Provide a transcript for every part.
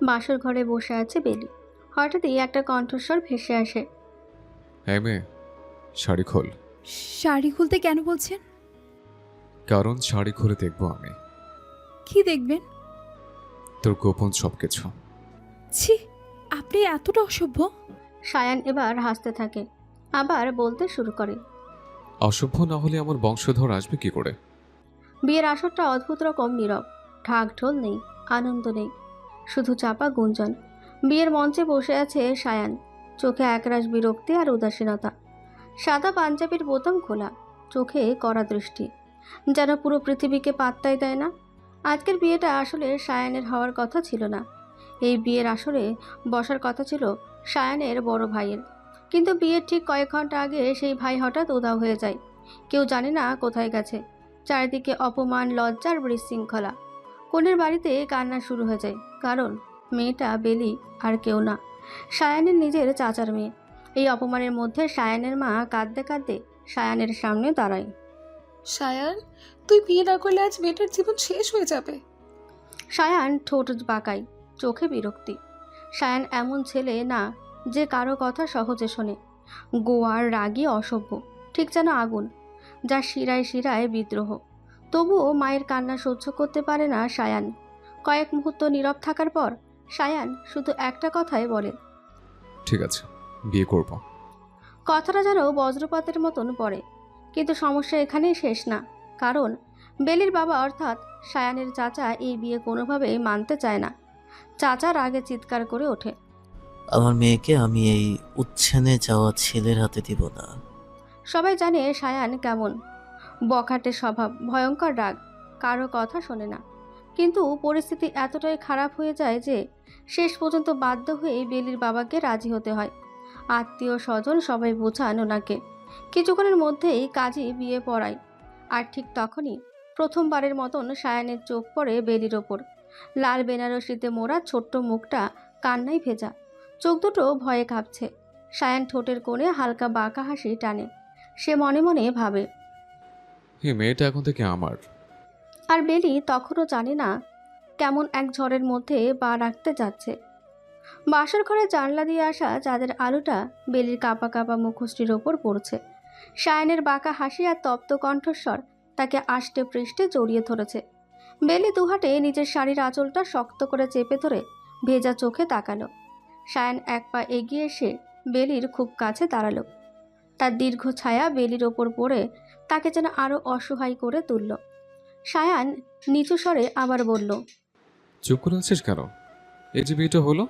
বাসর ঘরে বসে আছে বেলি। হঠাৎই একটা কণ্ঠস্বর ভেসে আসে। হ্যাঁ মেয়ে, শাড়ি খোল। শাড়ি খুলতে কেন বলছেন? কারণ শাড়ি খুলে দেখবো আমি কি দেখবেন? তোর গোপন সবকিছু। ছি, আপনি এতটা অসভ্য। সায়ান এবার হাসতে থাকে, আবার বলতে শুরু করে। অসভ্য না হলে আমার বংশধর আসবে কি করে? বিয়ের আসরটা অদ্ভুত রকম নীরব। ঢাক ঢোল নেই, আনন্দ নেই, শুধু চাপা গুঞ্জন। বিয়ের মঞ্চে বসে আছে সায়ান, চোখে একরাশ বিরক্তি আর উদাসীনতা। সাদা পাঞ্জাবির বোতাম খোলা, চোখে কড়া দৃষ্টি, যেন পুরো পৃথিবীকে পাত্তাই দেয় না। আজকের বিয়েটা আসলে সায়ানের হওয়ার কথা ছিল না। এই বিয়ের আসরে বসার কথা ছিল সায়ানের বড় ভাইয়ের। কিন্তু বিয়ের ঠিক কয়েক ঘন্টা আগে সেই ভাই হঠাৎ উধাও হয়ে যায়। কেউ জানে না কোথায় গেছে। চারিদিকে অপমান, লজ্জার বিশৃঙ্খলা। কনের বাড়িতে কান্না শুরু হয়ে যায়, কারণ মেয়েটা বেলি আর কেউ না, সায়ানের নিজের চাচার মেয়ে। এই অপমানের মধ্যে সায়ানের মা কাঁদতে কাঁদতে সায়ানের সামনে দাঁড়ায়। সায়ান, তুই বিয়ে না করলে আজ মেয়েটার জীবন শেষ হয়ে যাবে। সায়ান ঠোঁট বাঁকায়, চোখে বিরক্তি। সায়ান এমন ছেলে না যে কারো কথা সহজে শোনে। গোয়ার রাগী, অসভ্য, ঠিক যেন আগুন, যা শিরায় শিরায় বিদ্রোহ। তবুও মায়ের কান্না সহ্য করতে পারে না সায়ান। কয়েক মুহূর্ত নীরব থাকার পর সায়ান শুধু একটা কথাই বলে। ঠিক আছে, বিয়ে করব। কথাটা যেন বজ্রপাতের মতন পড়ে। কিন্তু সমস্যা এখানেই শেষ না, কারণ বেলির বাবা অর্থাৎ সায়ানের চাচা এই বিয়ে কোনোভাবেই মানতে চায় না। চাচা রাগে চিৎকার করে ওঠে। আমার মেয়েকে আমি এই উচ্ছেনে যাওয়া ছেলের হাতে দিব না। সবাই জানে সায়ান কেমন, বখাটে স্বভাব, ভয়ঙ্কর রাগ, কারো কথা শোনে না। কিন্তু পরিস্থিতি এতটাই খারাপ হয়ে যায় যে শেষ পর্যন্ত বাধ্য হয়ে বেলির বাবাকে রাজি হতে হয়। আত্মীয় স্বজন সবাই বোঝান ওনাকে। কিছুক্ষণের মধ্যেই কাজী বিয়ে পড়ায়। আর ঠিক তখনই প্রথমবারের মতন সায়ানের চোখ পড়ে বেলির ওপর। লাল বেনারসিতে মোড়া ছোট্ট মুখটা কান্নায় ভেজা, চোখ দুটো ভয়ে কাঁপছে। সায়ান ঠোঁটের কোণে হালকা বাঁকা হাসি টানে। সে মনে মনে ভাবে, এই মেয়েটা এখন থেকে আমার। আর বেলি তখনও জানে না কেমন এক ঝড়ের মধ্যে পা রাখতে যাচ্ছে। বাসর ঘরে জানলা দিয়ে আসা চাঁদের আলোটা বেলির কাঁপা কাঁপা মুখশ্রীর ওপর পড়ছে। সায়ানের বাঁকা হাসি আর তপ্ত কণ্ঠস্বর তাকে আষ্টে পৃষ্ঠে জড়িয়ে ধরেছে। বেলি দুহাটে নিজের শাড়ির আঁচলটা শক্ত করে চেপে ধরে ভেজা চোখে তাকালো। সায়ান এক পা এগিয়ে এসে বেলির খুব কাছে দাঁড়ালো। তার দীর্ঘ ছায়া বেলির ওপর পড়ে তাকে যেন আরও অসহায় করে তুলল। সায়ান নিচু স্বরে আবার বলল, চুপ করে আছিস কেন? এই যে বিয়েটা হলো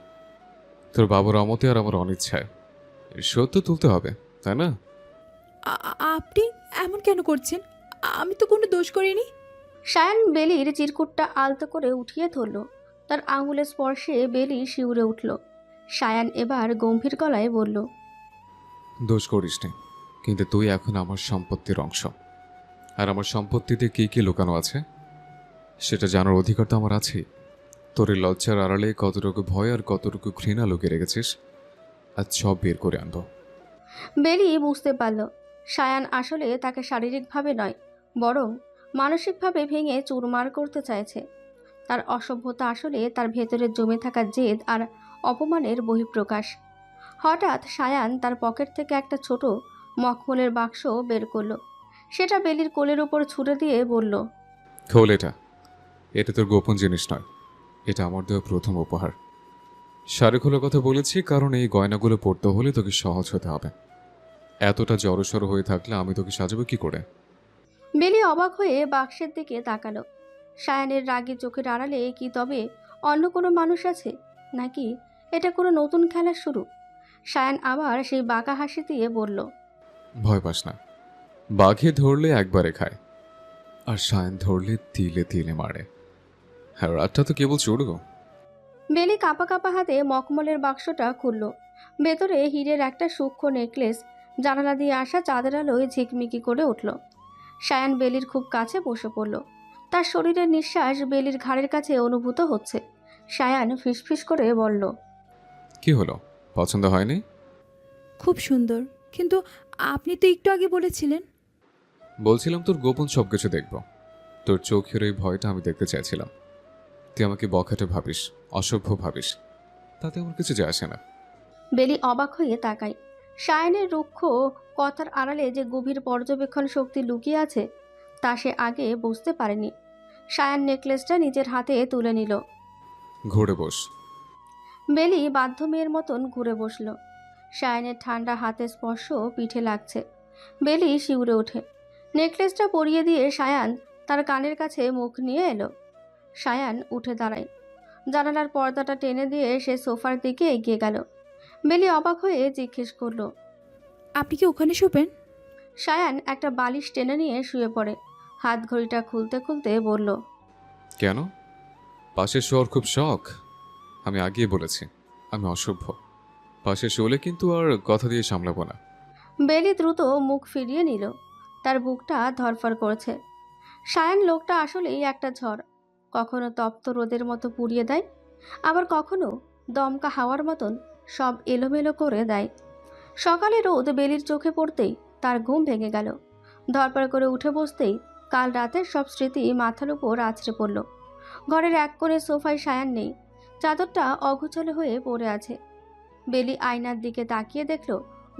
তোর বাবার অমতে আর আমার অনিচ্ছায়, সত্য তুলতে হবে, তাই না? আপনি এমন কেন করছেন? আমি তো কোনো দোষ করিনি। সায়ান বেলির চিরকুটটা আলতো করে উঠিয়ে ধরল। তার আঙুলের স্পর্শে বেলি শিউরে উঠল। সায়ান এবার গম্ভীর গলায় বলল, দোষ করিস নি, কিন্তু তুই এখন আমার সম্পত্তির অংশ। আর আমার সম্পত্তিতে কি কি লুকানো আছে সেটা জানার অধিকার তো আমার আছেই। তোর এই লজ্জার আড়ালে কতটুকু ভয় আর কতটুকু ঘৃণা লুকিয়ে রেখেছিস, আজ সব বের করে আনবো। বেলি বুঝতে পারল সায়ান আসলে তাকে শারীরিকভাবে নয়, বরং মানসিকভাবে ভেঙে চুরমার করতে চাইছে। তার অসভ্যতা আসলে তার ভেতরে জমে থাকা জেদ আর অপমানের বহিঃপ্রকাশ। হঠাৎ সায়ান তার পকেট থেকে একটা ছোট মখমলের বাক্স বের করলো। সেটা বেলির কোলের উপর ছুঁড়ে দিয়ে বলল, খোল এটা। এটা তোর গোপন জিনিস নয়, এটা আমার দেওয়া প্রথম উপহার। শাড়ি খোলার কথা বলেছি কারণ এই গয়নাগুলো পরতে হলে তোকে সহজ হতে হবে। এতটা জড়সড় হয়ে থাকলে আমি তোকে সাজাবো কি করে? বেলি অবাক হয়ে বাক্সের দিকে তাকালো। সায়ানের রাগী চোখের আড়ালে কি তবে অন্য কোনো মানুষ আছে, নাকি এটা কোনো নতুন খেলার শুরু? সায়ান আবার সেই বাঁকা হাসি দিয়ে বলল, ভয় পাস না, বাঘে ধরলে একবারে খায়, আর সায়ন ধরলে তিলে তিলে মারে। হ্যাঁ, রাতটা তো কেবল চড়বো। বেলি কাঁপা কাঁপা হাতে মখমলের বাক্সটা খুলল। ভেতরে হীরের একটা সূক্ষ্ম নেকলেস জানালা দিয়ে আসা চাঁদের আলোয় ঝিকমিকি করে উঠল। সায়ান বেলির খুব কাছে বসে পড়ল। তার শরীরের নিঃশ্বাস বেলির ঘাড়ের কাছে অনুভূত হচ্ছে। সায়ান ফিসফিস করে বলল, কি হলো, পছন্দ হয়নি? খুব সুন্দর, কিন্তু আপনি তো একটু আগে বলেছিলেন। বলছিলাম তোর গোপন সবকিছু দেখব। তোর চোখের এই ভয়টা আমি দেখতে চাইছিলাম। তুই আমাকে বখাটে ভাবিস, অসভ্য ভাবিস, তাতে আমার কিছু যায় আসে না। বেলি অবাক হয়ে তাকায়। সায়ানের রুক্ষ কথার আড়ালে যে গভীর পর্যবেক্ষণ শক্তি লুকিয়ে আছে তা সে আগে বুঝতে পারেনি। সায়ান নেকলেসটা নিজের হাতে তুলে নিল। ঘুরে বস। বেলি বাধ্য মেয়ের মতন ঘুরে বসল। সায়ানের ঠান্ডা হাতে স্পর্শ পিঠে লাগছে। বেলি শিউরে ওঠে। নেকলেসটা পরিয়ে দিয়ে সায়ান তার কানের কাছে মুখ নিয়ে এলো। সায়ান উঠে দাঁড়ায়। জানালার পর্দাটা টেনে দিয়ে সে সোফার দিকে এগিয়ে গেল। বেলি অবাক হয়ে জিজ্ঞেস করলো, আপনি কি ওখানে শুবেন? সায়ান একটা বালিশ টেনে নিয়ে শুয়ে পড়ে। হাত ঘড়িটা খুলতে খুলতে বলল, কেন? পাশে শোয়ার খুব শখ? আমি আগেই বলেছি আমি অসভ্য। পাশে শুলে কিন্তু আর কথা দিয়ে সামলাবো না। বেলি দ্রুত মুখ ফিরিয়ে নিল। তার বুকটা ধরফর করছে। সায়ান লোকটা আসলেই একটা ঝড়। কখনো তপ্ত রোদের মতো পুড়িয়ে দেয়, আবার কখনো দমকা হাওয়ার মতন সব এলোমেলো করে দেয়। সকালে রোদ বেলির চোখে পড়তেই তার ঘুম ভেঙে গেল। ধরপড় করে উঠে বসতেই কাল রাতের সব স্মৃতি মাথার উপর আছড়ে পড়ল। ঘরের এক কোণে সোফায় সায়ান নেই, চাদরটা অগোছালো হয়ে পড়ে আছে। বেলি আয়নার দিকে তাকিয়ে দেখল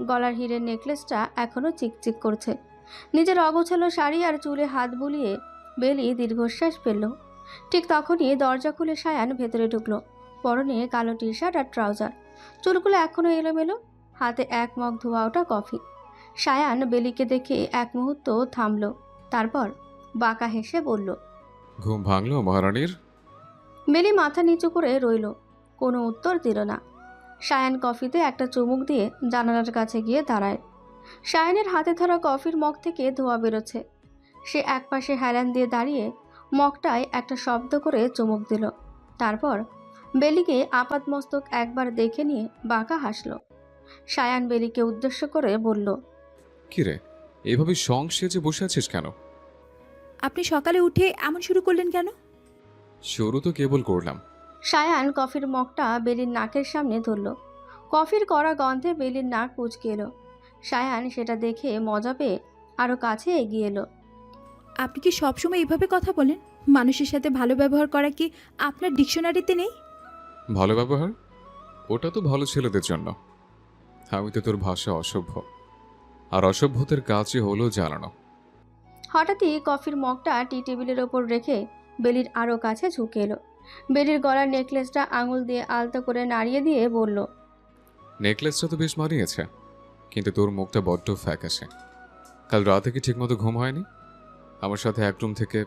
গলার হীরের নেকলেসটা এখনও চিকচিক করছে। নিজের অগোছালো শাড়ি আর চুলে হাত বুলিয়ে বেলি দীর্ঘশ্বাস ফেলল। ঠিক তখনই দরজা খুলে সায়ান ভেতরে ঢুকলো। পরনে কালো টি শার্ট আর ট্রাউজার, চুলগুলো এখনও এলোমেলো, হাতে এক মগ ধোয়া ওঠা কফি। সায়ান বেলিকে দেখে এক মুহূর্ত থামল, তারপর বাঁকা হেসে বলল, ঘুম ভাঙলো মহারানীর? বেলি মাথা নিচু করে রইল, কোনো উত্তর দিল না। সায়ান কফিতে একটা চুমুক দিয়ে জানালার কাছে গিয়ে দাঁড়ায়। সায়ানের হাতে ধরা কফির মগ থেকে ধোঁয়া বেরোচ্ছে। সে একপাশে হেলান দিয়ে দাঁড়িয়ে মগটায় একটা শব্দ করে চুমুক দিল। তারপর বেলিকে আপাতমস্তক একবার দেখে নিয়ে বাঁকা হাসল। সায়ান বেলিকে উদ্দেশ্য করে বলল, কিরে, এভাবে সং সেজে বসে আছিস কেন? আপনি সকালে উঠে এমন শুরু করলেন কেন? শুরু তো কেবল করলাম। সায়ান কফির মগটা বেলির নাকের সামনে ধরল। কফির কড়া গন্ধে বেলির নাক কুঁচকে এলো। সায়ান সেটা দেখে মজা পেয়ে আরও কাছে এগিয়ে এলো। আপনি কি সবসময় এভাবে কথা বলেন? মানুষের সাথে ভালো ব্যবহার করা কি আপনার ডিকশনারিতে নেই? ভালো ব্যবহার? ওটা তো ভালো ছেলেদের জন্য। আমি তো তোর ভাষা অসভ্য, আর অসভ্যদের কাজই হলো জ্বালানো। হঠাৎই কফির মগটা টি টেবিলের ওপর রেখে বেলির আরও কাছে ঝুঁকে এলো। বেলির গলার নেকলেসটা আঙুল দিয়ে আলতো করে নাড়িয়ে দিয়ে বলল, নেকলেসটা তো বেশ মানিয়েছে, কিন্তু তোর মুখটা বড্ড ফ্যাকাশে। কাল রাতে কি ঠিকমতো ঘুম হয়নি? আমার সাথে এক রুম থেকে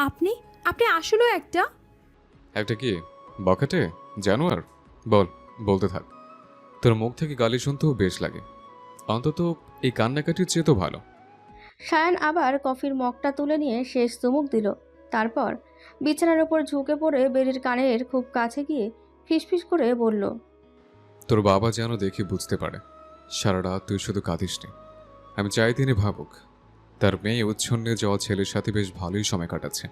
আপনি আপনি আসলেও একটা কি বখাটে জানোয়ার? বল, বলতে থাক। তোর মুখ থেকে গালি শুনতেও বেশ লাগে, অন্তত এই কান্নাকাটির চেয়ে তো ভালো। সায়ান আবার কফির মগটা তুলে নিয়ে শেষ চুমুক দিল। তারপর বিছানার ওপর ঝুঁকে পড়ে বেলির কানের খুব কাছে গিয়ে ফিসফিস করে বলল, তোর বাবা যেন দেখে বুঝতে পারে সারা রাত তুই শুধু কাঁদিস নি। আমি চাই তিনি ভাবুক তার মেয়ে উচ্ছন্নে যাওয়া ছেলের সাথে বেশ ভালোই সময় কাটাচ্ছে।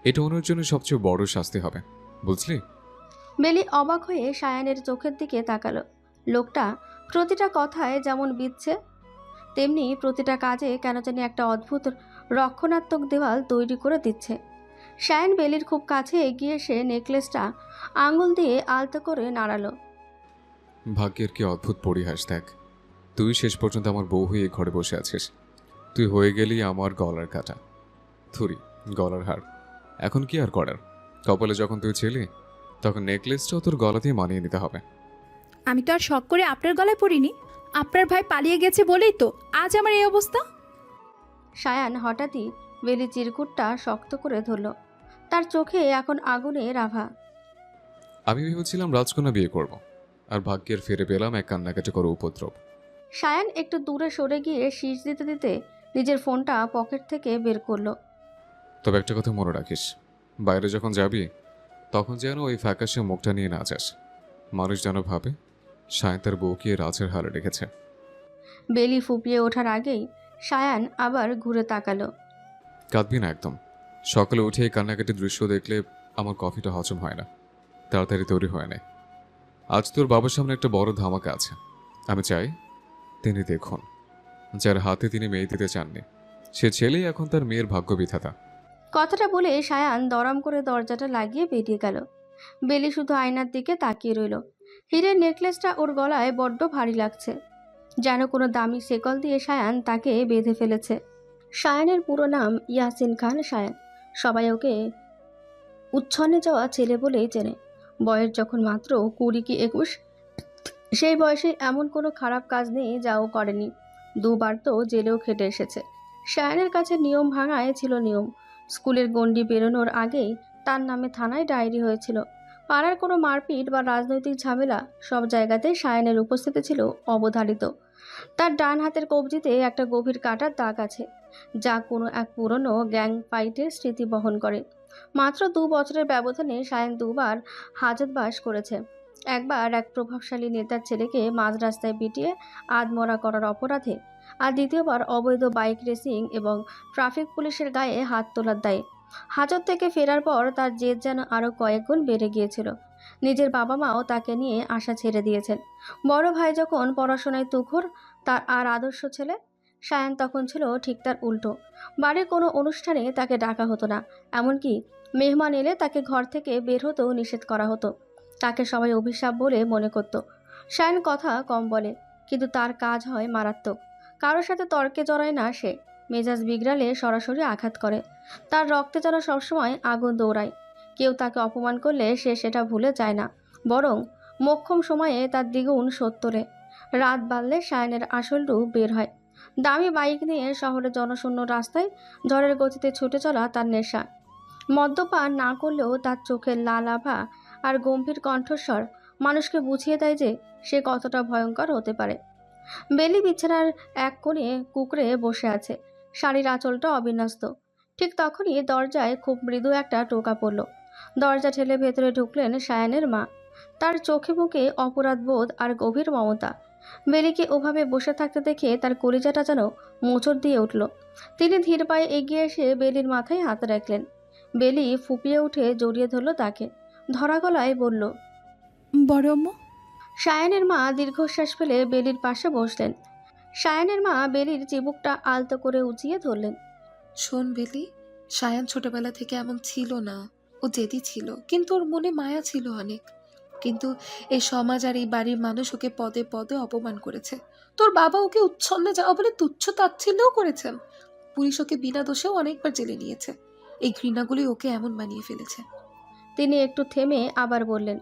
এটা ওনার জন্য সবচেয়ে বড় শাস্তি হবে, বুঝলি? বেলি অবাক হয়ে সায়ানের চোখের দিকে তাকালো। লোকটা প্রতিটা কথায় যেমন বিচ্ছে, তেমনি প্রতিটা কাজে কেন জানি একটা অদ্ভুত রক্ষণাত্মক দেওয়াল তৈরি করে দিচ্ছে। সায়ান বেলির খুব কাছে এগিয়ে এসে নেকলেসটা আঙুল দিয়ে আলতো করে নাড়ালো। ভাগ্যের কি অদ্ভুত পরিহাস দেখ, তুই শেষ পর্যন্ত আমার বউ হয়ে এই ঘরে বসে আছিস। তুই হয়ে গেলি আমার গলার কাটা, থুরি, গলার হার। এখন কি আর করার? কপালে যখন তুই ছিলি তখন নেকলেসটাও তোর গলাতেই মানিয়ে নিতে হবে। আমি তো আর শখ করে আপনার গলায় পড়িনি। আপনার ভাই পালিয়ে গেছে বলেই তো আজ আমার এই অবস্থা। সায়ান হঠাৎই বেলি চিরকুটটা শক্ত করে ধরল। তার চোখে এখন আগুনের আভা। আমি ভেবেছিলাম রাজকন্যা বিয়ে করব, আর ভাগ্যের ফিরে পেলাম এক কান্নাকাটি করে উপদ্রব। সায়ান একটু দূরে সরে গিয়ে শীষ দিতে দিতে নিজের ফোনটা পকেট থেকে বের করলো। তবে একটা কথা মনে রাখিস, বাইরে যখন যাবি তখন যেন ওই ফ্যাকাশে মুখটা নিয়ে না যাস। মানুষ যেন ভাবে সায়ন তার বউকে রাজের হালে রেখেছে। বেলি ফুপিয়ে ওঠার আগেই সায়ান আবার ঘুরে তাকালো। কাঁদবি না একদম। সকালে উঠে এই কান্নাকাটি দৃশ্য দেখলে আমার কফিটা হজম হয় না, তাড়াতাড়ি তৈরি হয় না। আজ তোর বাবার সামনে একটা বড় ধামাকা আছে। আমি চাই তিনি দেখুন, যার হাতে তিনি মেয়ে দিতে চাননি সে ছেলেই এখন তার মেয়ের ভাগ্য বিধাতা। কথাটা বলে সায়ান দরাম করে দরজাটা লাগিয়ে বেরিয়ে গেল। বেলি শুধু আয়নার দিকে তাকিয়ে রইল। হীরের নেকলেসটা ওর গলায় বড্ড ভারী লাগছে, যেন কোনো দামি শেকল দিয়ে সায়ান তাকে বেঁধে ফেলেছে। সায়ানের পুরো নাম ইয়াসিন খান সায়ান। সবাই ওকে উচ্ছন্নে যাওয়া ছেলে বলেই চেনে। বয়স যখন মাত্র 20 কি 21, সেই বয়সে এমন কোনো খারাপ কাজ নেই যা ও করেনি। দুবার তো জেলেও খেটে এসেছে। সায়ানের কাছে নিয়ম ভাঙায় ছিল নিয়ম। স্কুলের গণ্ডি বেরোনোর আগেই তার নামে থানায় ডায়েরি হয়েছিল। পাড়ার কোনো মারপিট বা রাজনৈতিক ঝামেলা, সব জায়গাতেই সায়ানের উপস্থিতি ছিল অবধারিত। তার ডান হাতের কবজিতে একটা গভীর কাটার দাগ আছে, যা কোনো এক পুরনো গ্যাং ফাইটের স্মৃতি বহন করে। মাত্র 2 বছরের ব্যবধানে সায়ান দুবার হাজতবাস করেছে। একবার এক প্রভাবশালী নেতার ছেলেকে মাঝ রাস্তায় পিটিয়ে আধমরা করার অপরাধে, আর দ্বিতীয়বার অবৈধ বাইক রেসিং এবং ট্রাফিক পুলিশের গায়ে হাত তোলার দায়ে। হাজত থেকে ফেরার পর তার জেদ যেন আরও কয়েক গুণ বেড়ে গিয়েছিল। নিজের বাবা মাও তাকে নিয়ে আশা ছেড়ে দিয়েছেন। বড় ভাই যখন পড়াশোনায় তুখর, তার আর আদর্শ ছেলে সায়ান তখন ছিল ঠিক তার উল্টো। বাড়ির কোনো অনুষ্ঠানে তাকে ডাকা হতো না, এমনকি মেহমান এলে তাকে ঘর থেকে বের হতেও নিষেধ করা হতো। তাকে সবাই অভিশাপ বলে মনে করত। সায়ান কথা কম বলে, কিন্তু তার কাজ হয় মারাত্মক। কারোর সাথে তর্কে জড়ায় না সে, মেজাজ বিগড়ালে সরাসরি আঘাত করে। তার রক্তে যেন সবসময় আগুন দৌড়ায়। কেউ তাকে অপমান করলে সে সেটা ভুলে যায় না, বরং মোক্ষম সময়ে তার দ্বিগুণ শোধ তোলে। রাত বাড়লে সায়ানের আসল রূপ বের হয়। দামি বাইক নিয়ে শহরের জনশূন্য রাস্তায় ঝড়ের গতিতে ছুটে চলা তার নেশা। মদ্যপান না করলেও তার চোখের লাল আভা আর গম্ভীর কণ্ঠস্বর মানুষকে বুঝিয়ে দেয় যে সে কতটা ভয়ঙ্কর হতে পারে। বেলি বিছানার এক কোণে কুঁকড়ে বসে আছে, শাড়ির আঁচলটা অবিন্যস্ত। ঠিক তখনই দরজায় খুব মৃদু একটা টোকা পড়ল। দরজা ঠেলে ভেতরে ঢুকলেন সায়ানের মা। তার চোখে মুখে অপরাধ বোধ আর গভীর মমতা। বেলিকে ওভাবে বসে থাকতে দেখে তার কলিজাটা যেন মোচড় দিয়ে উঠল। তিনি ধীর পায়ে এগিয়ে এসে বেলির মাথায় হাত রাখলেন। বেলি ফুপিয়ে উঠে জড়িয়ে ধরল তাকে, ধরা গলায় বলল, বড় আম্মু। সায়ানের মা দীর্ঘশ্বাস ফেলে বেলির পাশে বসলেন। সায়ানের মা বেলির চিবুকটা আলতো করে উঁচিয়ে ধরলেন। শোন বেলি, সায়ান ছোটবেলা থেকে এমন ছিল না। ও জেদি ছিল, কিন্তু ওর মনে মায়া ছিল অনেক। কিন্তু এই সমাজ আর এই বাড়ির মানুষ ওকে পদে পদে অপমান করেছে। তোর বাবা ওকে উচ্ছন্নে যাওয়া বলে তুচ্ছ তাচ্ছিল্যও করেছেন। পুলিশ ওকে বিনা দোষেও অনেকবার জেলে নিয়েছে। এই ঘৃণাগুলি ওকে এমন বানিয়ে ফেলেছে। তিনি একটু থেমে আবার বললেন,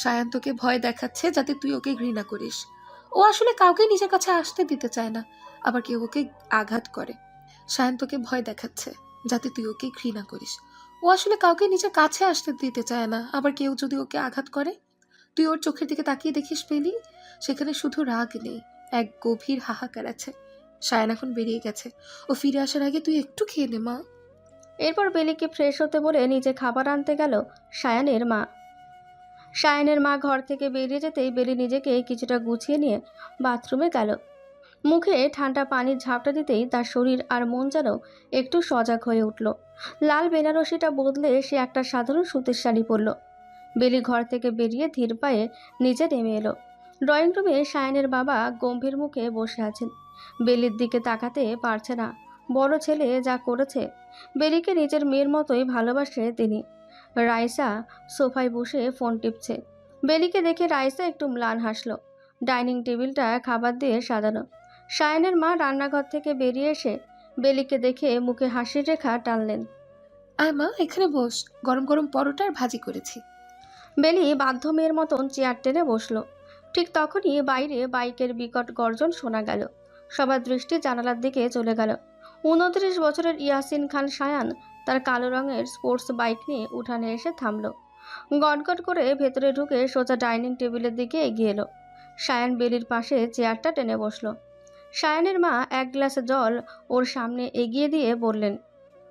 সায়ান তোকে ভয় দেখাচ্ছে যাতে তুই ওকে ঘৃণা করিস। ও আসলে কাউকে নিজের কাছে আসতে দিতে চায় না, আবার কেউ ওকে আঘাত করে। সায়ান তোকে ভয় দেখাচ্ছে যাতে তুই ওকে ঘৃণা করিস। ও আসলে কাউকে নিজের কাছে আসতে দিতে চায় না, আবার কেউ যদি ওকে আঘাত করে, তুই ওর চোখের দিকে তাকিয়ে দেখিস পেলি, সেখানে শুধু রাগ নেই, এক গভীর হাহাকার আছে। সায়ান এখন বেরিয়ে গেছে, ও ফিরে আসার আগে তুই একটু খেয়ে নে মা। এরপর বেলিকে ফ্রেশ হতে বলে নিচে খাবার আনতে গেল সায়ানের মা। সায়ানের মা ঘর থেকে বেরিয়ে যেতেই বেলি নিজেকে কিছুটা গুছিয়ে নিয়ে বাথরুমে গেল। মুখে ঠান্ডা পানির ঝাপটা দিতেই তার শরীর আর মন যেন একটু সজাগ হয়ে উঠল। লাল বেনারসিটা বদলে সে একটা সাধারণ সুতির শাড়ি পরল। বেলি ঘর থেকে বেরিয়ে ধীর পায়ে নিচে নেমে এলো। ড্রয়িং রুমে সায়ানের বাবা গম্ভীর মুখে বসে আছেন। বেলির দিকে তাকাতে পারছে না। বড় ছেলে যা করেছে, বেলিকে নিজের মেয়ের মতোই ভালোবাসে তিনি। রাইসা সোফায় বসে ফোন টিপছে। বেলিকে দেখে রাইসা একটু ম্লান হাসলো। ডাইনিং টেবিলটা খাবার দিয়ে সাজানো। সায়ানের মা রান্নাঘর থেকে বেরিয়ে এসে বেলিকে দেখে মুখে হাসির রেখা টানলেন। আয় মা, এখানে বস, গরম গরম পরোটা আর ভাজি করেছি। বেলি বাধ্য মেয়ের মতন চেয়ার টেনে বসলো। ঠিক তখনই বাইরে বাইকের বিকট গর্জন শোনা গেল। সবার দৃষ্টি জানালার দিকে চলে গেল। 29 বছরের ইয়াসিন খান সায়ান তার কালো রঙের স্পোর্টস বাইক নিয়ে উঠানে এসে থামলো। গটগট করে ভেতরে ঢুকে সোজা ডাইনিং টেবিলের দিকে এগিয়ে এলো। সায়ান বেলির পাশে চেয়ারটা টেনে বসলো। সায়ানের মা এক গ্লাস জল ওর সামনে এগিয়ে দিয়ে বললেন,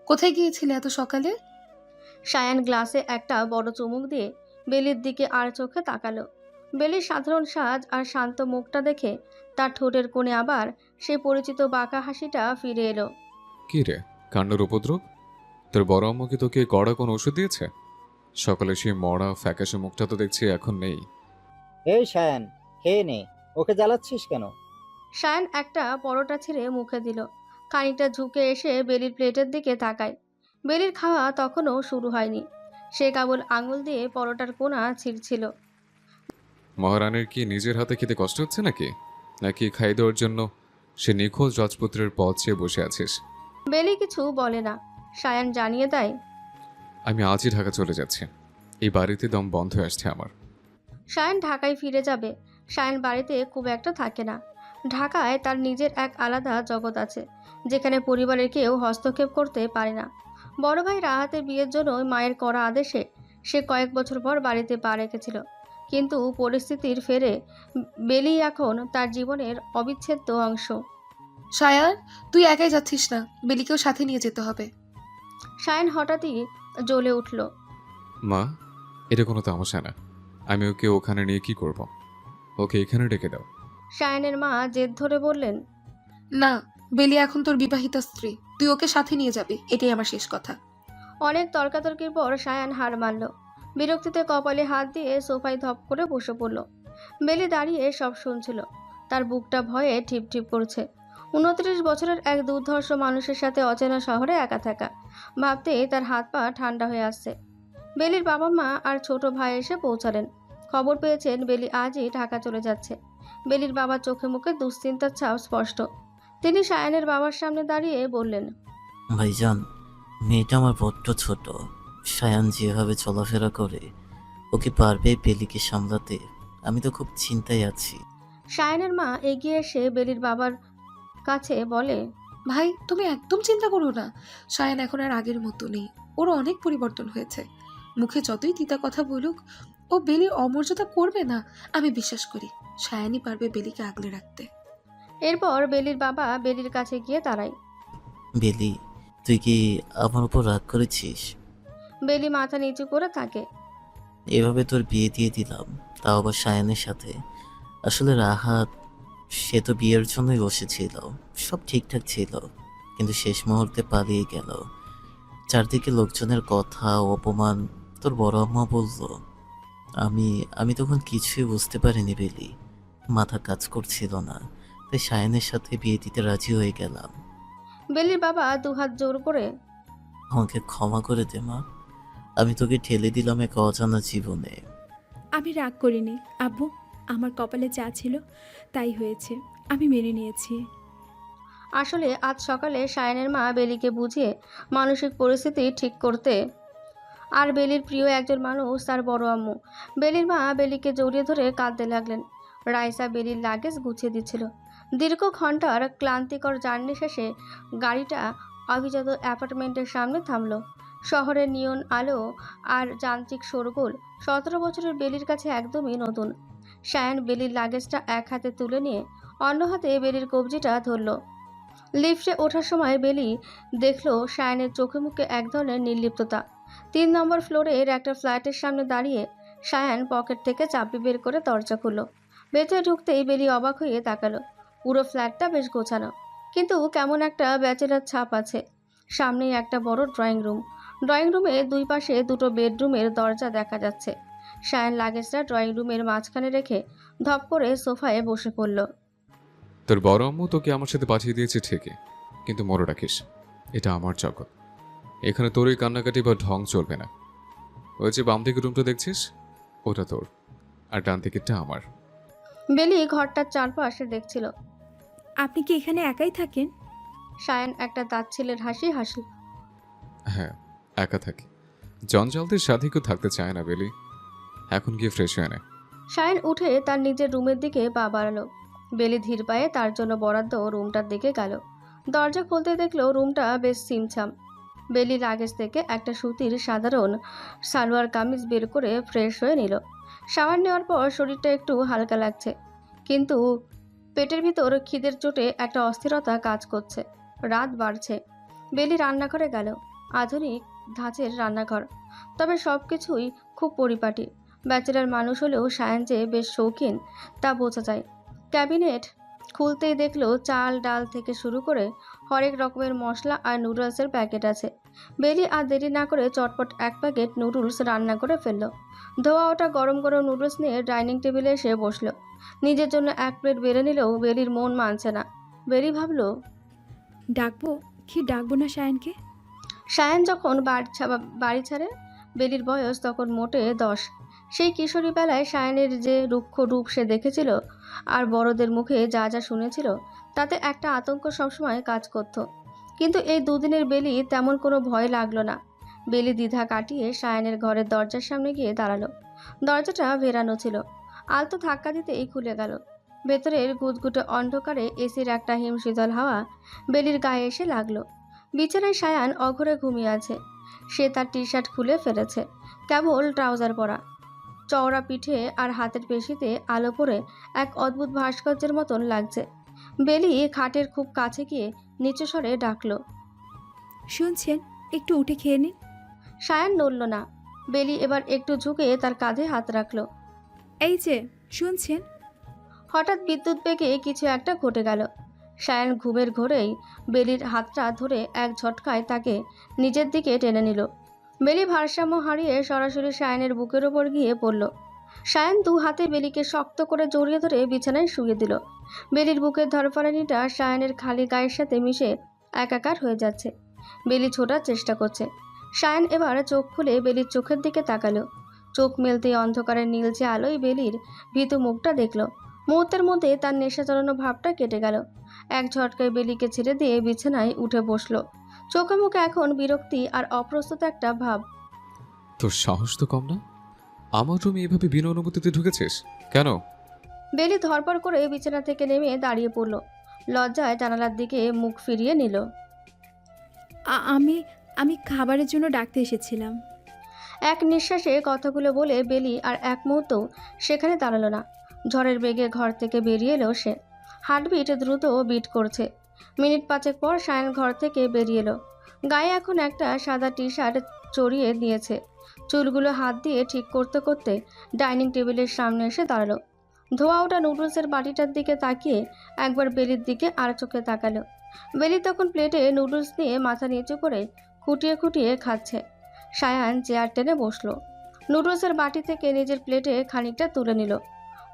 কোথায় গিয়েছিলে এত সকালে? সায়ান গ্লাসে একটা বড় চুমুক দিয়ে বেলির দিকে আর চোখে তাকালো। বেলির সাধারণ সাজ আর শান্ত মুখটা দেখে তার ঠোঁটের কোণে আবার সেই পরিচিত বাঁকা হাসিটা ফিরে এলো। কি রে, কান্নার উপদ্রব? তোর বড় আম্মু কি তোকে কড়া কোনো ওষুধ দিয়েছে? সকালে সেই মরা ফ্যাকাশে মুখটা তো দেখছি এখন নেই। এই সায়ান, খেয়ে নে, ওকে জ্বালাচ্ছিস কেন? সায়ান একটা পরোটা ছিঁড়ে মুখে দিল। খানিকটা ঝুঁকে এসে বেলির প্লেটের দিকে তাকায়। বেলির খাওয়া তখনও শুরু হয়নি। সে কেবল আঙুল দিয়ে পরোটার কোণা ছিঁড়ছিল। মহারানীর কি নিজের হাতে খেতে কষ্ট হচ্ছে নাকি খাই দেওয়ার জন্য সে নিখোঁজ রাজপুত্রের পথ চেয়ে বসে আছিস? বেলি কিছু বলে না। সায়ান জানিয়ে দেয়, আমি আজই ঢাকা চলে যাচ্ছি। এই বাড়িতে দম বন্ধ হয়ে আসছে আমার। সায়ান ঢাকায় ফিরে যাবে। সায়ান বাড়িতে খুব একটা থাকে না। ঢাকায় তার নিজের এক আলাদা জগৎ আছে, যেখানে পরিবারের কেউ হস্তক্ষেপ করতে পারে না। বড় ভাই রাহাতের বিয়ের জন্য মায়ের করা আদেশে সে কয়েক বছর পর বাড়িতে পা রেখেছিল, কিন্তু পরিস্থিতির ফেরে বেলি এখন তার জীবনের অবিচ্ছেদ্য অংশ। সায়ান, তুই একাই যাচ্ছিস না, বেলিকেও সাথে নিয়ে যেতে হবে। সায়ান হঠাৎই জ্বলে উঠল। মা, এটা কোনো তামাশা না। আমি ওকে ওখানে নিয়ে কি করব? ওকে এখানে ডেকে দাও। সায়ানের মা জেদ ধরে বললেন, না, বেলি এখন তোর বিবাহিতা স্ত্রী, তুই ওকে সাথে নিয়ে যাবি, এটাই আমার শেষ কথা। অনেক তর্কাতর্কির পর সায়ান হার মানল। বিরক্তিতে কপালে হাত দিয়ে সোফায় ধপ করে বসে পড়ল। বেলি দাঁড়িয়ে সব শুনছিল। তার বুকটা ভয়ে ঠিপ ঠিপ করছে। 29 বছরের এক দুর্ধর্ষ মানুষের সাথে অচেনা শহরে একা থাকা ভাবতেই তার হাত পা ঠান্ডা হয়ে আসছে। বেলির বাবা মা আর ছোট ভাই এসে পৌঁছালেন। খবর পেয়েছেন বেলি আজই ঢাকা চলে যাচ্ছে। বেলির বাবার চোখে মুখে দুশ্চিন্তার ছাপ স্পষ্ট। তিনি সায়ানের বাবার সামনে দাঁড়িয়ে বললেন, ভাইজান, মেয়েটা আমার বড্ড ছোট। সায়ান যেভাবে চলাফেরা করে, ওকে পারবে বেলিকে সামলাতে? আমি তো খুব চিন্তায় আছি। সায়ানের মা এগিয়ে এসে বেলির বাবার কাছে বলে, ভাই, তুমি একদম চিন্তা করো না। সায়ান এখন আর আগের মতো নেই, ওর অনেক পরিবর্তন হয়েছে। মুখে যতই তিতা কথা বলুক, ও বেলির অমর্যাদা করবে না, আমি বিশ্বাস করি। সায়ানই পারবে বেলিকে আগলে রাখতে। এরপর বেলির বাবা বেলির কাছে গিয়ে দাঁড়ায়। বেলি, তুই কি আমার উপর রাগ করেছিস? বেলি মাথা নিচু করে থাকে। এভাবে তোর বিয়ে দিয়ে দিলাম, তাও আবার সায়ানের সাথে। আসলে রাহাত, সে তো বিয়ের জন্যই বসেছিল, সব ঠিকঠাক ছিল, কিন্তু শেষ মুহূর্তে পালিয়ে গেল। চারদিকে লোকজনের কথা, অপমান। তোর বড় আম্মা বলল। আমি আমি তখন কিছুই বুঝতে পারিনি বেলি, মাথা কাজ করছিল না, তাই সায়ানের সাথে বিয়ে দিতে রাজি হয়ে গেলাম। বেলির বাবা দুহাত জোর করে, আমাকে ক্ষমা করে দে মা, আমি তোকে ঠেলে দিলাম এক অজানা জীবনে। আমি রাগ করিনি আব্বু, আমার কপালে যা ছিল তাই হয়েছে, আমি মেনে নিয়েছি। আসলে আজ সকালে সায়ানের মা বেলিকে বুঝিয়ে মানসিক পরিস্থিতি ঠিক করতে, আর বেলির প্রিয় একজন মানুষ তার বড় আম্মু। বেলির মা বেলিকে জড়িয়ে ধরে কাঁদতে লাগলেন। রাইসা বেলির লাগেজ গুছিয়ে দিচ্ছিল। দীর্ঘ ঘন্টার ক্লান্তিকর জার্নি শেষে গাড়িটা অভিজাত অ্যাপার্টমেন্টের সামনে থামলো। শহরের নিয়ন আলো আর যান্ত্রিক শোরগোল 17 বছরের বেলির কাছে একদমই নতুন। সায়ান বেলির লাগেজটা এক হাতে তুলে নিয়ে অন্য হাতে বেলির কবজিটা ধরল। লিফটে ওঠার সময় বেলি দেখল সায়ানের চোখে মুখে এক ধরনের নির্লিপ্ততা। 3 নম্বর ফ্লোরের একটা ফ্ল্যাটের সামনে দাঁড়িয়ে সায়ান পকেট থেকে চাবি বের করে দরজা খুলল। ভেতরে ঢুকতেই বেলি অবাক হয়ে তাকালো। পুরো ফ্ল্যাটটা বেশ গোছানো, কিন্তু কেমন একটা ব্যাচেলার ছাপ আছে। সামনেই একটা বড় ড্রয়িং রুম। ড্রয়িং রুমে দুই পাশে দুটো বেডরুমের দরজা দেখা যাচ্ছে। সায়ান লাগেজটা ড্রয়িং রুমের মাঝখানে রেখে ধপ করে সোফায় বসে পড়ল। তোর বড় আম্মু তোকে আমার সাথে পাঠিয়ে দিয়েছে ঠিকই, কিন্তু মনে রাখিস, এটা আমার জগৎ। এখানে তোর এই কান্নাকাটি বা ঢং চলবে না। ওই যে বাম দিকের রুমটা দেখছিস, ওটা তোর, আর ডান দিকেরটা আমার। বেলি ঘরটার চারপাশে দেখছিল। আপনি কি এখানে একাই থাকেন? সায়ান একটা দাঁতছিলের হাসি হাসি। হ্যাঁ, একা থাকি। জঞ্জালদের সাথে কেউ থাকতে চায় না বেলি। এখন গিয়ে ফ্রেশ হয়ে নে। সায়ান উঠে তার নিজের রুমের দিকে পা বাড়ালো। বেলি ধীর পায়ে তার জন্য বরাদ্দ রুমটার দিকে গেল। দরজা খুলতে দেখলো রুমটা বেশ ছিমছাম। বেলি লাগেজ থেকে একটা সুতির সাধারণ সালোয়ার কামিজ বের করে ফ্রেশ হয়ে নিল। শাওয়ার নেওয়ার পর শরীরটা একটু হালকা লাগছে, কিন্তু পেটের ভিতর খিদের চোটে একটা অস্থিরতা কাজ করছে। রাত বাড়ছে। বেলি রান্নাঘরে গেল। আধুনিক ধাঁচের রান্নাঘর, তবে সব কিছুই খুব পরিপাটি। ব্যাচেলার মানুষ হলেও সায়ান যে বেশ শৌখিন তা বোঝা যায়। ক্যাবিনেট খুলতেই দেখলো চাল ডাল থেকে শুরু করে হরেক রকমের মশলা আর নুডলসের প্যাকেট আছে। বেলি আর দেরি না করে চটপট এক প্যাকেট নুডলস রান্না করে ফেললো। ধোয়া ওটা গরম গরম নুডলস নিয়ে ডাইনিং টেবিলে এসে বসলো। নিজের জন্য এক প্লেট বেড়ে নিলেও বেলির মন মানছে না। বেলি ভাবলো, ডাকবো কি ডাকবো না সায়ানকে? সায়ান যখন বাড়ি ছাড়ে বেলির বয়স তখন মোটে 10। সেই কিশোরী বেলায় সায়ানের যে রুক্ষ রূপ সে দেখেছিল আর বড়দের মুখে যা যা শুনেছিল, তাতে একটা আতঙ্ক সবসময় কাজ করত। কিন্তু এই দুদিনের বেলি তেমন কোনো ভয় লাগলো না। বেলি দ্বিধা কাটিয়ে সায়ানের ঘরের দরজার সামনে গিয়ে দাঁড়ালো। দরজাটা ভেরানো ছিল। আলতো ধাক্কা দিতেই খুলে গেল। ভেতরের গুদগুটে অন্ধকারে এসির একটা হিমশীতল হাওয়া বেলির গায়ে এসে লাগলো। বিছানায় সায়ান অঘরে ঘুমিয়ে আছে। সে তার টি শার্ট খুলে ফেলেছে, কেবল ট্রাউজার পরা। চওড়া পিঠে আর হাতের পেশিতে আলো পড়ে এক অদ্ভুত ভাস্কর্যের মতন লাগছে। বেলি খাটের খুব কাছে গিয়ে নিচু স্বরে ডাকলো। শুনছেন? একটু উঠে খেয়ে নিন। সায়ান নড়ল না। বেলি এবার একটু ঝুঁকে তার কাঁধে হাত রাখলো। এই যে, শুনছেন? হঠাৎ বিদ্যুৎ বেগে কিছু একটা ঘটে গেল। সায়ান ঘুমের ঘোরেই বেলির হাতটা ধরে এক ঝটকায় তাকে নিজের দিকে টেনে নিল। বেলি ভারসাম্য হারিয়ে সরাসরি সায়ানের বুকের ওপর গিয়ে পড়ল। সায়ান দু হাতে বেলিকে শক্ত করে জড়িয়ে ধরে বিছানায় শুয়ে দিল। বেলির বুকের ধরফরানিটা সায়ানের খালি গায়ের সাথে মিশে একাকার হয়ে যাচ্ছে। বেলি ছোটার চেষ্টা করছে। সায়ান এবার চোখ খুলে বেলির চোখের দিকে তাকালো। চোখ মেলতেই অন্ধকারের নীলচে আলোয় বেলির ভীতু মুখটা দেখল। মুহূর্তের মধ্যে তার নেশা চড়ানো ভাবটা কেটে গেল। এক ঝটকায় বেলিকে ছেড়ে দিয়ে বিছানায় উঠে বসলো। চোখে মুখে এখন বিরক্তি আর অপ্রস্তুত একটা ভাব। তোর সাহস তো কম না, আমার রুমে এভাবে বিনা অনুমতিতে ঢুকেছিস কেন? বেলি ধরপড় করে বিছানা থেকে নেমে দাঁড়িয়ে পড়ল। লজ্জায় জানালার দিকে মুখ ফিরিয়ে নিল। আমি আমি খাবারের জন্য ডাকতে এসেছিলাম। এক নিঃশ্বাসে কথাগুলো বলে বেলি আর এক মুহূর্তও সেখানে দাঁড়ালো না। ঝড়ের বেগে ঘর থেকে বেরিয়ে এলো সে। হার্টবিট দ্রুত বিট করছে। মিনিট পাঁচেক পর সায়ান ঘর থেকে বেরিয়ে এলো। গায়ে এখন একটা সাদা টি শার্ট চড়িয়ে দিয়েছে। চুলগুলো হাত দিয়ে ঠিক করতে করতে ডাইনিং টেবিলের সামনে এসে দাঁড়ালো। ধোয়া ওঠা নুডলসের বাটিটার দিকে তাকিয়ে একবার বেলির দিকে আর চোখে তাকালো। বেলি তখন প্লেটে নুডলস নিয়ে মাথা নিচু করে খুঁটিয়ে খুঁটিয়ে খাচ্ছে। সায়ান চেয়ার টেনে বসলো। নুডলসের বাটি থেকে নিজের প্লেটে খানিকটা তুলে নিল।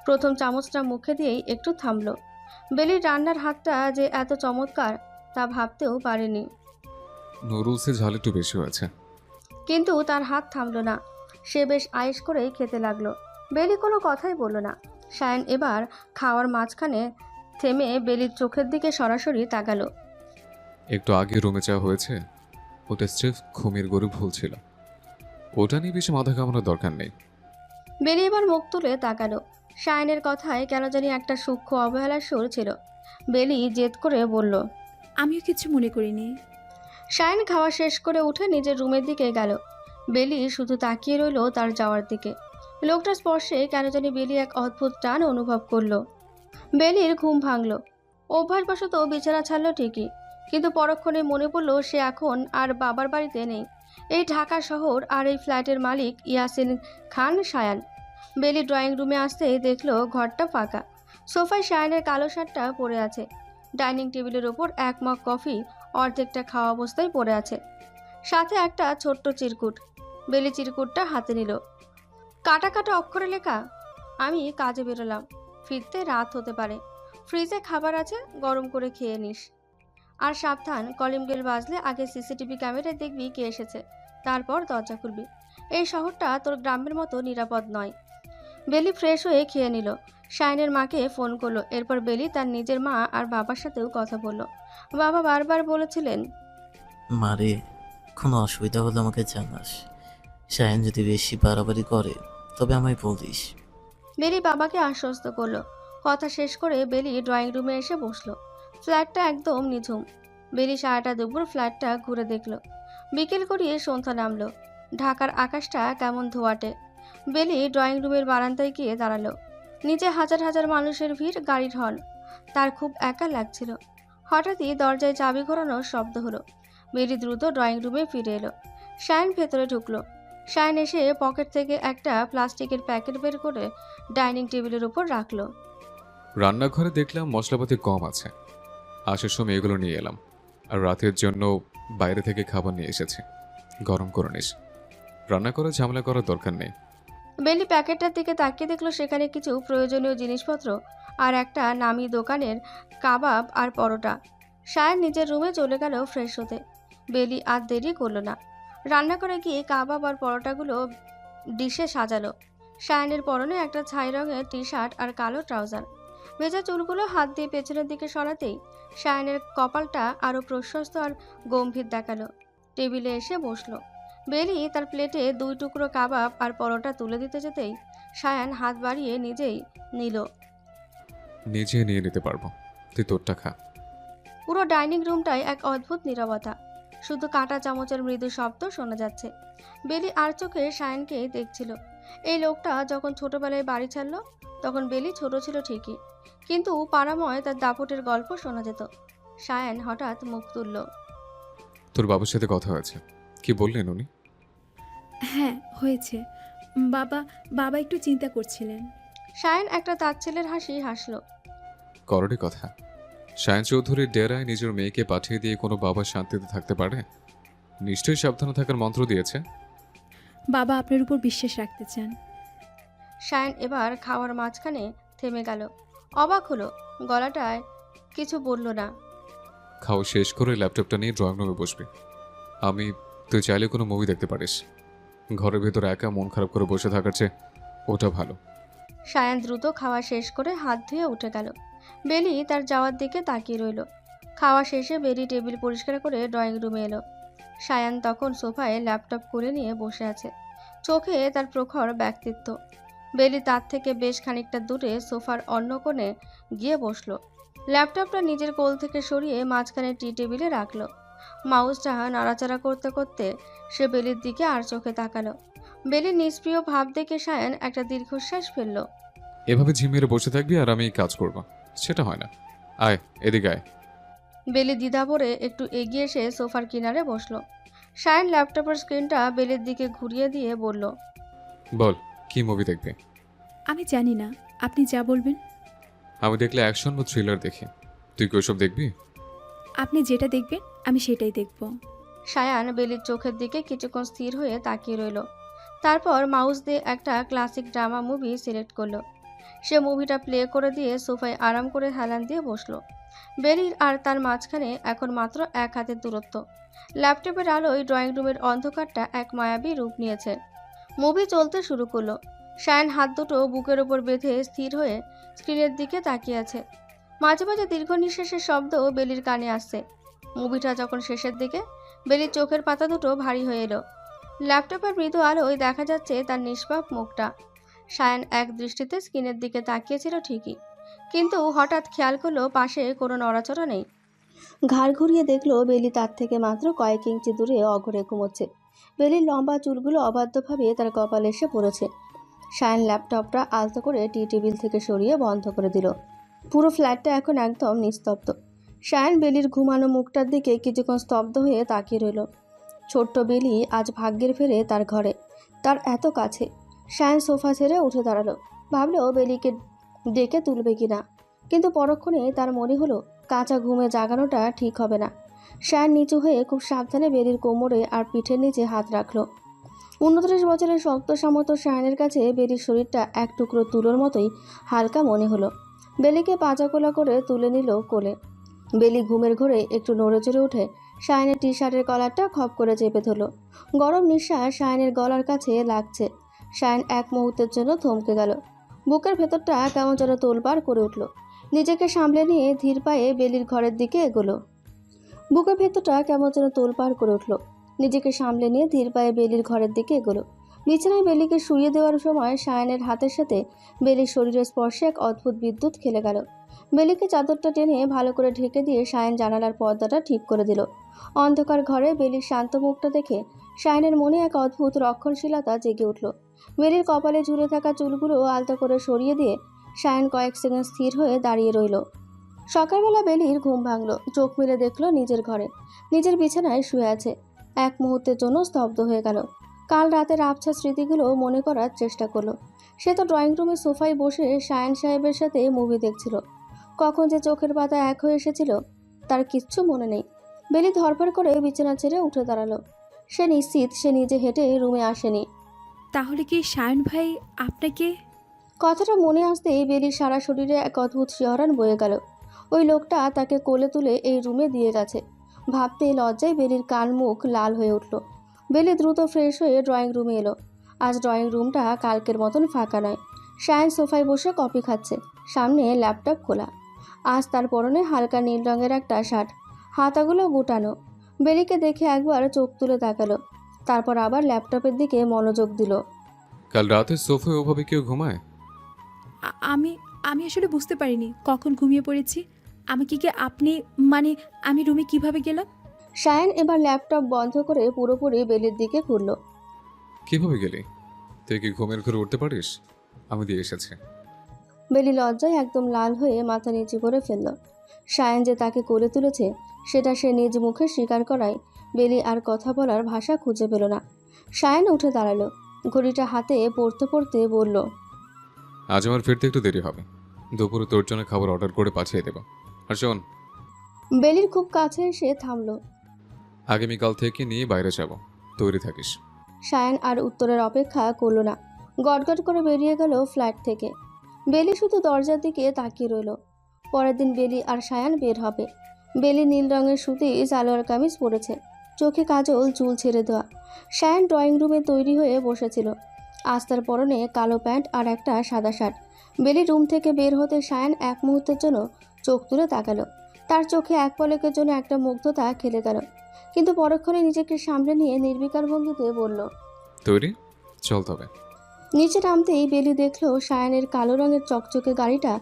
প্রথম চামচটা মুখে দিয়েই একটু থামলো। বেলির রান্নার হাতটা যে এত চমৎকার তা ভাবতেও পারেনি। নুডলসে ঝাল একটু বেশি হয়েছে। কিন্তু তার হাত থামলো না। সে বেশ আয়েশ করেই খেতে লাগলো। বেলি কোনো কথাই বলল না। সায়ান এবার খাওয়ার মাঝখানে থেমে বেলির চোখের দিকে সরাসরি তাকালো। একটু আগে রুমে যাওয়া হয়েছে, ওটা স্রেফ ঘুমের গরু ভুল ছিল। ওটা নিয়ে বেশি মাথা কামানোর দরকার নেই। বেলি এবার মুখ তুলে তাকালো। সায়ানের কথায় কেন জানি একটা সূক্ষ্ম অবহেলার সুর ছিল। বেলি জেদ করে বলল। আমিও কিছু মনে করিনি। সায়ান খাওয়া শেষ করে উঠে নিজের রুমের দিকে গেল। বেলি শুধু তাকিয়ে রইল তার যাওয়ার দিকে। লোকটার স্পর্শে কেন জানি বেলি এক অদ্ভুত টান অনুভব করলো। বেলির ঘুম ভাঙল। অভ্যাসবশত বিছানা ছাড়লো ঠিকই, কিন্তু পরক্ষণে মনে পড়ল সে এখন আর বাবার বাড়িতে নেই। এই ঢাকা শহর আর এই ফ্ল্যাটের মালিক ইয়াসিন খান সায়ান। বেলি ড্রয়িং রুমে আসতেই দেখলো ঘরটা ফাঁকা। সোফায় সায়ানের কালো শার্টটা পড়ে আছে। ডাইনিং টেবিলের ওপর এক মগ কফি অর্ধেকটা খাওয়া অবস্থায় পড়ে আছে, সাথে একটা ছোট্ট চিরকুট। বেলি চিরকুটটা হাতে নিল। কাটা কাটা অক্ষরে লেখা, আমি কাজে বেরোলাম, ফিরতে রাত হতে পারে। ফ্রিজে খাবার আছে, গরম করে খেয়ে নিস। আর সাবধান, কলিং বেল বাজলে আগে সিসিটিভি ক্যামেরায় দেখবি কে এসেছে, তারপর দরজা খুলবি। এই শহরটা তোর গ্রামের মতো নিরাপদ নয়। বেলি ফ্রেশ হয়ে খেয়ে নিল। শাইনের মাকে ফোন করলো। এরপর বেলি তার নিজের মা আর বাবার সাথেও কথা বলল। বাবা বারবার বলেছিলেন, মারে, কোনো অসুবিধা হলে আমাকে জানাস। সায়ন যদি বেশি বাড়াবাড়ি করে তবে আমায় বলিস। বেলি বাবাকে আশ্বস্ত করলো। কথা শেষ করে বেলি ড্রয়িং রুমে এসে বসলো। ফ্ল্যাটটা একদম নিঝুম। বেলি সারাটা দুপুর ফ্ল্যাটটা ঘুরে দেখলো। বিকেল করিয়ে সন্ধ্যা নামলো। ঢাকার আকাশটা কেমন ধোয়াটে। বেলি ড্রয়িং রুমের বারান্দায় গিয়ে দাঁড়ালো। নিচে হাজার হাজার মানুষের ভিড়, গাড়ির হর্ন। তার খুব একা লাগছিল। হঠাৎই দরজায় চাবি ঘোরানোর শব্দ হলো। বেলি দ্রুত ড্রয়িং রুমে ফিরে এলো। শায়ন ভেতরে ঢুকলো। শায়ন এসে পকেট থেকে একটা প্লাস্টিকের প্যাকেট বের করে ডাইনিং টেবিলের উপর রাখলো। রান্নাঘরে দেখলাম মশলাপাতি কম আছে, আসার সময় এগুলো নিয়ে এলাম। আর রাতের জন্য বাইরে থেকে খাবার নিয়ে এসেছি, গরম করে নিস। রান্না করে ঝামেলা করার দরকার নেই। বেলি প্যাকেটটার দিকে তাকিয়ে দেখলো সেখানে কিছু প্রয়োজনীয় জিনিসপত্র আর একটা নামি দোকানের কাবাব আর পরোটা। শায়ন নিজের রুমে চলে গেল ফ্রেশ হতে। বেলি আর দেরি করলো না। রান্না করে গিয়ে কাবাব আর পরোটাগুলো ডিশে সাজালো। সায়ানের পরনে একটা ছাই রঙের টি শার্ট আর কালো ট্রাউজার। ভেজা চুলগুলো হাত দিয়ে পেছনের দিকে সরাতেই সায়ানের কপালটা আরো প্রশস্ত আর গম্ভীর দেখালো। টেবিলে এসে বসলো। বেলি তার প্লেটে 2 টুকরো কাবাব আর পরোটা তুলে দিতে যেতেই সায়ান হাত বাড়িয়ে নিজেই নিল। নিজে নিয়ে নিতে পারবো, তুই তোরটা খা। পুরো ডাইনিং রুমটায় এক অদ্ভুত নীরবতা, শুধু কাঁটা চামচের মৃদু শব্দ শোনা যাচ্ছে। বেলি আর চোখে সায়ানকে দেখছিল। এই লোকটা যখন ছোটবেলায় বাড়ি ছাড়লো তখন বেলি ছোট ছিল ঠিকই, কিন্তু পাড়াময় তার দাপটের গল্প শোনা যেত। সায়ান হঠাৎ মুখ তুলল। তোর বাবার সাথে কথা হয়েছে, কি বললেন উনি? হ্যাঁ হয়েছে। বাবা বাবা একটু চিন্তা করছিলেন। সায়ান একটা তাচ্ছিল্যের হাসি হাসল। করোড়ি কথা। সায়ন চৌধুরীর ডেরায় নিজের মেয়েকে পাঠিয়ে দিয়ে কোনো বাবা শান্তিতে থাকতে পারে? নিশ্চয়ই সাবধানে থাকার মন্ত্র দিয়েছে। বাবা আপনার উপর বিশ্বাস রাখতে চান। সায়ান এবার খাওয়ার মাঝখানে থেমে গেল। অবাক হলো, গলাটায় কিছু বলল না। খাওয়া শেষ করে ল্যাপটপটা নিয়ে ড্রয়িং রুমে বসবি। তুই চাইলে কোনো মুভি দেখতে পারিস। ঘরের ভেতরে একা মন খারাপ করে বসে থাকার চেয়ে ওটা ভালো। সায়ান দ্রুত খাওয়া শেষ করে হাত ধুয়ে উঠে গেল। বেলি তার যাওয়ার দিকে তাকিয়ে রইল। খাওয়া শেষে বেলি টেবিল পরিষ্কার করে ড্রয়িং রুমে এলো। সায়ান তখন সোফায় ল্যাপটপ খুলে নিয়ে বসে আছে, চোখে তার প্রখর ব্যক্তিত্ব। বেলি তার থেকে বেশ খানিকটা দূরে সোফার অন্য কোণে গিয়ে বসলো। ল্যাপটপটা নিজের কোল থেকে সরিয়ে মাঝখানে টি টেবিলে রাখলো। মাউসটা নাড়াচাড়া করতে করতে সে বেলির দিকে আর চোখে তাকালো। বেলির নিষ্প্রিয় ভাব দেখে সায়ান একটা দীর্ঘশ্বাস ফেলল। এভাবে ঝিমিয়ে বসে থাকবি আর আমি কাজ করব, সেটা হয় না। আয় এদিকে আয়। বেলি দ্বিধা ভরে একটু এগিয়ে এসে সোফার কিনারে বসলো। সায়ান ল্যাপটপের স্ক্রিনটা বেলির দিকে ঘুরিয়ে দিয়ে বলল, বল, কি মুভি দেখবি? আমি জানি না, আপনি যা বলবেন। আমি দেখলে অ্যাকশন বা থ্রিলার দেখি, তুই কি ওসব দেখবি? আপনি যেটা দেখবেন আমি সেটাই দেখব। সায়ান বেলির চোখের দিকে কিছুক্ষণ স্থির হয়ে তাকিয়ে রইল। তারপর মাউস দিয়ে একটা ক্লাসিক ড্রামা মুভি সিলেক্ট করলো। সে মুভিটা প্লে করে দিয়ে সোফায় আরাম করে হেলান দিয়ে বসলো। বেলির আর তার মাঝখানে এখন মাত্র 1 হাতের দূরত্ব। ল্যাপটপের আলোয় ড্রয়িং রুমের অন্ধকারটা এক মায়াবী রূপ নিয়েছে। মুভি চলতে শুরু করলো। সায়ান হাত দুটো বুকের ওপর বেঁধে স্থির হয়ে স্ক্রিনের দিকে তাকিয়ে আছে। মাঝে মাঝে দীর্ঘ নিঃশ্বাসের শব্দ বেলির কানে আসছে। মুভিটা যখন শেষের দিকে, বেলির চোখের পাতা দুটো ভারী হয়ে এলো। ল্যাপটপের মৃদু আলোয় দেখা যাচ্ছে তার নিষ্পাপ মুখটা। সায়ান এক দৃষ্টিতে স্ক্রিনের দিকে তাকিয়েছিল ঠিকই, কিন্তু হঠাৎ খেয়াল করলো পাশে কোনো নড়াচড়া নেই। ঘাড় ঘুরিয়ে দেখলো বেলি তার থেকে মাত্র কয়েক ইঞ্চি দূরে অঘরে ঘুমোচ্ছে। বেলির লম্বা চুলগুলো অবাধ্যভাবে তার কপালে এসে পড়েছে। সায়ান ল্যাপটপটা আলতো করে টি টেবিল থেকে সরিয়ে বন্ধ করে দিল। পুরো ফ্ল্যাটটা এখন একদম নিস্তব্ধ। সায়ান বেলির ঘুমানো মুখটার দিকে কিছুক্ষণ স্তব্ধ হয়ে তাকিয়ে রইল। ছোট্ট বেলি আজ ভাগ্যের ফেরে তার ঘরে, তার এত কাছে। সায়ান সোফা ছেড়ে উঠে দাঁড়ালো। ভাবলো বেলিকে ডেকে তুলবে কিনা, কিন্তু পরক্ষণে তার মনে হলো কাঁচা ঘুমে জাগানোটা ঠিক হবে না। সায়ান নিচু হয়ে খুব সাবধানে বেলির কোমরে আর পিঠের নিচে হাত রাখলো। 29 বছরের শক্ত সামর্থ্য সায়ানের কাছে বেলির শরীরটা এক টুকরো তুলোর মতোই হালকা মনে হলো। বেলিকে পাজাকোলা করে তুলে নিল কোলে। বেলি ঘুমের ঘোরে একটু নড়ে চড়ে উঠে সায়ানের টি শার্টের কলারটা খপ করে চেপে ধরল। গরম নিঃশ্বাস সায়ানের গলার কাছে লাগছে। সায়ান এক মুহূর্তের জন্য থমকে গেল। বুকের ভেতরটা কেমন যেন তোলপাড় করে উঠল। নিজেকে সামলে নিয়ে ধীর পায়ে বেলির ঘরের দিকে এগোলো। বুকের ভেতরটা কেমন যেন তোলপাড় করে উঠল। নিজেকে সামলে নিয়ে ধীর পায়ে বেলির ঘরের দিকে এগোলো। বিছানায় বেলিকে শুইয়ে দেওয়ার সময় সায়ানের হাতের সাথে বেলির শরীরের স্পর্শে এক অদ্ভুত বিদ্যুৎ খেলে গেল। বেলিকে চাদরটা টেনে ভালো করে ঢেকে দিয়ে সায়ান জানালার পর্দাটা ঠিক করে দিল। অন্ধকার ঘরে বেলির শান্ত মুখটা দেখে সায়ানের মনে এক অদ্ভুত রক্ষণশীলতা জেগে উঠল। বেলির কপালে ঝুলে থাকা চুলগুলো আলতো করে সরিয়ে দিয়ে সায়ান কয়েক সেকেন্ড স্থির হয়ে দাঁড়িয়ে রইল। সকালবেলা বেলির ঘুম ভাঙল। চোখ মেলে দেখল নিজের ঘরে, নিজের বিছানায় শুয়ে আছে। এক মুহূর্তের জন্য স্তব্ধ হয়ে গেল। কাল রাতের আবছা স্মৃতিগুলো মনে করার চেষ্টা করলো। সে তো ড্রয়িং রুমের সোফায় বসে সায়ান সাহেবের সাথে মুভি দেখছিল। কখন যে চোখের পাতা এক হয়ে এসেছিল তার কিচ্ছু মনে নেই। বেলি ধরফর করে বিছানা ছেড়ে উঠে দাঁড়ালো। সে নিশ্চিত সে নিজে হেঁটে রুমে আসেনি। তাহলে কি সায়ন ভাই আপনাকে? কথাটা মনে আসতেই বেলির সারা শরীরে এক অদ্ভুত শিহরণ বয়ে গেল। ওই লোকটা তাকে কোলে তুলে এই রুমে দিয়ে গেছে। ভাবতে লজ্জায় বেলির কান মুখ লাল হয়ে উঠল। বেলি দ্রুত ফ্রেশ হয়ে ড্রয়িং রুমে এলো। আজ ড্রয়িং রুমটা কালকের মতন ফাঁকা নয়। সায়ান সোফায় বসে কফি খাচ্ছে, সামনে ল্যাপটপ খোলা। আজ তার পরনে হালকা নীল রঙের একটা শার্ট, হাতাগুলো গুটানো। বেলিকে দেখে একবার চোখ তুলে তাকালো, তারপর আবার ল্যাপটপের দিকে মনোযোগ দিল। কাল রাতে সোফায় ওভাবে কেউ ঘুমায়? আমি আমি আসলে বুঝতে পারিনি কখন ঘুমিয়ে পড়েছি। আমাকে কি আপনি মানে আমি রুমে কিভাবে গেলাম? সায়ান এবার ল্যাপটপ বন্ধ করে পুরোপুরি বেলির দিকে ঘুরল। কিভাবে গেলি? তুই কি ঘুমের ঘরে উঠতে পারিস? আমি দিয়ে এসেছি। বেলি লজ্জায় একদম লাল হয়ে মাথা নিচু করে ফেলল। সায়ান যে তাকে কোলে তুলেছে সেটা সে নিজ মুখে স্বীকার করায় বেলি আর কথা বলার ভাষা খুঁজে পেল না। সায়ান উঠে দাঁড়ালো, ঘড়িটা হাতে পড়তে পড়তে বলল, আজ আমার ফিরতে একটু দেরি হবে। দুপুরে তোর জন্য খাবার অর্ডার করে পাঠিয়ে দেব। আর শোন, বেলির খুব কাছে এসে থামলো। আগামীকাল থেকে নিয়ে বাইরে যাব, তৈরি থাকিস। সায়ান আর উত্তরের অপেক্ষা করল না, গটগট করে বেরিয়ে গেল ফ্ল্যাট থেকে। বেলি শুধু দরজার দিকে তাকিয়ে রইল। পরের দিন বেলি আর সায়ান বের হবে। বেলি নীল রঙের সুতি সালোয়ার কামিজ পরেছে, চোখে কাজল, চুল ছেড়ে দেওয়া। সায়ান ড্রয়িং রুমে তৈরি হয়ে বসেছিল। আজ তার পরনে কালো প্যান্ট আর একটা সাদা শার্ট। বেলি রুম থেকে বের হতে সায়ান এক মুহূর্তের জন্য চোখ তুলে তাকালো। তার চোখে এক পলকের জন্য একটা মুগ্ধতা খেলে গেল, কিন্তু পরক্ষণে নিজেকে সামলে নিয়ে নির্বিকার ভঙ্গিতে বলল, তৈরি, চল তবে। নিচে নামতেই বেলি দেখলো সায়ানের কালো রঙের চকচকে গাড়িটা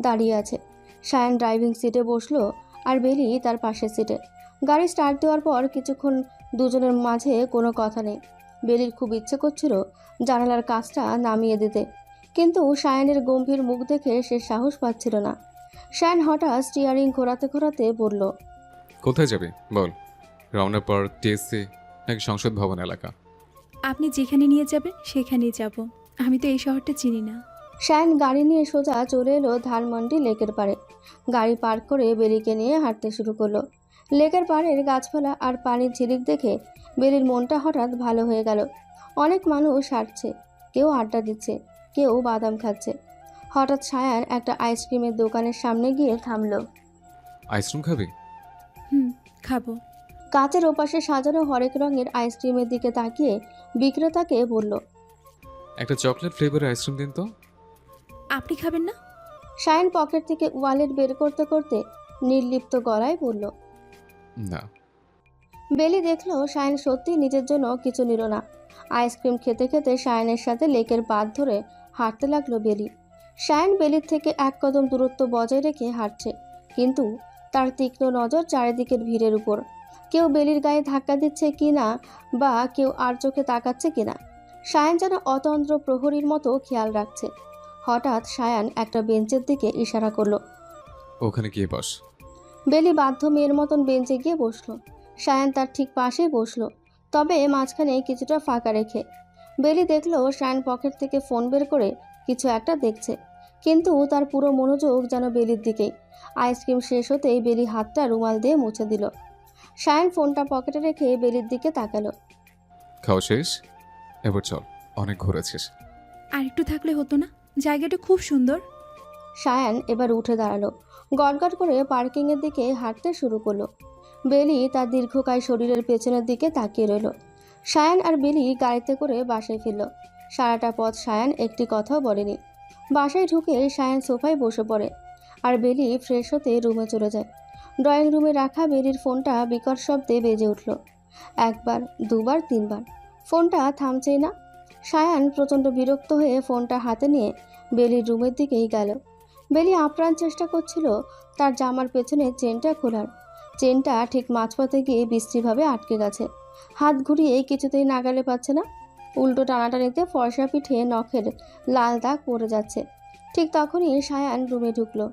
দাঁড়িয়ে আছে। সায়ান ড্রাইভিং সিটে বসলো আর বেলি তার পাশের সিটে। গাড়ি স্টার্ট দেওয়ার পর কিছুক্ষণ দুজনের মাঝে কোনো কথা নেই। বেলির খুব ইচ্ছে করছিল জানালার কাজটা নামিয়ে দিতে, কিন্তু সায়ানের গম্ভীর মুখ দেখে সে সাহস পাচ্ছিল না। সায়ান হঠাৎ স্টিয়ারিং ঘোরাতে ঘোরাতে বলল, কোথায় যাবি বল? রওনা পার্ক, টিএসসি নাকি সংসদ ভবন এলাকা? আপনি যেখানে নিয়ে যাবেন সেখানেই যাব। আমি তো এই শহরটা চিনি না। সায়ান গাড়ি নিয়ে সোজা চলে এলো ধানমন্ডি লেকের পাড়ে। গাড়ি পার্ক করে বেলিকে নিয়ে হাঁটতে শুরু করলো। লেকের পাড়ের গাছপালা আর পানির ঝিলিক দেখে বেলির মনটা হঠাৎ ভালো হয়ে গেল। অনেক মানুষ হাঁটছে, কেউ আড্ডা দিচ্ছে, কেউ বাদাম খাচ্ছে। হঠাৎ সায়ান একটা আইসক্রিমের দোকানের সামনে গিয়ে থামলো। আইসক্রিম খাবি? খাবো। কাচের ওপাশে সাজানো হরেক রঙের আইসক্রিমের দিকে তাকিয়ে বিক্রেতাকে বলল, একটা চকলেট ফ্লেভারের আইসক্রিম দিন তো। আপনি খাবেন না? সায়ান পকেট থেকে ওয়ালেট বের করতে করতে নির্লিপ্ত গলায় বলল। না। বেলি দেখলো সায়ান সত্যি নিজের জন্য কিছু নিল না। আইসক্রিম খেতে খেতে সায়ানের সাথে লেকের বাঁধ ধরে হাঁটতে লাগলো বেলি। সায়ান বেলির থেকে এক কদম দূরত্ব বজায় রেখে হাঁটছে, কিন্তু তার তীক্ষ্ণ নজর চারিদিকের ভিড়ের উপর। কেউ বেলির গায়ে ধাক্কা দিচ্ছে কিনা বা কেউ আর চোখে তাকাচ্ছে কিনা, সায়ান যেন অতন্দ্র প্রহরীর মতো খেয়াল রাখছে। হঠাৎ সায়ান একটা বেঞ্চের দিকে ইশারা করলো। ওখানে গিয়ে বস। বেলি বাধ্য মেয়ের মতন বেঞ্চে গিয়ে বসলো। সায়ান তার ঠিক পাশেই বসলো, তবে মাঝখানে কিছুটা ফাঁকা রেখে। বেলি দেখলো সায়ান পকেট থেকে ফোন বের করে কিছু একটা দেখছে, কিন্তু তার পুরো মনোযোগ যেন বেলির দিকেই। আইসক্রিম শেষ হতেই বেলি হাতটা রুমাল দিয়ে মুছে দিল। সায়ান ফোনটা পকেটে রেখে বেলির দিকে তাকালো। খাওয়া শেষ? এবার চল, অনেক ঘুরেছিস। আর একটু থাকলে হতো না? জায়গাটা খুব সুন্দর। সায়ান এবার উঠে দাঁড়ালো, গড়গড় করে পার্কিংয়ের দিকে হাঁটতে শুরু করলো। বেলি তার দীর্ঘকায় শরীরের পেছনের দিকে তাকিয়ে রইল। সায়ান আর বেলি গাড়িতে করে বাসায় ফিরল। সারাটা পথ সায়ান একটি কথাও বলেনি। বাসায় ঢুকে সায়ান সোফায় বসে পড়ে, আর বেলি ফ্রেশ হতে রুমে চলে যায়। ড্রয়িং রুমে রাখা বেলির ফোনটা বিকট শব্দে বেজে উঠল। একবার, দুবার, তিনবার, ফোনটা থামছেই না। সায়ান প্রচণ্ড বিরক্ত হয়ে ফোনটা হাতে নিয়ে বেলির রুমের দিকেই গেল। বেলি আপ্রাণ চেষ্টা করছিল তার জামার পেছনে চেনটা খোলার। চেনটা ঠিক মাঝপথে গিয়ে বিশ্রীভাবে আটকে গেছে। হাত ঘুরিয়ে কিছুতেই নাগালে পাচ্ছে না। উল্টো টানাটানিতে ফর্সা পিঠে নখের লাল দাগ পড়ে যাচ্ছে। ঠিক তখনই সায়ান রুমে ঢুকলো,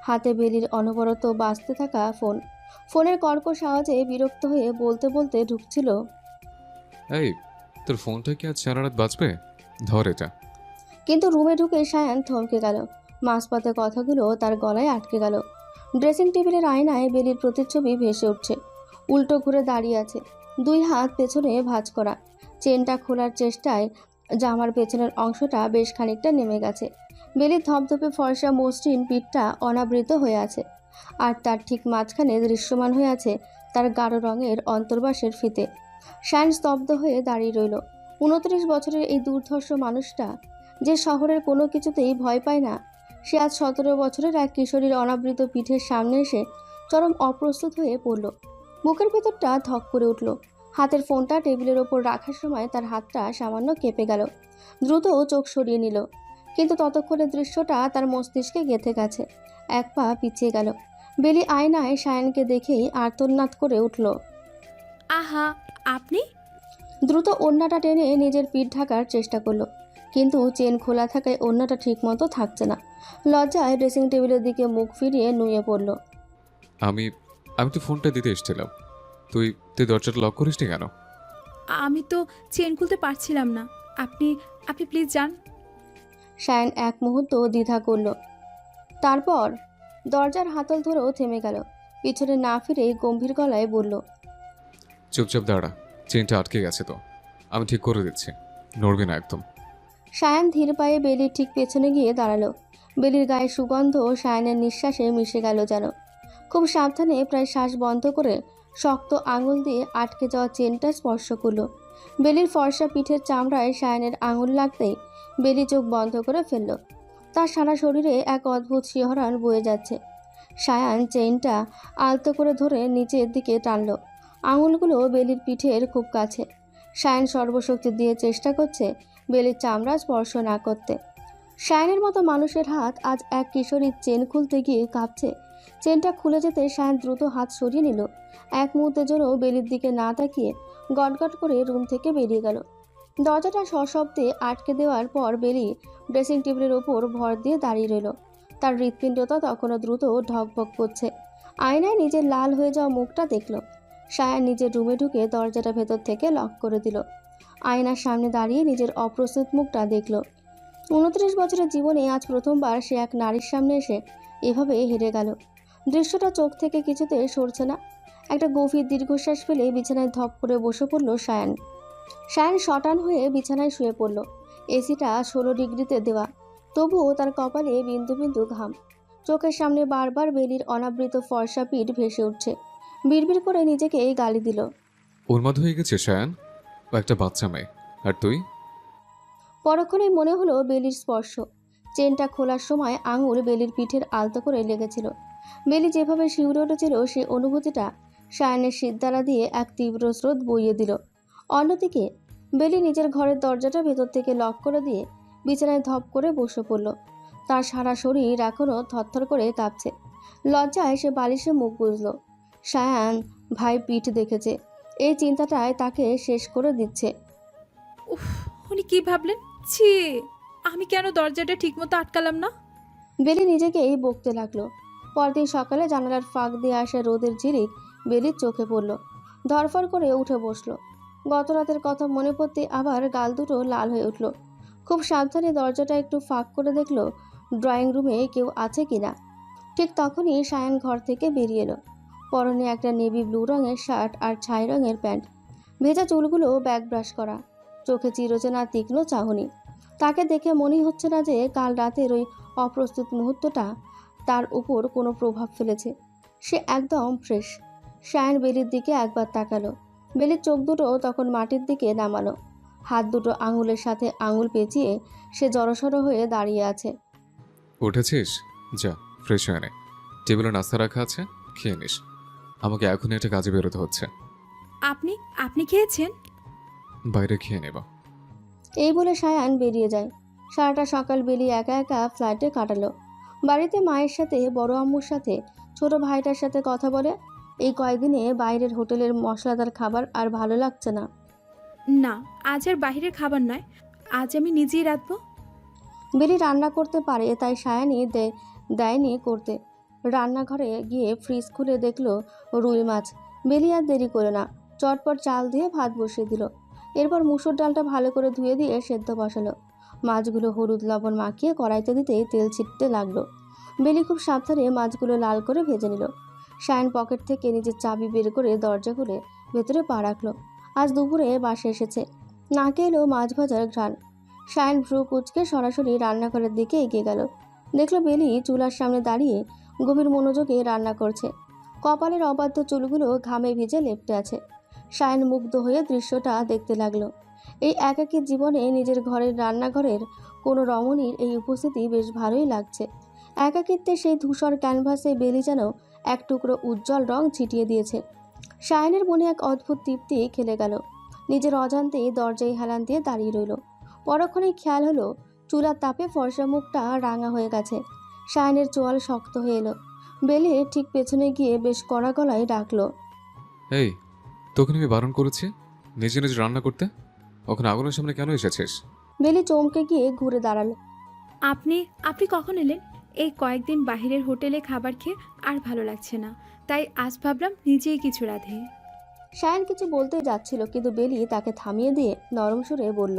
হাতে বেলির অনবরত বাজতে থাকা ফোন। ফোনের কর্কশ আওয়াজে বিরক্ত হয়ে বলতে বলতে ঢুকছিল, এই, তোর ফোনটা কি আজ সারা রাত বাজবে? ধর এটা। কিন্তু রুমে ঢুকে সায়ান থমকে গেল। মাঝপথে কথাগুলো তার গলায় আটকে গেল। ড্রেসিং টেবিলের আয়নায় বেলির প্রতিচ্ছবি ভেসে উঠছে। উল্টো ঘুরে দাঁড়িয়ে আছে, দুই হাত পেছনে ভাঁজ করা। চেনটা খোলার চেষ্টায় জামার পেছনের অংশটা বেশ খানিকটা নেমে গেছে। বেলির ধপধপে ফর্সা মসৃণ পিঠটা অনাবৃত হয়ে আছে, আর তার ঠিক মাঝখানে দৃশ্যমান হয়ে আছে তার গাঢ় রঙের অন্তর্বাসের ফিতে। সায়ান স্তব্ধ হয়ে দাঁড়িয়ে রইল। 29 বছরের এই দুর্ধর্ষ মানুষটা, যে শহরের কোনো কিছুতেই ভয় পায় না, সে আজ 17 বছরের এক কিশোরীর অনাবৃত পিঠের সামনে এসে চরম অপ্রস্তুত হয়ে পড়ল। বুকের ভেতরটা ধক করে উঠল। হাতের ফোনটা টেবিলের ওপর রাখার সময় তার হাতটা সামান্য কেঁপে গেল। দ্রুত চোখ সরিয়ে নিল, কিন্তু ততক্ষণে দৃশ্যটা তার মস্তিষ্কে গেঁথে গেছে। এক পা পিছিয়ে গেল। বেলি আয়নায় সায়ানকে দেখেই আর্তনাদ করে উঠল। আহা, আপনি? দ্রুত ওড়নাটা টেনে নিজের পিঠ ঢাকার চেষ্টা করলো, কিন্তু চেন খোলা থাকায় ওড়নাটা ঠিকমতো থাকছে না। লজ্জায় ড্রেসিং টেবিলের দিকে মুখ ফিরিয়ে নুয়ে পড়ল। আমি আমি তো ফোনটা দিতে এসেছিলাম। তুই তুই দরজাটা লক করিসনি কেন? আমি তো চেন খুলতে পারছিলাম না। আপনি আপনি প্লিজ যান। সায়ান এক মুহূর্ত দ্বিধা করল, তারপর দরজার হাতল ধরেও থেমে গেল। পিছনে না ফিরে গম্ভীর গলায় বলল, চুপচাপ দাঁড়া, চেনটা আটকে গেছে তো, আমি ঠিক করে দিচ্ছি, নড়বি না একদম। সায়ান ধীর পায়ে বেলির ঠিক পেছনে গিয়ে দাঁড়ালো। বেলির গায়ে সুগন্ধ সায়ানের নিঃশ্বাসে মিশে গেল যেন। খুব সাবধানে প্রায় শ্বাস বন্ধ করে শক্ত আঙুল দিয়ে আটকে যাওয়া চেনটা স্পর্শ করলো। বেলির ফর্সা পিঠের চামড়ায় সায়ানের আঙুল লাগতেই বেলি চোখ বন্ধ করে ফেলল। তার সারা শরীরে এক অদ্ভুত শিহরণ বয়ে যাচ্ছে। সায়ান চেইনটা আলতো করে ধরে নিচের দিকে টানল। আঙুলগুলো বেলির পিঠের খুব কাছে। সায়ান সর্বশক্তি দিয়ে চেষ্টা করছে বেলির চামড়া স্পর্শ না করতে। সায়ানের মতো মানুষের হাত আজ এক কিশোরীর চেন খুলতে গিয়ে কাঁপছে। চেনটা খুলে যেতে সায়ান দ্রুত হাত সরিয়ে নিল। এক মুহূর্তের জন্য বেলির দিকে না তাকিয়ে গটগট করে রুম থেকে বেরিয়ে গেল। দরজাটা সশব্দে আটকে দেওয়ার পর বেলি ড্রেসিং টেবিলের ওপর ভর দিয়ে দাঁড়িয়ে রইল। তার হৃৎপিণ্ডটা তখনও দ্রুত ঢকঢক করছে। আয়নায় নিজের লাল হয়ে যাওয়া মুখটা দেখল। সায়ান নিজের রুমে ঢুকে দরজাটা ভেতর থেকে লক করে দিল। আয়নার সামনে দাঁড়িয়ে নিজের অপ্রস্তুত মুখটা দেখল। 29 বছরের জীবনে আজ প্রথমবার সে এক নারীর সামনে এসে এভাবে হেরে গেল। দৃশ্যটা চোখ থেকে কিছুতে সরছে না। একটা গভীর দীর্ঘশ্বাস ফেলে বিছানায় ধপ করে বসে পড়ল সায়ান। সায়ান শটান হয়ে বিছানায় শুয়ে পড়ল। এসিটা 16 ডিগ্রিতে দেওয়া, তবুও তার কপালে বিন্দু বিন্দু ঘাম। চোখের সামনে বারবার বেলির অনাবৃত ফর্সা পিঠ ভেসে উঠছে। বিড়বিড় করে নিজেকে গালি দিল। উন্মাদ হয়ে গেছে সায়ান, ও একটা বাচ্চা মেয়ে, আর তুই? পরক্ষণেই মনে হলো বেলির স্পর্শ। চেনটা খোলার সময় আঙুল বেলির পিঠের আলতো করে লেগেছিল। বেলি যেভাবে শিউরে উঠেছিল সেই অনুভূতিটা সায়ানের শিরদাঁড়া দিয়ে এক তীব্র স্রোত বইয়ে দিল। অন্যদিকে বেলি নিজের ঘরের দরজাটা ভেতর থেকে লক করে দিয়ে বিছানায় ধপ করে বসে পড়ল। তার সারা শরীর এখনও থরথর করে কাঁপছে। লজ্জায় সে বালিশে মুখ গুজল। সায়ান ভাই পিঠ দেখেছে, এই চিন্তাটায় তাকে শেষ করে দিচ্ছে। উফ, উনি কি ভাবলেন? ছি, আমি কেন দরজাটা ঠিকমতো আটকালাম না? বেলি নিজেকেই বকতে লাগলো। পরদিন সকালে জানালার ফাঁক দিয়ে আসা রোদের ঝিলিক বেলির চোখে পড়ল। ধরফর করে উঠে বসলো। গত রাতের কথা মনে পড়তে আবার গাল দুটো লাল হয়ে উঠল। খুব সাবধানে দরজাটা একটু ফাঁক করে দেখলো ড্রয়িং রুমে কেউ আছে কিনা। ঠিক তখনই সায়ান ঘর থেকে বেরিয়ে এলো। পরনে একটা নেভি ব্লু রঙের শার্ট আর ছাই রঙের প্যান্ট। ভেজা চুলগুলো ব্যাক ব্রাশ করা, চোখে চিরচেনা তীক্ষ্ণ চাহনি। তাকে দেখে মনেই হচ্ছে না যে কাল রাতের ওই অপ্রস্তুত মুহূর্তটা তার উপর কোনো প্রভাব ফেলেছে। সে একদম ফ্রেশ। সায়ান বেলির দিকে একবার তাকালো। বেলির চোখ দুটো তখন মাটির দিকে নামানো। হাত দুটো আঙুলের সাথে আঙুল পেঁচিয়ে সে জড়সড় হয়ে দাঁড়িয়ে আছে। উঠেছিস? যা, ফ্রেশ হয়ে নে। টেবিলে নাস্তা রাখা আছে, খেয়ে নিস। আমাকে এখনই একটা কাজে বেরোতে হচ্ছে। আপনি আপনি খেয়েছেন? বাইরে খেয়ে নেব। এই বলে সায়ান বেরিয়ে যায়। সারাটা সকাল বেলি একা একা ফ্ল্যাটে কাটালো। বাড়িতে মায়ের সাথে, বড় আম্মুর সাথে, ছোট ভাইটার সাথে কথা বলে। এই কয়েকদিনে বাইরের হোটেলের মশলাদার খাবার আর ভালো লাগছে না। না, আজ আর বাইরের খাবার নয়, আজ আমি নিজেই রাঁধবো। বেলি রান্না করতে পারে, তাই সায়ানই দেয়নি করতে। রান্নাঘরে গিয়ে ফ্রিজ খুলে দেখলো রুই মাছ। বেলি আর দেরি করে না, চটপট চাল দিয়ে ভাত বসিয়ে দিল। এরপর মুসুর ডালটা ভালো করে ধুয়ে দিয়ে সেদ্ধ বসালো। মাছগুলো হলুদ লবণ মাখিয়ে কড়াইতে দিতেই তেল ছিটতে লাগলো। বেলি খুব সাবধানে মাছগুলো লাল করে ভেজে নিল। সায়ান পকেট থেকে নিজের চাবি বের করে দরজা খুলে ভেতরে পা রাখলো। আজ দুপুরে বাসে এসেছে। নাকে এলো মাছ ভাজার ঘ্রাণ। সায়ান ভ্রু কুচকে সরাসরি রান্নাঘরের দিকে এগিয়ে গেল। দেখলো বেলি চুলার সামনে দাঁড়িয়ে গভীর মনোযোগে রান্না করছে। কপালের অবাধ্য চুলগুলো ঘামে ভিজে লেপ্টে আছে। সায়ান মুগ্ধ হয়ে দৃশ্যটা দেখতে লাগলো। এই একাকী জীবনে নিজের ঘরের রান্নাঘরের কোনো রমণীর এই উপস্থিতি বেশ ভালোই লাগছে। একাকিত্বে সেই ধূসর ক্যানভাসে বেলি যেন এক টুকরো উজ্জ্বল রং ছিটিয়ে দিয়েছে। সায়নের মনে এক অদ্ভুত তৃপ্তি খেলে গেল। নিজের অজান্তেই দরজায় হেলান দিয়ে দাঁড়িয়ে রইল। পরক্ষণেই খেয়াল হলো চুলার তাপে ফর্সা মুখটা রাঙা হয়ে গেছে। সায়নের চোয়াল শক্ত হয়ে এলো। বেলি ঠিক পেছনে গিয়ে বেশ কড়া গলায় ডাকলো, এই, তোকে আমি বারণ করেছি নিজে নিজে রান্না করতে, ওখানে আগুনের সামনে কেন এসেছিস? বেলি চমকে গিয়ে ঘুরে দাঁড়ালো। আপনি আপনি কখন এলেন? এই কয়েকদিন বাইরের হোটেলে খাবার খেয়ে আর ভালো লাগছে না, তাই আজ ভাবলাম নিজেই কিছু রাঁধে। সায়ন কিছু বলতে যাচ্ছিল, কিন্তু বেলি তাকে থামিয়ে দিয়ে নরম সুরে বলল,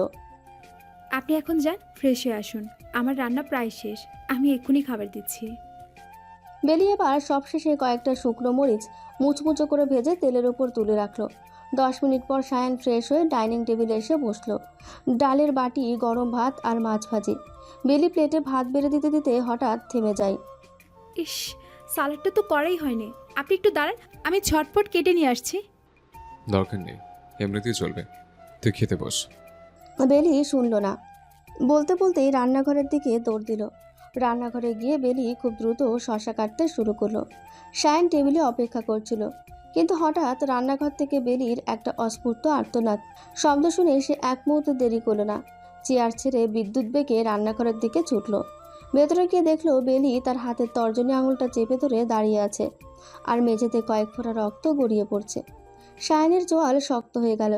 আপনি এখন যান, ফ্রেশ হয়ে আসুন। আমার রান্না প্রায় শেষ, আমি এক্ষুনি খাবার দিচ্ছি। বেলি এবার সবশেষে কয়েকটা শুকনো মরিচ মুচমুচো করে ভেজে তেলের উপর তুলে রাখলো। 10 মিনিট পর সায়ন ফ্রেশ হয়ে ডাইনিং টেবিলে এসে বসলো। ডালের বাটি, গরম ভাত আর মাছ ভাজি। বেলি প্লেটে ভাত বেড়ে দিতে দিতে হঠাৎ থেমে যায়। ইস, সালাডটা তো করাই হয়নি। আপনি একটু দাঁড়ান, আমি ঝটপট কেটে নিয়ে আসছি। দরকার নেই, এমনিতেই চলবে, তুই খেতে বস। বেলি শুনল না। বলতে বলতেই রান্নাঘরের দিকে দৌড় দিল। রান্নাঘরে গিয়ে বেলি খুব দ্রুত শশা কাটতে শুরু করলো। সায়ন টেবিলে অপেক্ষা করছিল, কিন্তু হঠাৎ রান্নাঘর থেকে বেলির একটা অস্ফুট আর্তনাদ শব্দ শুনে সে এক মুহূর্ত দেরি করলো না। চেয়ার ছেড়ে বিদ্যুৎ বেগে রান্নাঘরের দিকে ছুটল। ভেতরে গিয়ে দেখলো বেলি তার হাতের তর্জনী আঙুলটা চেপে ধরে দাঁড়িয়ে আছে, আর মেঝেতে কয়েক ফোঁটা রক্ত গড়িয়ে পড়ছে। সায়নের জোয়াল শক্ত হয়ে গেল।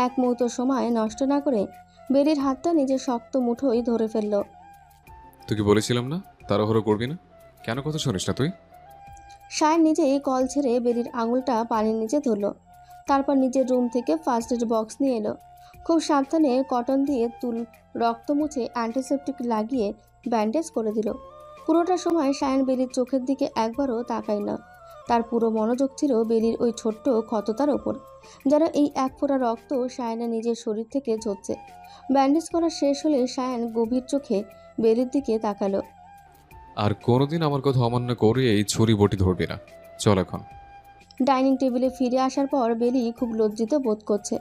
এক মুহূর্ত সময় নষ্ট না করে বেলির হাতটা নিজের শক্ত মুঠোই ধরে ফেলল। তুই কি বলেছিলাম না তাড়াহুড়ো করবি না? কেন কথা শুনিস না তুই? সায়ন নিজেই কল ছেড়ে বেলির আঙুলটা পানির নিচে ধরল। তারপর নিজের রুম থেকে ফার্স্ট এড বক্স নিয়ে এলো। খুব সাবধানে কটন দিয়ে রক্ত মুছে অ্যান্টিসেপটিক লাগিয়ে ব্যান্ডেজ করে দিল। পুরোটা সময় সায়ন বেলির চোখের দিকে একবারও তাকায় না। তার পুরো মনোযোগ ছিল বেলির ওই ছোট্ট ক্ষতটার ওপর, যেন এই এক ফোঁটা রক্ত সায়নের নিজের শরীর থেকে ঝরছে। ব্যান্ডেজ করা শেষ হলে সায়ন গভীর চোখে বেলির দিকে তাকালো। আর কোনোদিন আমার কথা অমান্য করে এই ছুরি বটি ধরবি না, চল এখন। ডাইনিং টেবিলে ফিরে আসার পর বেলি খুব লজ্জিত বোধ করছে।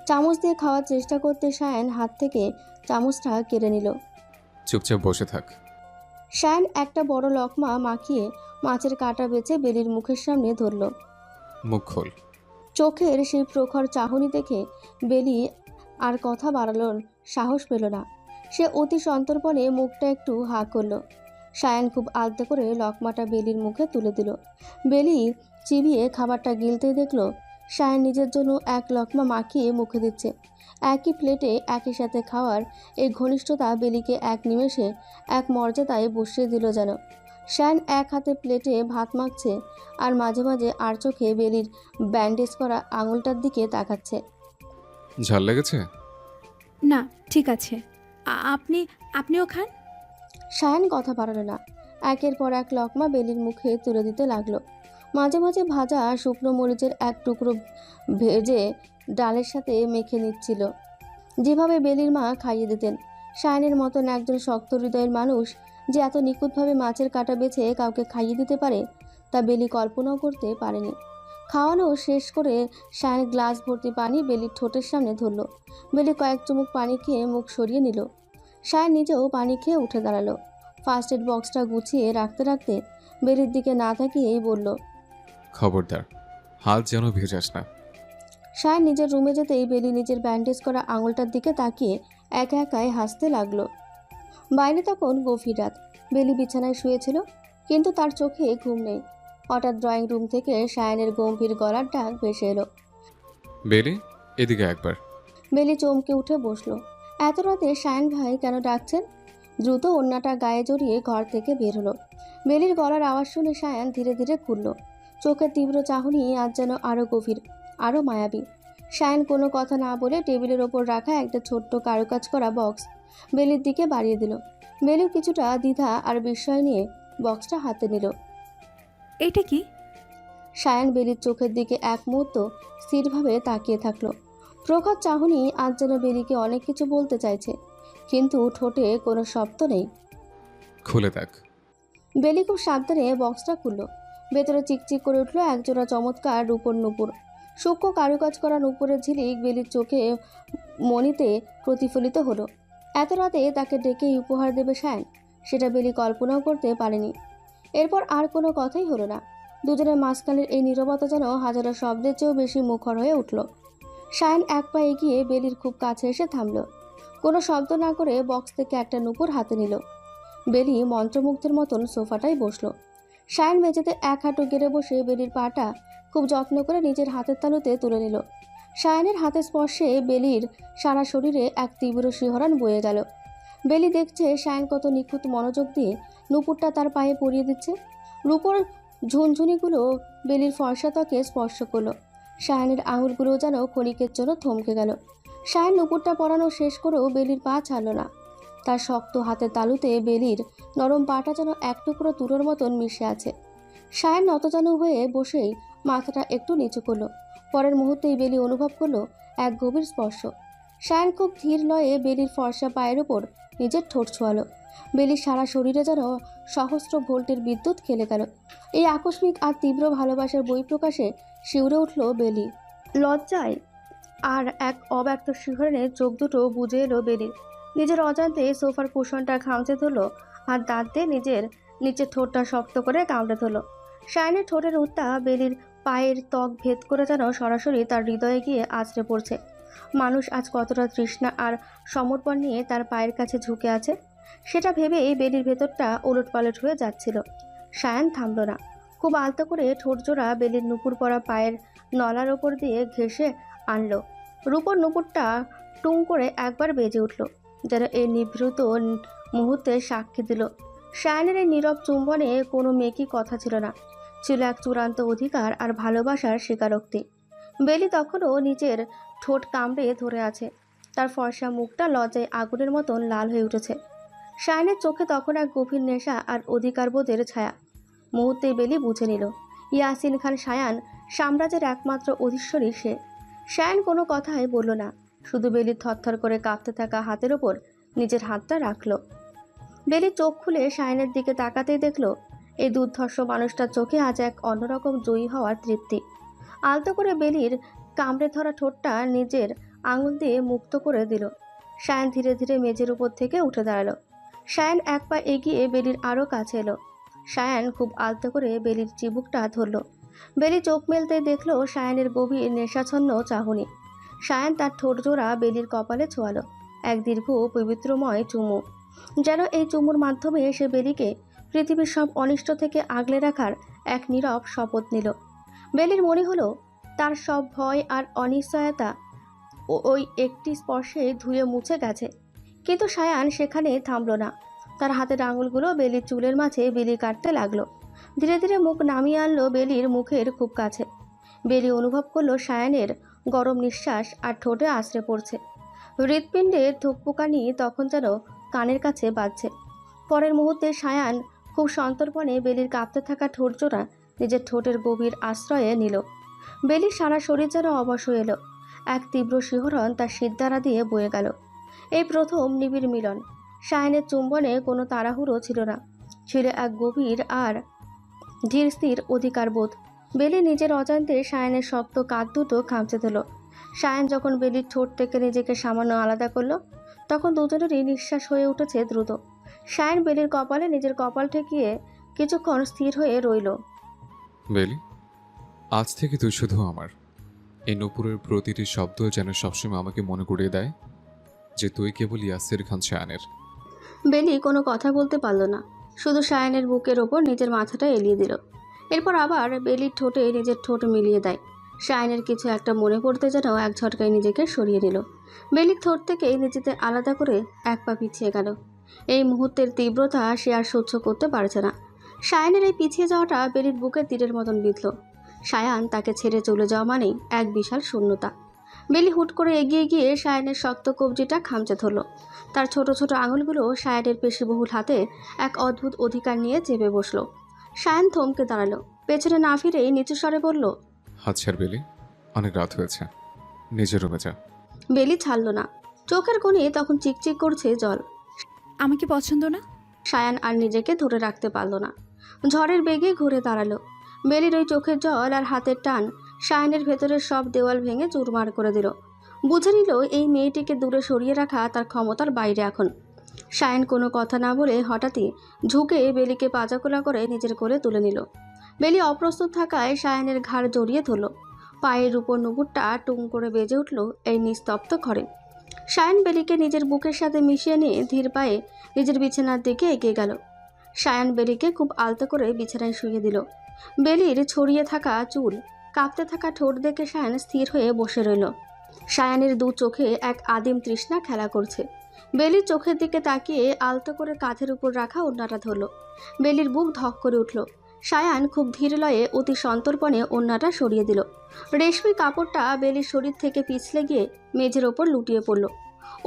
চামচ দিয়ে খাওয়ার চেষ্টা করতে সায়ন হাত থেকে চামচটা কেড়ে নিল। চুপচাপ বসে থাক। সায়ন একটা বড় লকমা মাখিয়ে মাছের কাঁটা বেছে বেলির মুখের সামনে ধরল। মুখ খোল। চোখের সেই প্রখর চাহনি দেখে বেলি আর কথা বাড়ানোর সাহস পেল না। সে অতি সন্তর্পণে মুখটা একটু হা করল। সায়ন খুব আলতো করে লকমাটা বেলির মুখে তুলে দিল। বেলি চিবিয়ে খাবারটা গিলতেই দেখল সায়ন নিজের জন্য এক লকমা মাখিয়ে মুখে দিচ্ছে। একই প্লেটে একই সাথে খাওয়ার এই ঘনিষ্ঠতা বেলিকে এক নিমেষে এক মর্যাদায় বসিয়ে দিল যেন। সায়ন এক হাতে প্লেটে ভাত মাখছে আর মাঝে মাঝে আর চোখে বেলির ব্যান্ডেজ করা আঙুলটার দিকে তাকাচ্ছে। ঝাল লেগেছে? না, ঠিক আছে। আপনি আপনিও খান। সায়ন কথা বাড়ালো না। একের পর এক লকমা বেলির মুখে তুলে দিতে লাগলো। মাঝে মাঝে ভাজা শুকনো মরিচের এক টুকরো ভেজে ডালের সাথে মেখে নিচ্ছিল, যেভাবে বেলির মা খাইয়ে দিতেন। সায়নের মতন একজন শক্ত হৃদয়ের মানুষ যে এত নিখুঁতভাবে মাছের কাঁটা বেছে কাউকে খাইয়ে দিতে পারে, তা বেলি কল্পনাও করতে পারেনি। খাওয়ানো শেষ করে সায়ন গ্লাস ভর্তি পানি বেলির ঠোঁটের সামনে ধরল। বেলি কয়েক চুমুক পানি খেয়ে মুখ সরিয়ে নিল। সায়ন নিজেও পানি খেয়ে উঠে দাঁড়ালো। ফার্স্ট এড বক্সটা গুছিয়ে রাখতে রাখতে বেলির দিকে না তাকিয়েই বলল, খবরদার, হাত যেন ভেজাস না। সায়ন নিজের রুমে যেতেই বেলি নিজের ব্যান্ডেজ করা আঙুলটার দিকে তাকিয়ে একা একাই হাসতে লাগলো। বাইরে তখন গভীর রাত। বেলি বিছানায় শুয়েছিল, কিন্তু তার চোখে ঘুম নেই। হঠাৎ ড্রয়িং রুম থেকে সায়নের গম্ভীর গলার ডাক ভেসে এলো। বেলি, এদিকে একবার। বেলি চমকে উঠে বসলো। এত রাতে সায়ন ভাই কেন ডাকছেন? দ্রুত ওড়নাটা গায়ে জড়িয়ে ঘর থেকে বের হলো। বেলির গলার আওয়াজ শুনে সায়ন ধীরে ধীরে খুলল। চোখের তীব্র চাহনি আজ যেন আরও গভীর, আরও মায়াবী। সায়ন কোনো কথা না বলে টেবিলের ওপর রাখা একটা ছোট্ট কারুকাজ করা বক্স বেলির দিকে বাড়িয়ে দিল। বেলি কিছুটা দ্বিধা আর বিস্ময় নিয়ে বক্সটা হাতে নিল। এটা কি? সায়ন বেলির চোখের দিকে এক মুহূর্ত স্থিরভাবে তাকিয়ে থাকলো। প্রখর চাহনি আজ যেন বেলিকে অনেক কিছু বলতে চাইছে, কিন্তু ঠোঁটে কোনো শব্দ নেই। খুলে দেখ। বেলি খুব সাবধানে বক্সটা খুলল। ভেতরে চিকচিক করে উঠল একজোড়া চমৎকার রূপোর নুপুর। সূক্ষ্ম কারুকাজ করা নুপুরের ঝিলিক বেলির চোখে মনিতে প্রতিফলিত হলো। এত রাতে তাকে ডেকেই উপহার দেবে সায়ন, সেটা বেলি কল্পনাও করতে পারেনি। এরপর আর কোনো কথাই হলো না। দুজনের মাঝখানের এই নীরবতা যেন হাজারো শব্দের চেয়েও বেশি মুখর হয়ে উঠল। সায়ন এক পা এগিয়ে বেলির খুব কাছে এসে থামল। কোনো শব্দ না করে বক্স থেকে একটা নুপুর হাতে নিল। বেলি মন্ত্রমুগ্ধের মতন সোফাটায় বসলো। সায়ন মেঝেতে এক হাঁটু গেড়ে বসে বেলির পাটা খুব যত্ন করে নিজের হাতের তালুতে তুলে নিল। সায়নের হাতের স্পর্শে বেলির সারা শরীরে এক তীব্র শিহরণ বয়ে গেল। বেলি দেখছে সায়ন কত নিখুঁত মনোযোগ দিয়ে নুপুরটা তার পায়ে পরিয়ে দিচ্ছে। রূপোর ঝুনঝুনিগুলো বেলির ফর্সা ত্বকে স্পর্শ করলো। সায়নের আঙুলগুলো যেন ক্ষণিকের জন্য থমকে গেল। সায়ন নুপুরটা পরানো শেষ করেও বেলির পা ছাড়ল না। তার শক্ত হাতের তালুতে বেলির নরম পাটা যেন এক টুকরো তুলোর মতন মিশে আছে। সায়ন নতজানু হয়ে বসেই মাথাটা একটু নিচু করলো। পরের মুহূর্তেই বেলি অনুভব করলো এক গভীর স্পর্শ। সায়ন খুব ধীর লয়ে বেলির ফর্সা পায়ের উপর নিজের ঠোঁট ছোঁয়ালো। বেলির সারা শরীরে যেন সহস্র ভোল্টের বিদ্যুৎ খেলে গেল। এই আকস্মিক আর তীব্র ভালোবাসার বহিঃপ্রকাশে শিউরে উঠল বেলি। লজ্জায় আর এক অব্যক্ত শিহরণে চোখ দুটো বুজে এলো বেলির। নিজের অজান্তে সোফার কুশনটা খামচে ধরলো আর দাঁত দিয়ে নিচের ঠোঁটটা শক্ত করে কামড়ে ধরলো। সায়নের ঠোঁটের উত্তাপ বেলির পায়ের ত্বক ভেদ করে যেন সরাসরি তার হৃদয়ে গিয়ে আছড়ে পড়ছে। মানুষ আজ কতটা তৃষ্ণা আর সমর্পণ নিয়ে তার পায়ের কাছে ঝুঁকে আছে, সেটা ভেবেই বেলির ভেতরটা ওলটপালট হয়ে যাচ্ছিল। সায়ন থামল না। খুব আলতো করে ঠোঁটজোড়া বেলির নুপুর পরা পায়ের নলার ওপর দিয়ে ঘেঁষে আনলো। রূপোর নুপুরটা টুং করে একবার বেজে উঠল, যেন এই নিভৃত মুহূর্তে সাক্ষী দিল সায়নের এই নীরব চুম্বনে কোনো মেকি কথা ছিল না, ছিল এক চূড়ান্ত অধিকার আর ভালোবাসার স্বীকারোক্তি। বেলি তখনও নিজের ঠোঁট কামড়ে ধরে আছে। তার ফর্সা মুখটা লজ্জায় আগুনের মতন লাল হয়ে উঠেছে। সায়নের চোখে তখন এক গভীর নেশা আর অধিকারবোধের ছায়া। মুহূর্তেই বেলি বুঝে নিল ইয়াসিন খান সায়ান সাম্রাজ্যের একমাত্র অধীশ্বরী সে। সায়ন কোনো কথাই বলল না, শুধু বেলির থরথর করে কাঁপতে থাকা হাতের ওপর নিজের হাতটা রাখল। বেলি চোখ খুলে সায়নের দিকে তাকাতেই দেখল এই দুর্ধর্ষ মানুষটার চোখে আজ এক অন্যরকম জয়ী হওয়ার তৃপ্তি। আলতো করে বেলির কামড়ে ধরা ঠোঁটটা নিজের আঙুল দিয়ে মুক্ত করে দিল। সায়ন ধীরে ধীরে মেঝের উপর থেকে উঠে দাঁড়ালো। সায়ন এক পা এগিয়ে বেলির আরও কাছে এলো। সায়ন খুব আলতো করে বেলির চিবুকটা ধরল। বেলি চোখ মেলতে দেখল সায়নের গভীর নেশাচ্ছন্ন চাহনি। সায়ন তার ঠোঁট জোড়া বেলির কপালে ছোঁয়ালো। এক দীর্ঘ পবিত্রময় চুমু, যেন এই চুমুর মাধ্যমে সে বেলিকে পৃথিবীর সব অনিষ্ট থেকে আগলে রাখার এক নীরব শপথ নিল। বেলির মনে হলো তার সব ভয় আর অনিশ্চয়তা ওই একটি স্পর্শে ধুয়ে মুছে গেছে। কিন্তু সায়ান সেখানে থামল না। তার হাতের আঙুলগুলো বেলির চুলের মাঝে বিলি কাটতে লাগলো। ধীরে ধীরে মুখ নামিয়ে আনলো বেলির মুখের খুব কাছে। বেলি অনুভব করলো সায়ানের গরম নিঃশ্বাস আর ঠোঁটে আশ্রে পড়ছে। হৃৎপিণ্ডের ধুকপুকানি তখন যেন কানের কাছে বাজছে। পরের মুহূর্তে সায়ান খুব সন্তর্পণে বেলির কাঁপতে থাকা ঠোঁট জোড়া নিজের ঠোঁটের গভীর আশ্রয়ে নিল। বেলির সারা শরীর যেন অবশ হয়ে এলো। এক তীব্র শিহরণ তার সিদ্ধারা দিয়ে বয়ে গেল। এই প্রথম নিবিড় মিলন। সায়নের চুম্বনে কোনো তাড়াহুড়ো ছিল না, ছিল এক গভীর আর ধীর স্থির অধিকারবোধ। বেলি নিজের অজান্তে সায়নের শক্ত কাঁধ দুটো খামচে দিল। সায়ন যখন বেলির ঠোঁট থেকে নিজেকে সামান্য আলাদা করলো, তখন দুজনেরই নিঃশ্বাস হয়ে উঠেছে দ্রুত। সায়ন বেলির কপালে নিজের কপাল ঠেকিয়ে কিছুক্ষণ স্থির হয়ে রইল। বেলি, আজ থেকে তুই শুধু আমার। এই নূপুরের প্রতিটি শব্দ যেন সবসময় আমাকে মনে করিয়ে দেয় যে তুই কেবল ইয়াসির খান সায়ানের। বেলি কোনো কথা বলতে পারল না, শুধু সায়নের বুকের ওপর নিজের মাথাটা এলিয়ে দিল। এরপর আবার বেলির ঠোঁটে নিজের ঠোঁট মিলিয়ে দেয়। সায়নের কিছু একটা মনে পড়তে যেন এক ঝটকায় নিজেকে সরিয়ে নিল। বেলির ঠোঁট থেকেই নিজেকে আলাদা করে এক পা পিছিয়ে গেল। এই মুহূর্তের তীব্রতা সে আর সহ্য করতে পারছে না। সায়নের এই পিছিয়ে যাওয়াটা বেলির বুকে তীরের মতন বিঁধল। সায়ান তাকে ছেড়ে চলে যাওয়া মানেই এক বিশাল শূন্যতা। বেলি হুট করে এগিয়ে গিয়ে সায়নের শক্ত কবজিটা খামচে ধরল। তার ছোট ছোট আঙুলগুলো সায়নের পেশিবহুল হাতে এক অদ্ভুত অধিকার নিয়ে চেপে বসল। সায়ন থমকে দাঁড়ালো, পেছনে না ফিরেই নিচু স্বরে বলল, হাত ছাড় বেলি, অনেক রাত হয়েছে, নিজের রুমে যা। বেলি ছাড়ল না। চোখের কোণে তখন চিকচিক করছে জল। আমাকে পছন্দ না? সায়ান আর নিজেকে ধরে রাখতে পারল না। ঝড়ের বেগে ঘুরে দাঁড়ালো। বেলির ওই চোখের জল আর হাতের টান সায়ানের ভেতরের সব দেওয়াল ভেঙে চুরমার করে দিল। বুঝে নিল এই মেয়েটিকে দূরে সরিয়ে রাখা তার ক্ষমতার বাইরে এখন। সায়ান কোনো কথা না বলে হঠাৎই ঝুঁকে বেলিকে পাজাকোলা করে নিজের কোলে তুলে নিল। বেলি অপ্রস্তুত থাকায় সায়ানের ঘাড় জড়িয়ে ধরল। পায়ের উপর নুপুরটা টুং করে বেজে উঠল এই নিস্তব্ধ ঘরে। সায়ান বেলিকে নিজের বুকের সাথে মিশিয়ে নিয়ে ধীর পায়ে নিজের বিছানার দিকে এগিয়ে গেল। সায়ান বেলিকে খুব আলতো করে বিছানায় শুইয়ে দিল। বেলির ছড়িয়ে থাকা চুল, কাঁপতে থাকা ঠোঁট দেখে সায়ান স্থির হয়ে বসে রইল। সায়ানের দু চোখে এক আদিম তৃষ্ণা খেলা করছে। বেলির চোখের দিকে তাকিয়ে আলতো করে কাঁধের উপর রাখা ওড়নাটা ধরল। বেলির বুক ধক করে উঠল। সায়ান খুব ধীর লয়ে অতি সন্তর্পণে ওড়নাটা সরিয়ে দিল। রেশমি কাপড়টা বেলির শরীর থেকে পিছলে গিয়ে মেঝের ওপর লুটিয়ে পড়ল।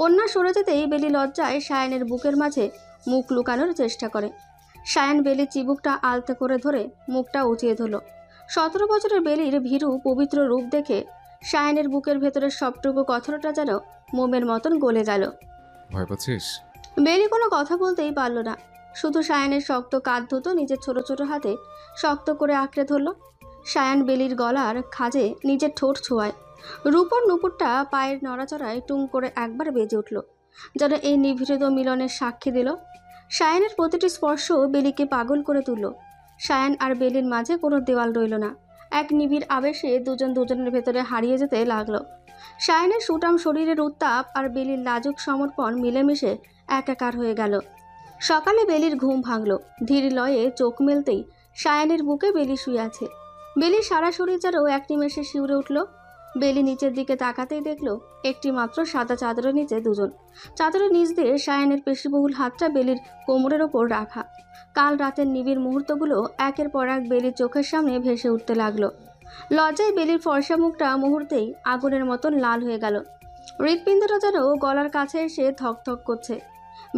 ওড়না সরে যেতেই বেলি লজ্জায় সায়ানের বুকের মাঝে মুখ লুকানোর চেষ্টা করে। সায়ান বেলির চিবুকটা আলতো করে ধরে মুখটা উঁচিয়ে ধরল। 17 বছরের বেলির ভীরু পবিত্র রূপ দেখে সায়ানের বুকের ভেতরের সবটুকু কথাটা যেন মোমের মতন গলে গেল। ভয় পাচ্ছিস? বেলি কোনো কথা বলতেই পারল না, শুধু সায়ানের শক্ত কাঁধ দুটো নিজের ছোট ছোট হাতে শক্ত করে আঁকড়ে ধরল। সায়ান বেলির গলার খাজে নিজের ঠোঁট ছোঁয়ায়। রূপর নুপুরটা পায়ের নড়াচড়ায় টুং করে একবার বেজে উঠল, যেন এই নিভৃত মিলনের সাক্ষী দিল। সায়ানের প্রতিটি স্পর্শ বেলিকে পাগল করে তুলল। সায়ান আর বেলির মাঝে কোনো দেওয়াল রইল না। এক নিবিড় আবেশে দুজন দুজনের ভেতরে হারিয়ে যেতে লাগলো। সায়ানের সুটাম শরীরের উত্তাপ আর বেলির লাজুক সমর্পণ মিলেমিশে একাকার হয়ে গেল। সকালে বেলির ঘুম ভাঙল। ধীর লয়ে চোখ মেলতেই সায়ানের বুকে বেলি শুয়ে আছে। বেলির সারা শরীর যেন এক নিমেষে শিউরে উঠল। বেলি নিচের দিকে তাকাতেই দেখল একটি মাত্র সাদা চাদরের নিচে দুজন। চাদরের নিচ দিয়ে সায়ানের পেশিবহুল হাতটা বেলির কোমরের ওপর রাখা। কাল রাতের নিবিড় মুহূর্তগুলো একের পর এক বেলির চোখের সামনে ভেসে উঠতে লাগলো। লজ্জায় বেলির ফর্সা মুখটা মুহূর্তেই আগুনের মতন লাল হয়ে গেল। হৃৎপিণ্ডটা যেন গলার কাছে এসে থকথক করছে।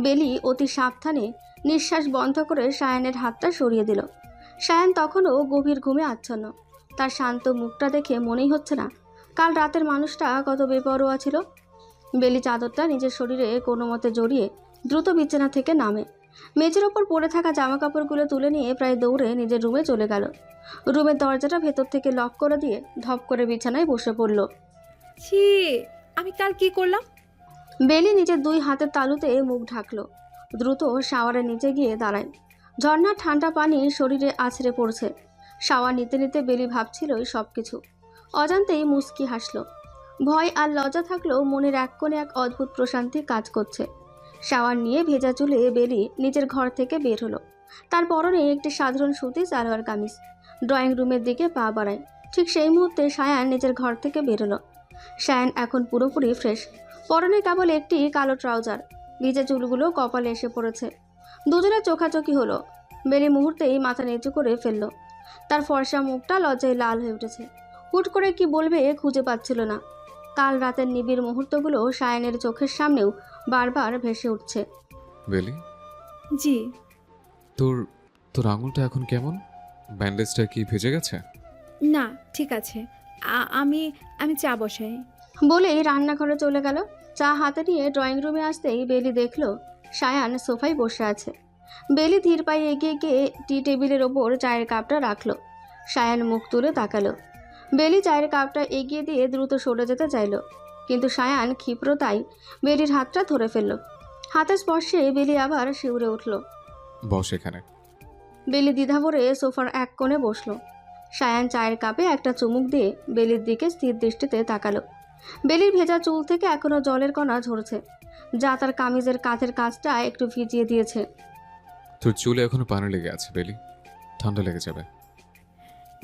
বেলি অতি সাবধানে নিঃশ্বাস বন্ধ করে সায়ানের হাতটা সরিয়ে দিল। সায়ান তখনও গভীর ঘুমে আচ্ছন্ন। তার শান্ত মুখটা দেখে মনেই হচ্ছে না কাল রাতের মানুষটা কত বেপরোয়া ছিল। বেলি চাদরটা নিজের শরীরে কোনো মতে জড়িয়ে দ্রুত বিছানা থেকে নামে। মেঝের ওপর পড়ে থাকা জামা কাপড়গুলো তুলে নিয়ে প্রায় দৌড়ে নিজের রুমে চলে গেল। রুমের দরজাটা ভেতর থেকে লক করে দিয়ে ধপ করে বিছানায় বসে পড়ল। ছি, আমি কাল কি করলাম? বেলি নিজের দুই হাতের তালুতে মুখ ঢাকলো। দ্রুত শাওয়ারের নিচে গিয়ে দাঁড়ায়। ঝর্ণার ঠান্ডা পানি শরীরে আছড়ে পড়ছে। শাওয়ার নিতে নিতে বেলি ভাবছিল সব কিছু। অজান্তেই মুচকি হাসলো। ভয় আর লজ্জা থাকলেও মনের এক কোণে এক অদ্ভুত প্রশান্তি কাজ করছে। শাওয়ার নিয়ে ভেজা চুলে বেলি নিজের ঘর থেকে বের হলো। তার পরনে একটি সাধারণ সুতি সালোয়ার কামিজ। ড্রয়িং রুমের দিকে পা বাড়ায়। ঠিক সেই মুহূর্তে সায়ান নিজের ঘর থেকে বেরোলো। সায়ান এখন পুরোপুরি ফ্রেশ। পরনে কেবল একটি কালো ট্রাউজার। ভিজা চুলগুলো কপালে এসে পড়েছে। দুজনের চোখাচোখি হলো। বেলি মুহূর্তেই মাথা নিচু করে ফেলল। তার ফর্সা মুখটা লজ্জায় লাল হয়ে উঠেছে। হুট করে কি বলবে খুঁজে পাচ্ছিল না। কাল রাতের নিবিড় মুহূর্তগুলো সায়ানের চোখের সামনেও বারবার ভেসে উঠছে। বেলি, জি। তোর তোর আঙুলটা এখন কেমন? ব্যান্ডেজটা কি ভিজে গেছে? না, ঠিক আছে। আমি আমি চা বসাই। বলেই রান্নাঘরে চলে গেল। চা হাতে নিয়ে ড্রয়িং রুমে আসতেই বেলি দেখল সায়ান সোফায় বসে আছে। বেলি ধীর পায়ে এগিয়ে গিয়ে টি টেবিলের ওপর চায়ের কাপটা রাখলো। সায়ান মুখ তুলে তাকালো। বেলি চায়ের কাপটা এগিয়ে দিয়ে দ্রুত সরে যেতে চাইল, কিন্তু সায়ান ক্ষিপ্রতায় বেলির হাতটা ধরে ফেলল। হাতের স্পর্শে বেলি আবার শিউরে উঠল। বস এখানে। বেলি দ্বিধা ভরে সোফার এক কোণে বসলো। সায়ান চায়ের কাপে একটা চুমুক দিয়ে বেলির দিকে স্থির দৃষ্টিতে তাকালো। বেলির ভেজা চুল থেকে এখনো জলের কণা ঝরছে, যা তার কামিজের কাঁধের কাজটা একটু ভিজিয়ে দিয়েছে। তোর চুলে এখনো পানি লেগে আছে বেলি, ঠান্ডা লেগে যাবে।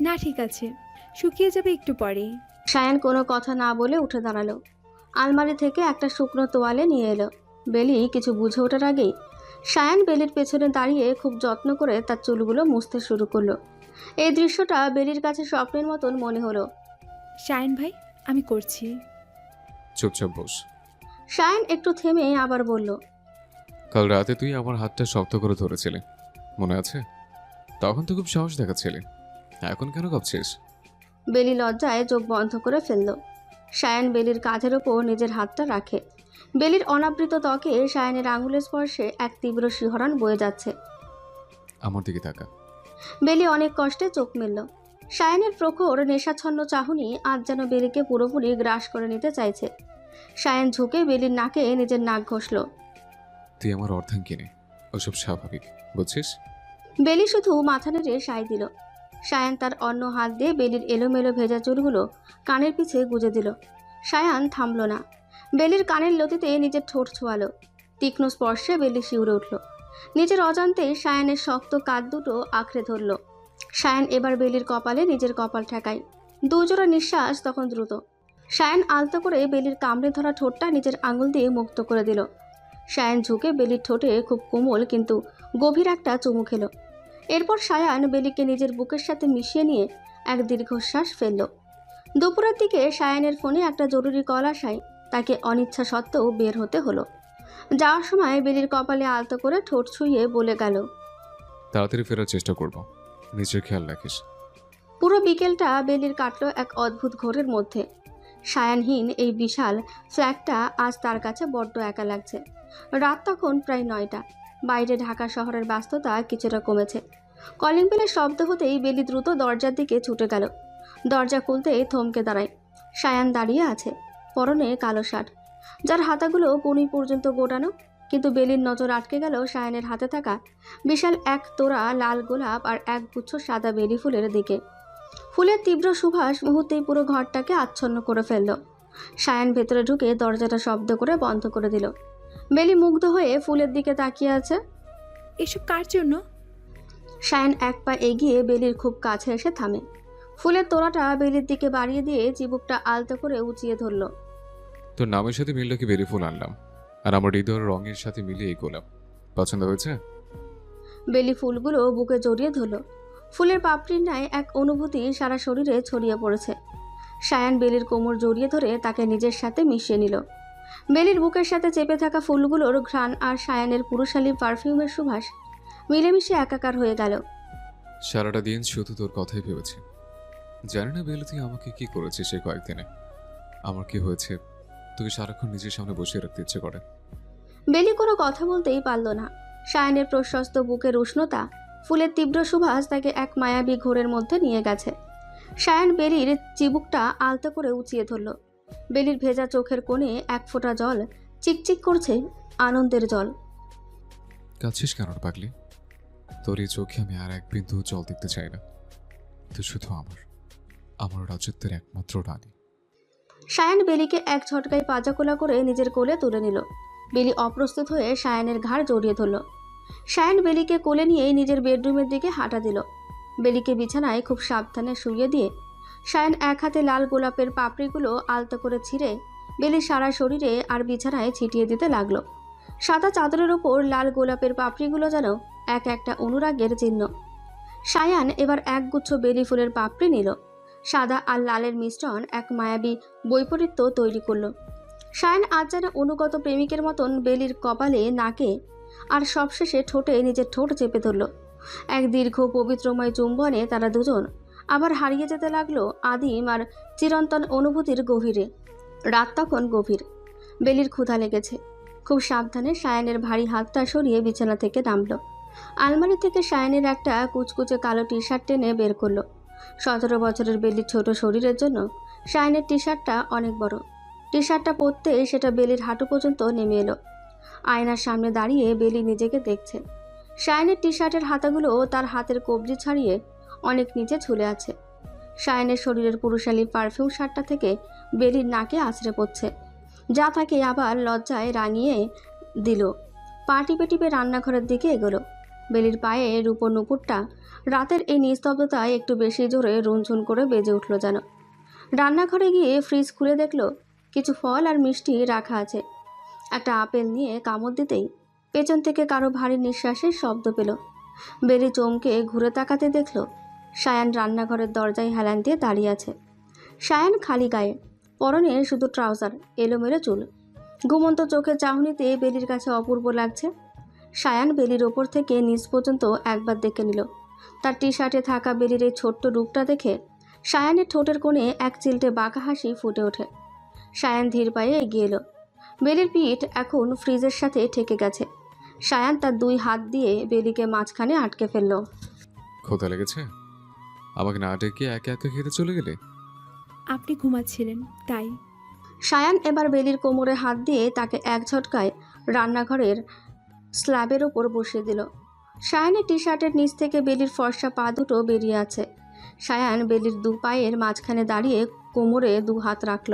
না, ঠিক আছে, শুকিয়ে যাবে একটু পরেই। সায়ান কোনো কথা না বলে উঠে দাঁড়ালো। আলমারি থেকে একটা শুকনো তোয়ালে নিয়ে এলো। বেলি কিছু বুঝে ওঠার আগেই সায়ান বেলির পেছনে দাঁড়িয়ে খুব যত্ন করে তার চুলগুলো মুছতে শুরু করলো। এই দৃশ্যটা বেলির কাছে স্বপ্নের মতন মনে হলো। শায়ন ভাই, আমি করছি। চুপচাপ বস। সায়ান একটু থেমে আবার বলল, কাল রাতে তুই আমার হাতটা শক্ত করে ধরেছিলি, মনে আছে? তখন তো খুব সাহস দেখাচ্ছিলি, এখন কেন কাঁপছিস? বেলি লজ্জায় চোখ বন্ধ করে ফেলল। সায়ান বেলির কাঁধের ওপর নিজের হাতটা রাখে। বেলির অনাবৃত ত্বকে সায়ানের আঙুলের স্পর্শে এক তীব্র শিহরণ বয়ে যাচ্ছে। আমার দিকে তাকা। বেলি অনেক কষ্টে চোখ মেলল। সায়ানের প্রখর নেশাচ্ছন্ন চাহনি আজ যেন বেলিকে পুরোপুরি গ্রাস করে নিতে চাইছে। সায়ান ঝুঁকে বেলির নাকে নিজের নাক ঘষল। তুই আমার অর্ধাঙ্গিনী, ওসব স্বাভাবিক, বুঝছিস? বেলি শুধু মাথা নেড়ে সায় দিল। সায়ান তার অন্য হাত দিয়ে বেলির এলোমেলো ভেজা চুলগুলো কানের পিছে গুজে দিল। সায়ান থামল না। বেলির কানের লতিতে নিজের ঠোঁট ছোঁয়ালো। তীক্ষ্ণ স্পর্শে বেলি শিউরে উঠল। নিজের অজান্তে সায়ানের শক্ত কাঁধ দুটো আঁকড়ে ধরল। সায়ান এবার বেলির কপালে নিজের কপাল ঠেকায়। দুজোড়া নিঃশ্বাস তখন দ্রুত। সায়ান আলতো করে বেলির কামড়ে ধরা ঠোঁটটা নিজের আঙুল দিয়ে মুক্ত করে দিল। সায়ান ঝুঁকে বেলির ঠোঁটে খুব কোমল কিন্তু গভীর একটা চুমু খেল। এরপর সায়ান বেলিকে নিজের বুকের সাথে মিশিয়ে নিয়ে এক দীর্ঘশ্বাস ফেলল। দুপুরের দিকে সায়ানের ফোনে একটা জরুরি কল আসায় তাকে অনিচ্ছা সত্ত্বেও বের হতে হলো। যাওয়ার সময় বেলির কপালে আলতো করে ঠোঁট ছুঁয়ে বলে গেল, তাড়াতাড়ি ফেরার চেষ্টা করব, নিজের খেয়াল রাখিস। পুরো বিকেলটা বেলির কাটলো এক অদ্ভুত ঘোরের মধ্যে। সায়ানহীন এই বিশাল ফ্ল্যাটটা আজ তার কাছে বড্ড একা লাগছে। রাত তখন প্রায় 9টা। বাইরে ঢাকা শহরের ব্যস্ততা কিছুটা কমেছে। কলিং বেলের শব্দ হতেই বেলি দ্রুত দরজার দিকে ছুটে গেল। দরজা খুলতেই থমকে দাঁড়ায়। সায়ান দাঁড়িয়ে আছে, পরনে কালো শার্ট, যার হাতাগুলো কনুই পর্যন্ত গোটানো। কিন্তু বেলির নজর আটকে গেল সায়ানের হাতে থাকা বিশাল এক তোড়া লাল গোলাপ আর এক গুচ্ছ সাদা বেলি ফুলের দিকে। ফুলের তীব্র সুবাস মুহূর্তেই পুরো ঘরটাকে আচ্ছন্ন করে ফেলল। সায়ান ভেতরে ঢুকে দরজাটা শব্দ করে বন্ধ করে দিল। বেলি মুগ্ধ হয়ে ফুলের দিকে তাকিয়ে আছে। এসব কার জন্য? সায়ান এক পা এগিয়ে বেলির খুব কাছে এসে থামে। ফুলের তোড়াটা বেলির দিকে বাড়িয়ে দিয়ে চিবুকটা আলতো করে উঁচিয়ে ধরল। তোর নামের সাথে মিললে কি বেরি ফুল আনলাম, আর আমার হৃদয়ের রঙের সাথে মিলিয়ে এই গোলাপ। পছন্দ হয়েছে? বেলি ফুলগুলো বুকে জড়িয়ে ধরল। ফুলের পাপড়ির ন্যায় এক অনুভূতি সারা শরীরে ছড়িয়ে পড়েছে। সায়ান বেলির কোমর জড়িয়ে ধরে তাকে নিজের সাথে মিশিয়ে নিল। বেলির বুকের সাথে চেপে থাকা ফুলগুলোর ঘ্রাণ আর সায়ানের পুরুষালী পারফিউমের সুবাস মিলেমিশে একাকার হয়ে গেল। সারাটা দিন শুধু তোর কথাই ভেবেছি। জানি না বেলি তুই আমাকে কি করেছিস সে কয়েকদিনে। আমার কি হয়েছে তুই সারাক্ষণ নিজের সামনে বসিয়ে রাখতে ইচ্ছে করে। বেলি কোনো কথা বলতেই পারল না। সায়ানের প্রশস্ত বুকের উষ্ণতা, ফুলের তীব্র সুবাস তাকে এক মায়াবী ঘোরের মধ্যে নিয়ে গেছে। সায়ান বেলির চিবুকটা আলতো করে উঁচিয়ে ধরল। বেলির ভেজা চোখের কোণে এক ফোঁটা জল চিকচিক করছে, আনন্দের জল। কাঁদছিস কেন পাগলি? তোর এই চোখে আমি আর এক বিন্দু জল দেখতে চাই না। তুই শুধু আমার রাজত্বের একমাত্র রানী। সায়ান বেলিকে এক ঝটকায় পাজাকোলা করে নিজের কোলে তুলে নিল। বেলি অপ্রস্তুত হয়ে সায়ানের ঘাড় জড়িয়ে ধরল। সায়ান বেলিকে কোলে নিয়ে নিজের বেডরুমের দিকে হাঁটা দিল। বেলিকে বিছানায় খুব সাবধানে শুইয়ে দিয়ে সায়ান এক হাতে লাল গোলাপের পাপড়িগুলো আলতো করে ছিঁড়ে বেলির সারা শরীরে আর বিছানায় ছিটিয়ে দিতে লাগলো। সাদা চাদরের ওপর লাল গোলাপের পাপড়িগুলো যেন এক একটা অনুরাগের চিহ্ন। সায়ান এবার একগুচ্ছ বেলি ফুলের পাপড়ি নিল। সাদা আর লালের মিশ্রণ এক মায়াবী বৈপরীত্য তৈরি করলো। সায়ান আজ যেন অনুগত প্রেমিকের মতন বেলির কপালে, নাকে আর সবশেষে ঠোঁটে নিজের ঠোঁট চেপে ধরল। এক দীর্ঘ পবিত্রময় চুম্বনে তারা দুজন আবার হারিয়ে যেতে লাগলো আদিম আর চিরন্তন অনুভূতির গভীরে। রাত তখন গভীর। বেলির ক্ষুধা লেগেছে। খুব সাবধানে সায়ানের ভারী হাতটা সরিয়ে বিছানা থেকে নামলো। আলমারি থেকে সায়ানের একটা কুচকুচে কালো টি শার্ট টেনে বের করলো। 17 বছরের বেলির ছোট শরীরের জন্য সায়ানের টি শার্টটা অনেক বড়। টি শার্টটা পরতে সেটা বেলির হাঁটু পর্যন্ত নেমে এলো। আয়নার সামনে দাঁড়িয়ে বেলি নিজেকে দেখছে। সায়ানের টি শার্টের হাতাগুলো তার হাতের কবজি ছাড়িয়ে অনেক নিচে ঝুলে আছে। সায়ানের শরীরের পুরুষালী পারফিউম শার্টটা থেকে বেলির নাকে আছড়ে পড়ছে, যা তাকে আবার লজ্জায় রাঙিয়ে দিল। পা টিপে টিপে রান্নাঘরের দিকে এগোলো। বেলির পায়ে রূপোর নুপুরটা রাতের এই নিস্তব্ধতায় একটু বেশি জোরে রুনঝুন করে বেজে উঠল যেন। রান্নাঘরে গিয়ে ফ্রিজ খুলে দেখলো কিছু ফল আর মিষ্টি রাখা আছে। একটা আপেল নিয়ে কামড় দিতেই পেছন থেকে কারো ভারী নিঃশ্বাসের শব্দ পেল। বেলি চমকে ঘুরে তাকাতে দেখল সায়ান রান্নাঘরের দরজায় হেলান দিয়ে দাঁড়িয়ে আছে। সায়ান খালি গায়ে, পরনে শুধু ট্রাউজার, এলোমেলো চুল। ঘুমন্ত চোখের চাহনিতে বেলির কাছে অপূর্ব লাগছে। সায়ান বেলির ওপর থেকে নিচ পর্যন্ত একবার দেখে নিল। তার টি শার্টে থাকা বেলির এই ছোট্ট রূপটা দেখে সায়ানের ঠোঁটের কোণে এক চিলটে বাঁকা হাসি ফুটে ওঠে। সায়ান ধীর পায়ে এগিয়ে এলো। বেলির পিঠ এখন ফ্রিজের সাথে ঠেকে গেছে। সায়ান তার 2 হাত দিয়ে বেলিকে মাঝখানে আটকে ফেলল। ক্ষুধা লেগেছে? আমাকে না ডেকে একা একা খেতে চলে গেলে? আপনি ঘুমাচ্ছিলেন তাই। সায়ান এবার বেলির কোমরে হাত দিয়ে তাকে এক ঝটকায় রান্নাঘরের স্ল্যাবের ওপর বসিয়ে দিল। সায়ানের টি শার্টের নিচ থেকে বেলির ফর্সা পা দুটো বেরিয়ে আছে। সায়ান বেলির দু পায়ের মাঝখানে দাঁড়িয়ে কোমরে দু হাত রাখল।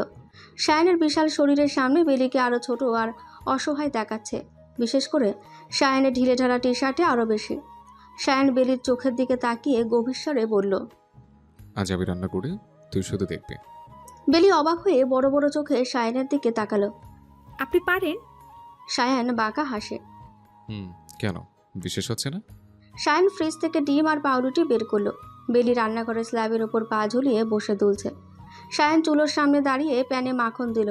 সায়ানের বিশাল শরীরের সামনে বেলিকে আরও ছোট আর অসহায় দেখাচ্ছে, বিশেষ করে সায়ানের ঢিলে ঢালা টি শার্টে আরও বেশি। সায়ান বেলির চোখের দিকে তাকিয়ে গভীর স্বরে বলল, আজ আমি রান্না করি, তুই শুধু দেখবি। বেলি অবাক হয়ে বড় বড় চোখে সায়ানের দিকে তাকালো। আপনি পারেন? সায়ান বাঁকা হাসে। কেন, বিশেষ হচ্ছে না? সায়ান ফ্রিজ থেকে ডিম আর পাউরুটি বের করলো। বেলি রান্নাঘরের স্ল্যাবের ওপর পা ঝুলিয়ে বসে তুলছে। সায়ান চুলোর সামনে দাঁড়িয়ে প্যানে মাখন দিল।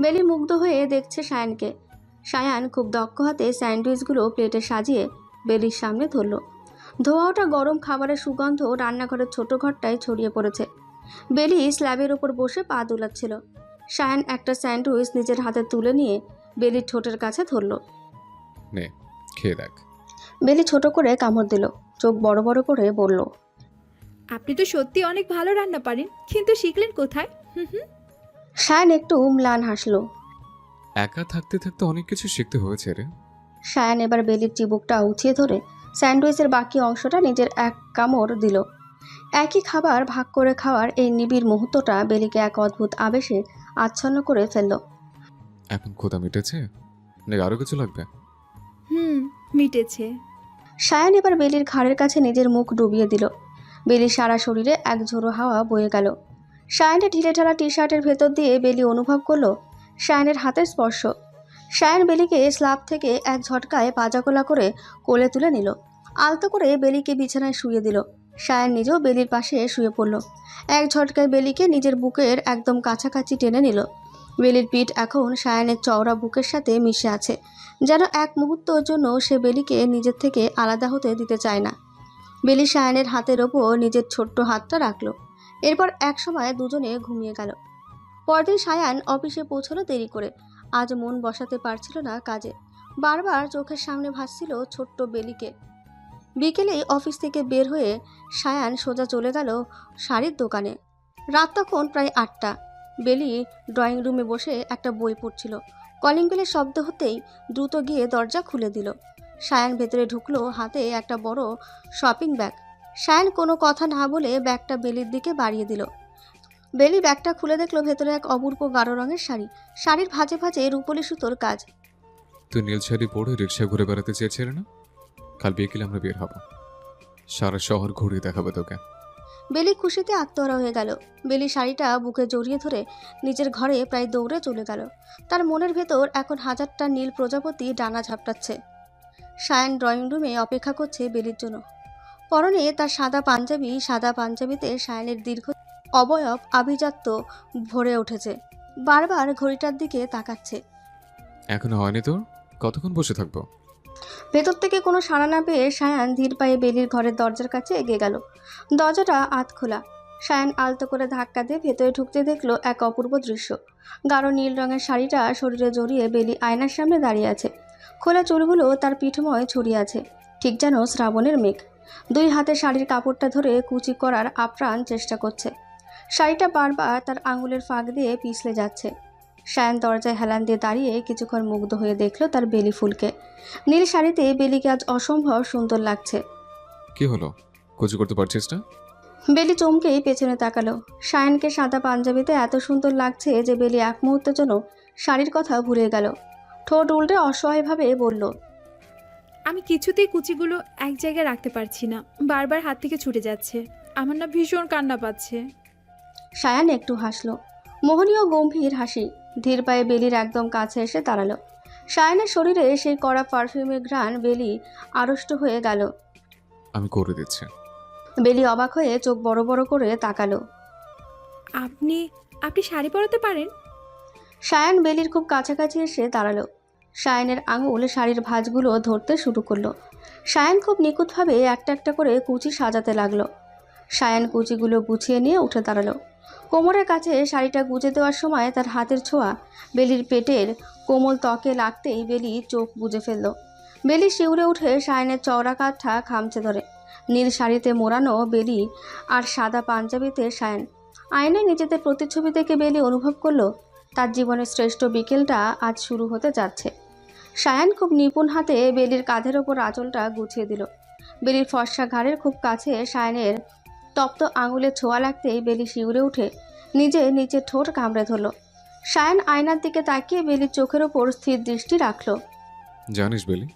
বেলি মুগ্ধ হয়ে দেখছে সায়ানকে। সায়ান খুব দক্ষ হাতে স্যান্ডউইচগুলো প্লেটে সাজিয়ে বেলির সামনে ধরল। ধোয়া ওঠা গরম খাবারের সুগন্ধ রান্নাঘরের ছোট ঘরটায় ছড়িয়ে পড়েছে। বেলি স্ল্যাবের ওপর বসে পা দুলাচ্ছিল। সায়ান একটা স্যান্ডউইচ নিজের হাতে তুলে নিয়ে বেলির ঠোঁটের কাছে ধরল। নে, খেয়ে দেখ। বেলি ছোট করে কামড় দিল, চোখ বড় বড় করে বলল, আপনি তো সত্যি অনেক ভালো রান্না পারেন, কিন্তু শিখলেন কোথায়? হুম। সায়ান একটু ম্লান হাসলো। একা থাকতে থাকতে অনেক কিছু শিখতে হয়েছে রে। সায়ান এবার বেলির চিবুকটা উঠিয়ে ধরে স্যান্ডউইচের বাকি অংশটা নিজের এক কামড় দিল। একই খাবার ভাগ করে খাওয়ার এই নিবিড় মুহূর্তটা বেলিকে এক অদ্ভুত আবেশে আচ্ছন্ন করে ফেলল। এখন ক্ষুধা মিটেছে, নাকি আরো কিছু লাগবে? মিটেছে। সায়ান এবার বেলির ঘাড়ের কাছে নিজের মুখ ডুবিয়ে দিল। বেলির সারা শরীরে এক ঝোড়ো হাওয়া বয়ে গেল। সায়ানের ঢিলে ঢালা টি শার্টের ভেতর দিয়ে বেলি অনুভব করলো সায়ানের হাতের স্পর্শ। সায়ান বেলিকে স্ল্যাব থেকে এক ঝটকায় পাজাকোলা করে কোলে তুলে নিল। আলতো করে বেলিকে বিছানায় শুয়ে দিল। সায়ান নিজেও বেলির পাশে শুয়ে পড়ল। এক ঝটকায় বেলিকে নিজের বুকের একদম কাছাকাছি টেনে নিল। বেলির পিঠ এখন সায়ানের চওড়া বুকের সাথে মিশে আছে, যেন এক মুহূর্তের জন্য সে বেলিকে নিজের থেকে আলাদা হতে দিতে চায় না। বেলি সায়ানের হাতের ওপর নিজের ছোট্ট হাতটা রাখল। এরপর এক সময় দুজনে ঘুমিয়ে গেল। পরদিন সায়ান অফিসে পৌঁছলো দেরি করে। আজ মন বসাতে পারছিল না কাজে। বারবার চোখের সামনে ভাসছিল ছোট্ট বেলিকে। বিকেলেই অফিস থেকে বের হয়ে সায়ান সোজা চলে গেল শাড়ির দোকানে। রাত তখন প্রায় 8টা। বেলি ড্রয়িং রুমে বসে একটা বই পড়ছিল। কলিং বেলের শব্দ হতেই দ্রুত গিয়ে দরজা খুলে দিল। সায়ান ভেতরে ঢুকলো, হাতে একটা বড় শপিং ব্যাগ। সায়ান কোনো কথা না বলে ব্যাগটা বেলির দিকে বাড়িয়ে দিল। বেলি ব্যাগটা খুলে দেখলো ভেতরে এক অপূর্ব গাঢ় রঙের শাড়ি। শাড়ির ভাঁজে ভাঁজে রূপলি সুতোর কাজ। তুই নীল শাড়ি পরে রিক্সা ঘুরে বেড়াতে চেয়েছিলে না? কাল বিকেলে আমরা বের হব, সারা শহর ঘুরিয়ে দেখাবে তোকে। বেলি খুশিতে আত্মহারা হয়ে গেল। বেলি শাড়িটা বুকে জড়িয়ে ধরে নিজের ঘরে প্রায় দৌড়ে চলে গেল। তার মনের ভেতর এখন হাজারটা নীল প্রজাপতি ডানা ঝাপটাচ্ছে। সায়ান ড্রয়িং রুমে অপেক্ষা করছে বেলির জন্য। পরনে তার সাদা পাঞ্জাবি, সাদা পাঞ্জাবিতে সায়ানের দীর্ঘ অবয়ব আভিজাত্য ভরে উঠেছে। বারবার ঘড়িটার দিকে তাকাচ্ছে। এখনো হয়নি তোর? কতক্ষণ বসে থাকবো? ভেতর থেকে কোনো সাড়া না পেয়ে সায়ান ধীর পায়ে বেলির ঘরের দরজার কাছে এগিয়ে গেল। দরজাটা আধ খোলা। সায়ান আলতো করে ধাক্কা দিয়ে ভেতরে ঢুকতে দেখলো এক অপূর্ব দৃশ্য। গাঢ় নীল রঙের শাড়িটা শরীরে জড়িয়ে বেলি আয়নার সামনে দাঁড়িয়ে আছে। খোলা চুলগুলো তার পিঠময় ছড়িয়ে আছে, ঠিক যেন শ্রাবণের মেঘ। দুই হাতে শাড়ির কাপড়টা ধরে কুচি করার আপ্রাণ চেষ্টা করছে। শাড়িটা বারবার তার আঙুলের ফাঁক দিয়ে পিছলে যাচ্ছে। সায়ান দরজায় হেলান দিয়ে দাঁড়িয়ে কিছুক্ষণ মুগ্ধ হয়ে দেখলো তার বেলি ফুলকে। নীল শাড়িতে বেলিকে আজ অসম্ভব সুন্দর লাগছে। কি হলো, কুচি করতে পারছিস না? বেলি চমকেই পেছনে তাকালো। সায়ানকে সাদা পাঞ্জাবিতে এত সুন্দর লাগছে যে বেলি এক মুহূর্তের জন্য শাড়ির কথা ভুলে গেল। ঠোঁট উল্টে অসহায়ভাবে বলল, আমি কিছুতেই কুচিগুলো এক জায়গায় রাখতে পারছি না, বারবার হাত থেকে ছুটে যাচ্ছে। আমার না ভীষণ কান্না পাচ্ছে। সায়ান একটু হাসলো, মোহনীয় গম্ভীর হাসি। ধীর পায়ে বেলির একদম কাছে এসে দাঁড়ালো। সায়ানের শরীরে সেই কড়া পারফিউমের ঘ্রাণ বেলি আড়ষ্ট হয়ে গেল। আমি করে দিচ্ছি। বেলি অবাক হয়ে চোখ বড় বড় করে তাকালো। আপনি আপনি শাড়ি পরাতে পারেন? সায়ান বেলির খুব কাছাকাছি এসে দাঁড়ালো। সায়ানের আঙুল শাড়ির ভাঁজগুলো ধরতে শুরু করলো। সায়ান খুব নিখুঁতভাবে একটা একটা করে কুচি সাজাতে লাগলো। সায়ান কুচিগুলো গুছিয়ে নিয়ে উঠে দাঁড়ালো। কোমরের কাছে শাড়িটা গুজে দেওয়ার সময় তার হাতের ছোঁয়া বেলির পেটের কোমল ত্বকে লাগতেই বেলি চোখ বুজে ফেলল। বেলি শিউরে উঠে সায়ানের চওড়া কাঁধটা খামচে ধরে। নীল শাড়িতে মোড়ানো বেলি আর সাদা পাঞ্জাবিতে সায়ান। আয়নায় নিজেদের প্রতিচ্ছবি দেখে বেলি অনুভব করলো তার জীবনের শ্রেষ্ঠ বিকেলটা আজ শুরু হতে যাচ্ছে। সায়ান খুব নিপুণ হাতে বেলির কাঁধের ওপর আঁচলটা গুছিয়ে দিল। বেলির ফর্সা ঘাড়ের খুব কাছে সায়ানের তপ্ত আঙুলের ছোঁয়া লাগতেই বেলি শিউরে উঠে নিচের ঠোঁট কামড়ে ধরল। সায়ান আয়নার দিকে তাকিয়ে বেলির চোখের ওপর স্থির দৃষ্টি রাখল। জানিস বেলি,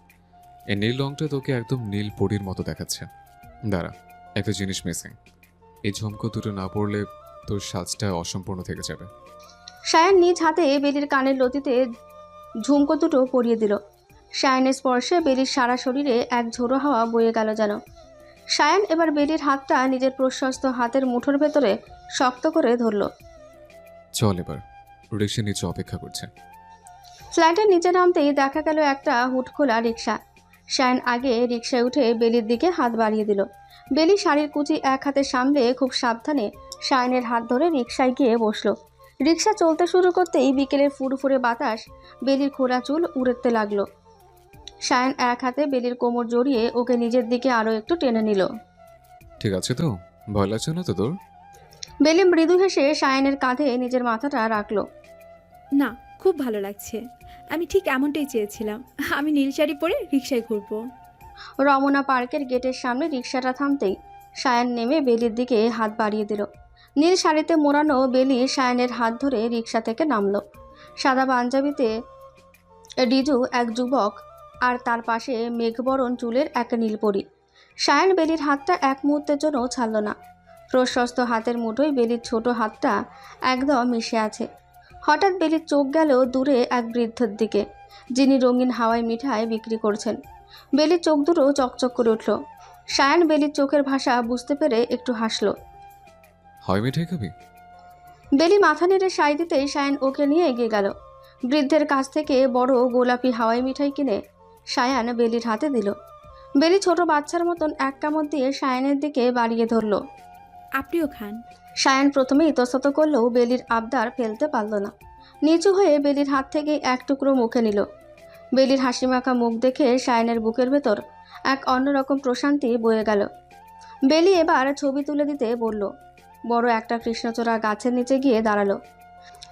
এই নীল রংটা তোকে একদম নীল পরীর মতো দেখাচ্ছে। দাঁড়া, একটা জিনিস মিসিং। এই ঝুমকো দুটো না পড়লে তোর সাজটা অসম্পূর্ণ থেকে যাবে। সায়ান নিজ হাতে বেলির কানের লতিতে ঝুমকো দুটো পরিয়ে দিল। সায়ানের স্পর্শে বেলির সারা শরীরে এক ঝোড়ো হাওয়া বয়ে গেল যেন। সায়ান এবার বেলির হাতটা নিজের প্রশস্ত হাতের মুঠোর ভেতরে শক্ত করে ধরল। চল এবার, রিক্সা নিচে অপেক্ষা করছে। ফ্ল্যাটের নিচে নামতেই দেখা গেল একটা হুট খোলা রিক্সা। সায়ান আগে রিক্সায় উঠে বেলির দিকে হাত বাড়িয়ে দিল। বেলি শাড়ির কুচি এক হাতে সামলে খুব সাবধানে সায়ানের হাত ধরে রিক্সায় গিয়ে বসলো। রিক্সা চলতে শুরু করতেই বিকেলের ফুরফুরে বাতাস বেলির খোলা চুল উড়তে লাগলো। সায়ান এক হাতে বেলির কোমর জড়িয়ে ওকে নিজের দিকে আরও একটু টেনে নিল। ঠিক আছে তো? ভয় লাগছে না তো তোর? বেলি মৃদু হেসে সায়ানের কাঁধে নিজের মাথাটা রাখলো। না, খুব ভালো লাগছে। আমি ঠিক এমনটাই চেয়েছিলাম। আমি নীল শাড়ি পরে রিক্সায় ঘুরবো। রমনা পার্কের গেটের সামনে রিক্সাটা থামতেই সায়ান নেমে বেলির দিকে হাত বাড়িয়ে দিল। নীল শাড়িতে মোড়ানো বেলি সায়ানের হাত ধরে রিক্সা থেকে নামলো। সাদা পাঞ্জাবিতে রিজু এক যুবক আর তার পাশে মেঘবরণ চুলের এক নীলপরি। সায়ান বেলির হাতটা এক মুহূর্তের জন্য ছাড়ল না। প্রশস্ত হাতের মুঠোয় বেলির ছোট হাতটা একদম মিশে আছে। হঠাৎ বেলির চোখ গেল দূরে এক বৃদ্ধের দিকে, যিনি রঙিন হাওয়াই মিঠাই বিক্রি করছেন। বেলির চোখ দুটো চকচক করে উঠল। সায়ান বেলির চোখের ভাষা বুঝতে পেরে একটু হাসল। হয় মিঠাই খাবি? বেলি মাথা নেড়ে সাই দিতেই সায়ান ওকে নিয়ে এগিয়ে গেল। বৃদ্ধের কাছ থেকে বড় গোলাপি হাওয়াই মিঠাই কিনে সায়ান বেলির হাতে দিল। বেলি ছোট বাচ্চার মতন এক কামড় দিয়ে সায়ানের দিকে বাড়িয়ে ধরল। আপনিও খান। সায়ান প্রথমে ইতস্তত করলেও বেলির আবদার ফেলতে পারল না। নিচু হয়ে বেলির হাত থেকে এক টুকরো মুখে নিল। বেলির হাসিমাখা মুখ দেখে সায়ানের বুকের ভেতর এক অন্যরকম প্রশান্তি বয়ে গেল। বেলি এবার ছবি তুলে দিতে বলল। বড় একটা কৃষ্ণচূড়া গাছের নিচে গিয়ে দাঁড়ালো।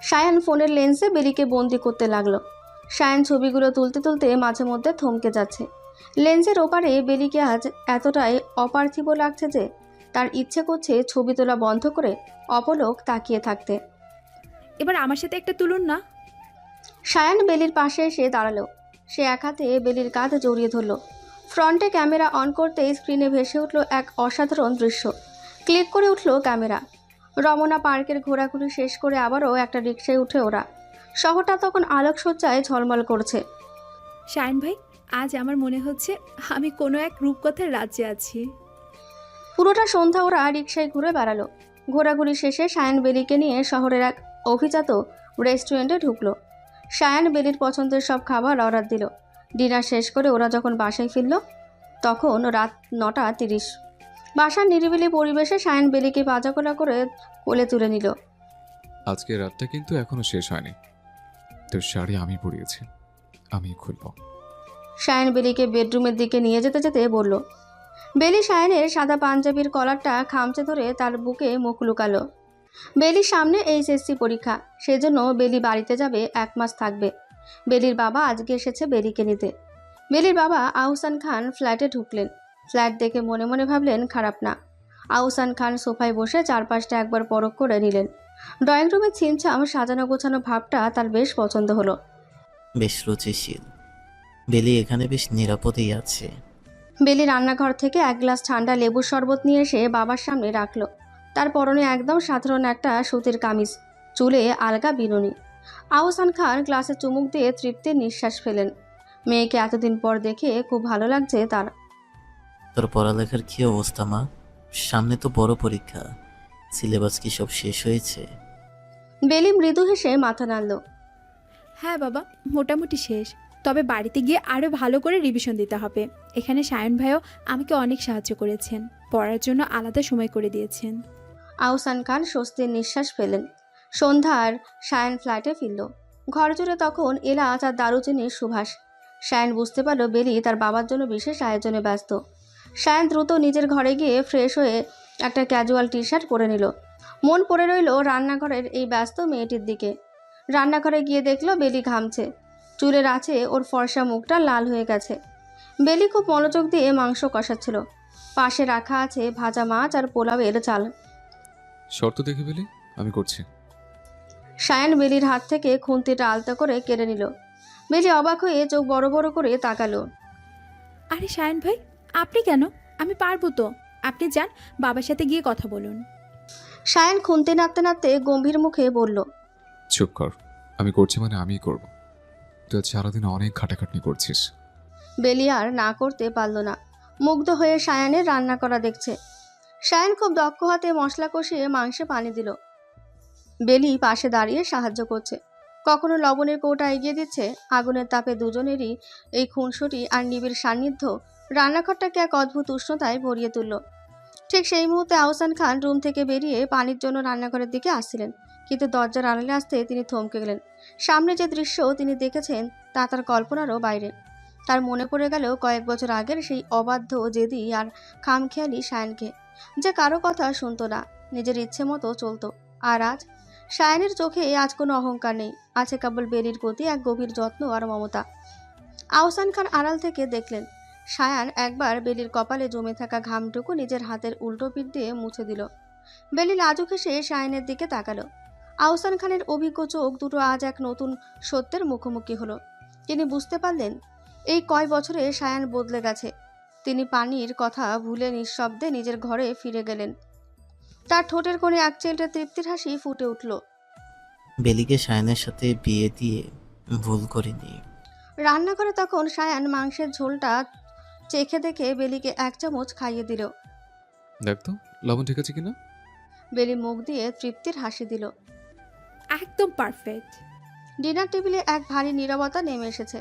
সায়ান ফোনের লেন্সে বেলিকে বন্দি করতে লাগলো। সায়ান ছবিগুলো তুলতে তুলতে মাঝে মধ্যে থমকে যাচ্ছে। লেন্সের ওপারে বেলিকে আজ এতটাই অপার্থিব লাগছে যে তার ইচ্ছে করছে ছবি তোলা বন্ধ করে অপলক তাকিয়ে থাকতে। এবার আমার সাথে একটা তুলুন না। সায়ান বেলির পাশে এসে দাঁড়ালো। সে এক হাতে বেলির কাঁধ জড়িয়ে ধরল। ফ্রন্টে ক্যামেরা অন করতেই স্ক্রিনে ভেসে উঠল এক অসাধারণ দৃশ্য। ক্লিক করে উঠল ক্যামেরা। রমনা পার্কের ঘোরাঘুরি শেষ করে আবারও একটা রিকশায় উঠে ওরা। শহরটা তখন আলোকসজ্জায় ঝলমল করছে। শায়ন ভাই, আজ আমার মনে হচ্ছে আমি কোনো এক রূপকথার রাজ্যে আছি। পুরোটা সন্ধ্যা ওরা রিকশায় ঘুরে বেড়ালো। ঘোরাঘুরি শেষে সায়ান বেলিকে নিয়ে শহরের এক অভিজাত রেস্টুরেন্টে ঢুকলো। সায়ান বেলির পছন্দের সব খাবার অর্ডার দিল। ডিনার শেষ করে ওরা যখন বাসায় ফিরল তখন রাত 9:30। বাসার নিরিবিলি পরিবেশে সায়ান বেলিকে বাজাকোলা করে কোলে তুলে নিল। আজকে রাতটা কিন্তু এখনো শেষ হয়নি। তোর শাড়ি আমি পরিয়েছি, আমি খুলব। সায়ান বেলিকে বেডরুমের দিকে নিয়ে যেতে যেতে বলল। বেলি সায়ানের সাদা পাঞ্জাবির কলারটা খামচে ধরে তার বুকে মুখ লুকালো। বেলির সামনে এইচএসসি পরীক্ষা, সেজন্য বেলি বাড়িতে যাবে, 1 মাস থাকবে। বেলির বাবা আজকে এসেছে বেলিকে নিতে। বেলির বাবা আহসান খান ফ্ল্যাটে ঢুকলেন। ফ্ল্যাট দেখে মনে মনে ভাবলেন খারাপ না। আহসান খান সোফায় বসে চারপাশটা একবার পরখ করে নিলেন। ড্রয়িং রুমে ছিমছাম সাজানো গোছানো ভাবটা তার বেশ পছন্দ হলো। বেশ রুচিশীল। বেলি এখানে বেশ নিরাপদেই আছে। বেলি রান্নাঘর থেকে 1 গ্লাস ঠান্ডা লেবুর শরবত নিয়ে এসে বাবার সামনে রাখলো। তার পরনে একদম সাধারণ একটা সুতির কামিজ, চুলে আলগা বিনুনি। আহসান খান গ্লাসে চুমুক দিয়ে তৃপ্তির নিঃশ্বাস ফেলেন। মেয়েকে এতদিন পর দেখে খুব ভালো লাগছে তার। তোর পড়ালেখার কী অবস্থা মা? সামনে তো বড় পরীক্ষা, সিলেবাস কি সব শেষ হয়েছে? বেলি মৃদু হেসে মাথা নাড়ল। হ্যাঁ বাবা, মোটামুটি শেষ। তবে বাড়িতে গিয়ে আরও ভালো করে রিভিশন দিতে হবে। এখানে শায়ন ভাইও আমাকে অনেক সাহায্য করেছেন, পড়ার জন্য আলাদা সময় করে দিয়েছেন। আহসান খান স্বস্তির নিঃশ্বাস ফেলেন। সন্ধ্যার সায়ান ফ্ল্যাটে ফিরল। ঘর জুড়ে তখন এলাচ আর দারুচিনির সুবাস। সায়ান বুঝতে পারল বেলি তার বাবার জন্য বিশেষ আয়োজনে ব্যস্ত। সায়ান দ্রুত নিজের ঘরে গিয়ে ফ্রেশ হয়ে একটা ক্যাজুয়াল টি শার্ট পরে নিল। মন পড়ে রইল রান্নাঘরের এই ব্যস্ত মেয়েটির দিকে। রান্নাঘরে গিয়ে দেখলো বেলি ঘামছে। চুলের আছে ওর ফর্সা মুখটা লাল হয়ে গেছে। বেলি খুব মনোযোগ দিয়ে মাংস কষাচ্ছিল। পাশে রাখা আছে ভাজা মাছ আর পোলাওয়ের চাল। শর্ত দেখে বলি, আমি করছি। সায়ান বেলির হাত থেকে খুন্তিটা আলতো করে কেড়ে নিল। বেলি অবাক হয়ে চোখ বড় বড় করে তাকালো। আরে সায়ন ভাই, আপনি কেন? আমি পারবো তো। আপনি যান, বাবার সাথে গিয়ে কথা বলুন। সায়ান খুন্তি নাড়তে নাড়তে গম্ভীর মুখে বলল, চুপ কর। আমি করছি মানে আমিই করব। তুই আজ সারাদিন অনেক খাটাখাটনি করছিস। বেলি আর না করতে পারল না। মুগ্ধ হয়ে সায়ানের রান্না করা দেখছে। সায়ান খুব দক্ষ হাতে মশলা কষিয়ে মাংসে পানি দিল। বেলি পাশে দাঁড়িয়ে সাহায্য করছে। কখনো লবণের কৌটা এগিয়ে দিচ্ছে। আগুনের তাপে দুজনেরই এই খুনসুটি আর নিবিড় সান্নিধ্য রান্নাঘরটাকে এক অদ্ভুত উষ্ণতায় ভরিয়ে তুলল। ঠিক সেই মুহূর্তে আহসান খান রুম থেকে বেরিয়ে পানির জন্য রান্নাঘরের দিকে আসছিলেন, কিন্তু দরজার আড়ালে আসতে তিনি থমকে গেলেন। সামনে যে দৃশ্য তিনি দেখেছেন তা তার কল্পনারও বাইরে। তার মনে পড়ে গেল কয়েক বছর আগের সেই অবাধ্য, জেদি আর খামখেয়ালি সায়ানকে, যে কারো কথা শুনতো না, নিজের ইচ্ছে মতো চলতো। আর আজ সায়ানের চোখে আজ কোনো অহংকার নেই, আছে কেবল বেলির প্রতি এক গভীর যত্ন আর মমতা। আহসান খান আড়াল থেকে দেখলেন সায়ান একবার বেলির কপালে জমে থাকা ঘামটুকু নিজের হাতের উল্টো পিঠ দিয়ে মুছে দিল। বেলি লাজুক হেসে সায়ানের দিকে তাকালো। আহসান খানের অভিজ্ঞ চোখ দুটো আজ এক নতুন সত্যের মুখোমুখি হলো। তিনি বুঝতে পারলেন এই কয় বছরে সায়ান বদলে গেছে। তিনি পানির কথা ভুলে নিঃশব্দে নিজের ঘরে ফিরে গেলেন। তার ঠোঁটের কোণে এক চিলতে তৃপ্তির হাসি ফুটে উঠল। বেলিকে সায়নের সাথে বিয়ে দিয়ে ভুল করিনি। রান্নাঘরে তখন সায়ান মাংসের ঝোলটা চেখে দেখে বেলিকে এক চামচ খাইয়ে দিল। দেখ তো লবণ ঠিক আছে কিনা। বেলি মুখ দিয়ে তৃপ্তির হাসি দিল। একদম পারফেক্ট। ডিনার টেবিলে এক ভারী নীরবতা নেমে এসেছে।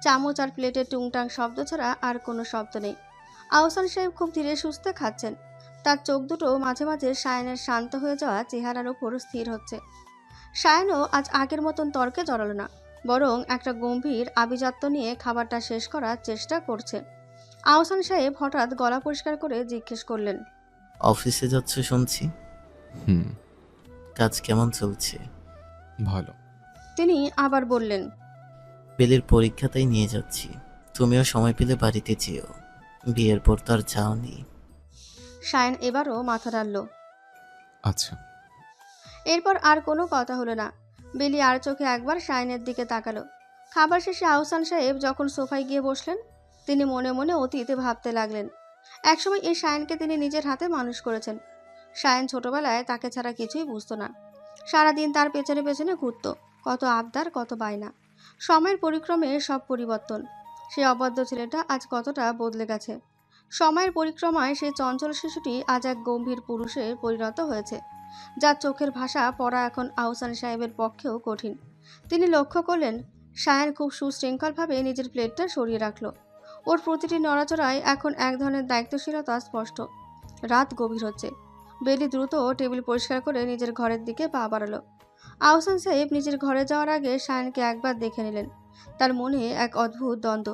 চামচ আর প্লেটের টুংটাং শব্দ ছাড়া আর কোনো শব্দ নেই। আহসান সাহেব খুব ধীরে সুস্থে খাচ্ছেন। তার চোখ দুটো মাঝে মাঝে সায়ানের শান্ত হয়ে যাওয়া চেহারার ওপর স্থির হচ্ছে। সায়ানও আজ আগের মতন তর্কে জড়ালো না, বরং একটা গম্ভীর আভিজাত্য নিয়ে খাবারটা শেষ করার চেষ্টা করছে। আহসান সাহেব হঠাৎ গলা পরিষ্কার করে জিজ্ঞেস করলেন, অফিসে যাচ্ছ শুনছি, হুম। কাজ কেমন চলছে? ভালো। তিনি আবার বললেন, বেলির পরীক্ষাতেই নিয়ে যাচ্ছি, তুমিও সময় পেলে বাড়িতে যেও। বিয়ের পর তো আর যাওনি। সায়ান এবারও মাথা নাড়ল। আচ্ছা। এরপর আর কোনো কথা হলো না। বেলি আর চোখে একবার সায়ানের দিকে তাকালো। খাবার শেষে আহসান সাহেব যখন সোফায় গিয়ে বসলেন, তিনি মনে মনে অতীতে ভাবতে লাগলেন। একসময় এই সায়ানকে তিনি নিজের হাতে মানুষ করেছেন। সায়ান ছোটবেলায় তাকে ছাড়া কিছুই বুঝতো না। সারাদিন তার পেছনে পেছনে ঘুরত, কত আবদার, কত বায়না। সময়ের পরিক্রমে সব পরিবর্তন। সেই অবাধ্য ছেলেটা আজ কতটা বদলে গেছে। সময়ের পরিক্রমায় সেই চঞ্চল শিশুটি আজ এক গম্ভীর পুরুষে পরিণত হয়েছে, যার চোখের ভাষা পড়া এখন আহসান সাহেবের পক্ষেও কঠিন। তিনি লক্ষ্য করলেন সায়ান খুব সুশৃঙ্খলভাবে নিজের প্লেটটা সরিয়ে রাখল। ওর প্রতিটি নড়াচড়ায় এখন এক ধরনের দায়িত্বশীলতা স্পষ্ট। রাত গভীর হচ্ছে। বেলি দ্রুত টেবিল পরিষ্কার করে নিজের ঘরের দিকে পা বাড়ালো। আহসান সাহেব নিজের ঘরে যাওয়ার আগে সায়ানকে একবার দেখে নিলেন। তার মনে এক অদ্ভুত দ্বন্দ্ব।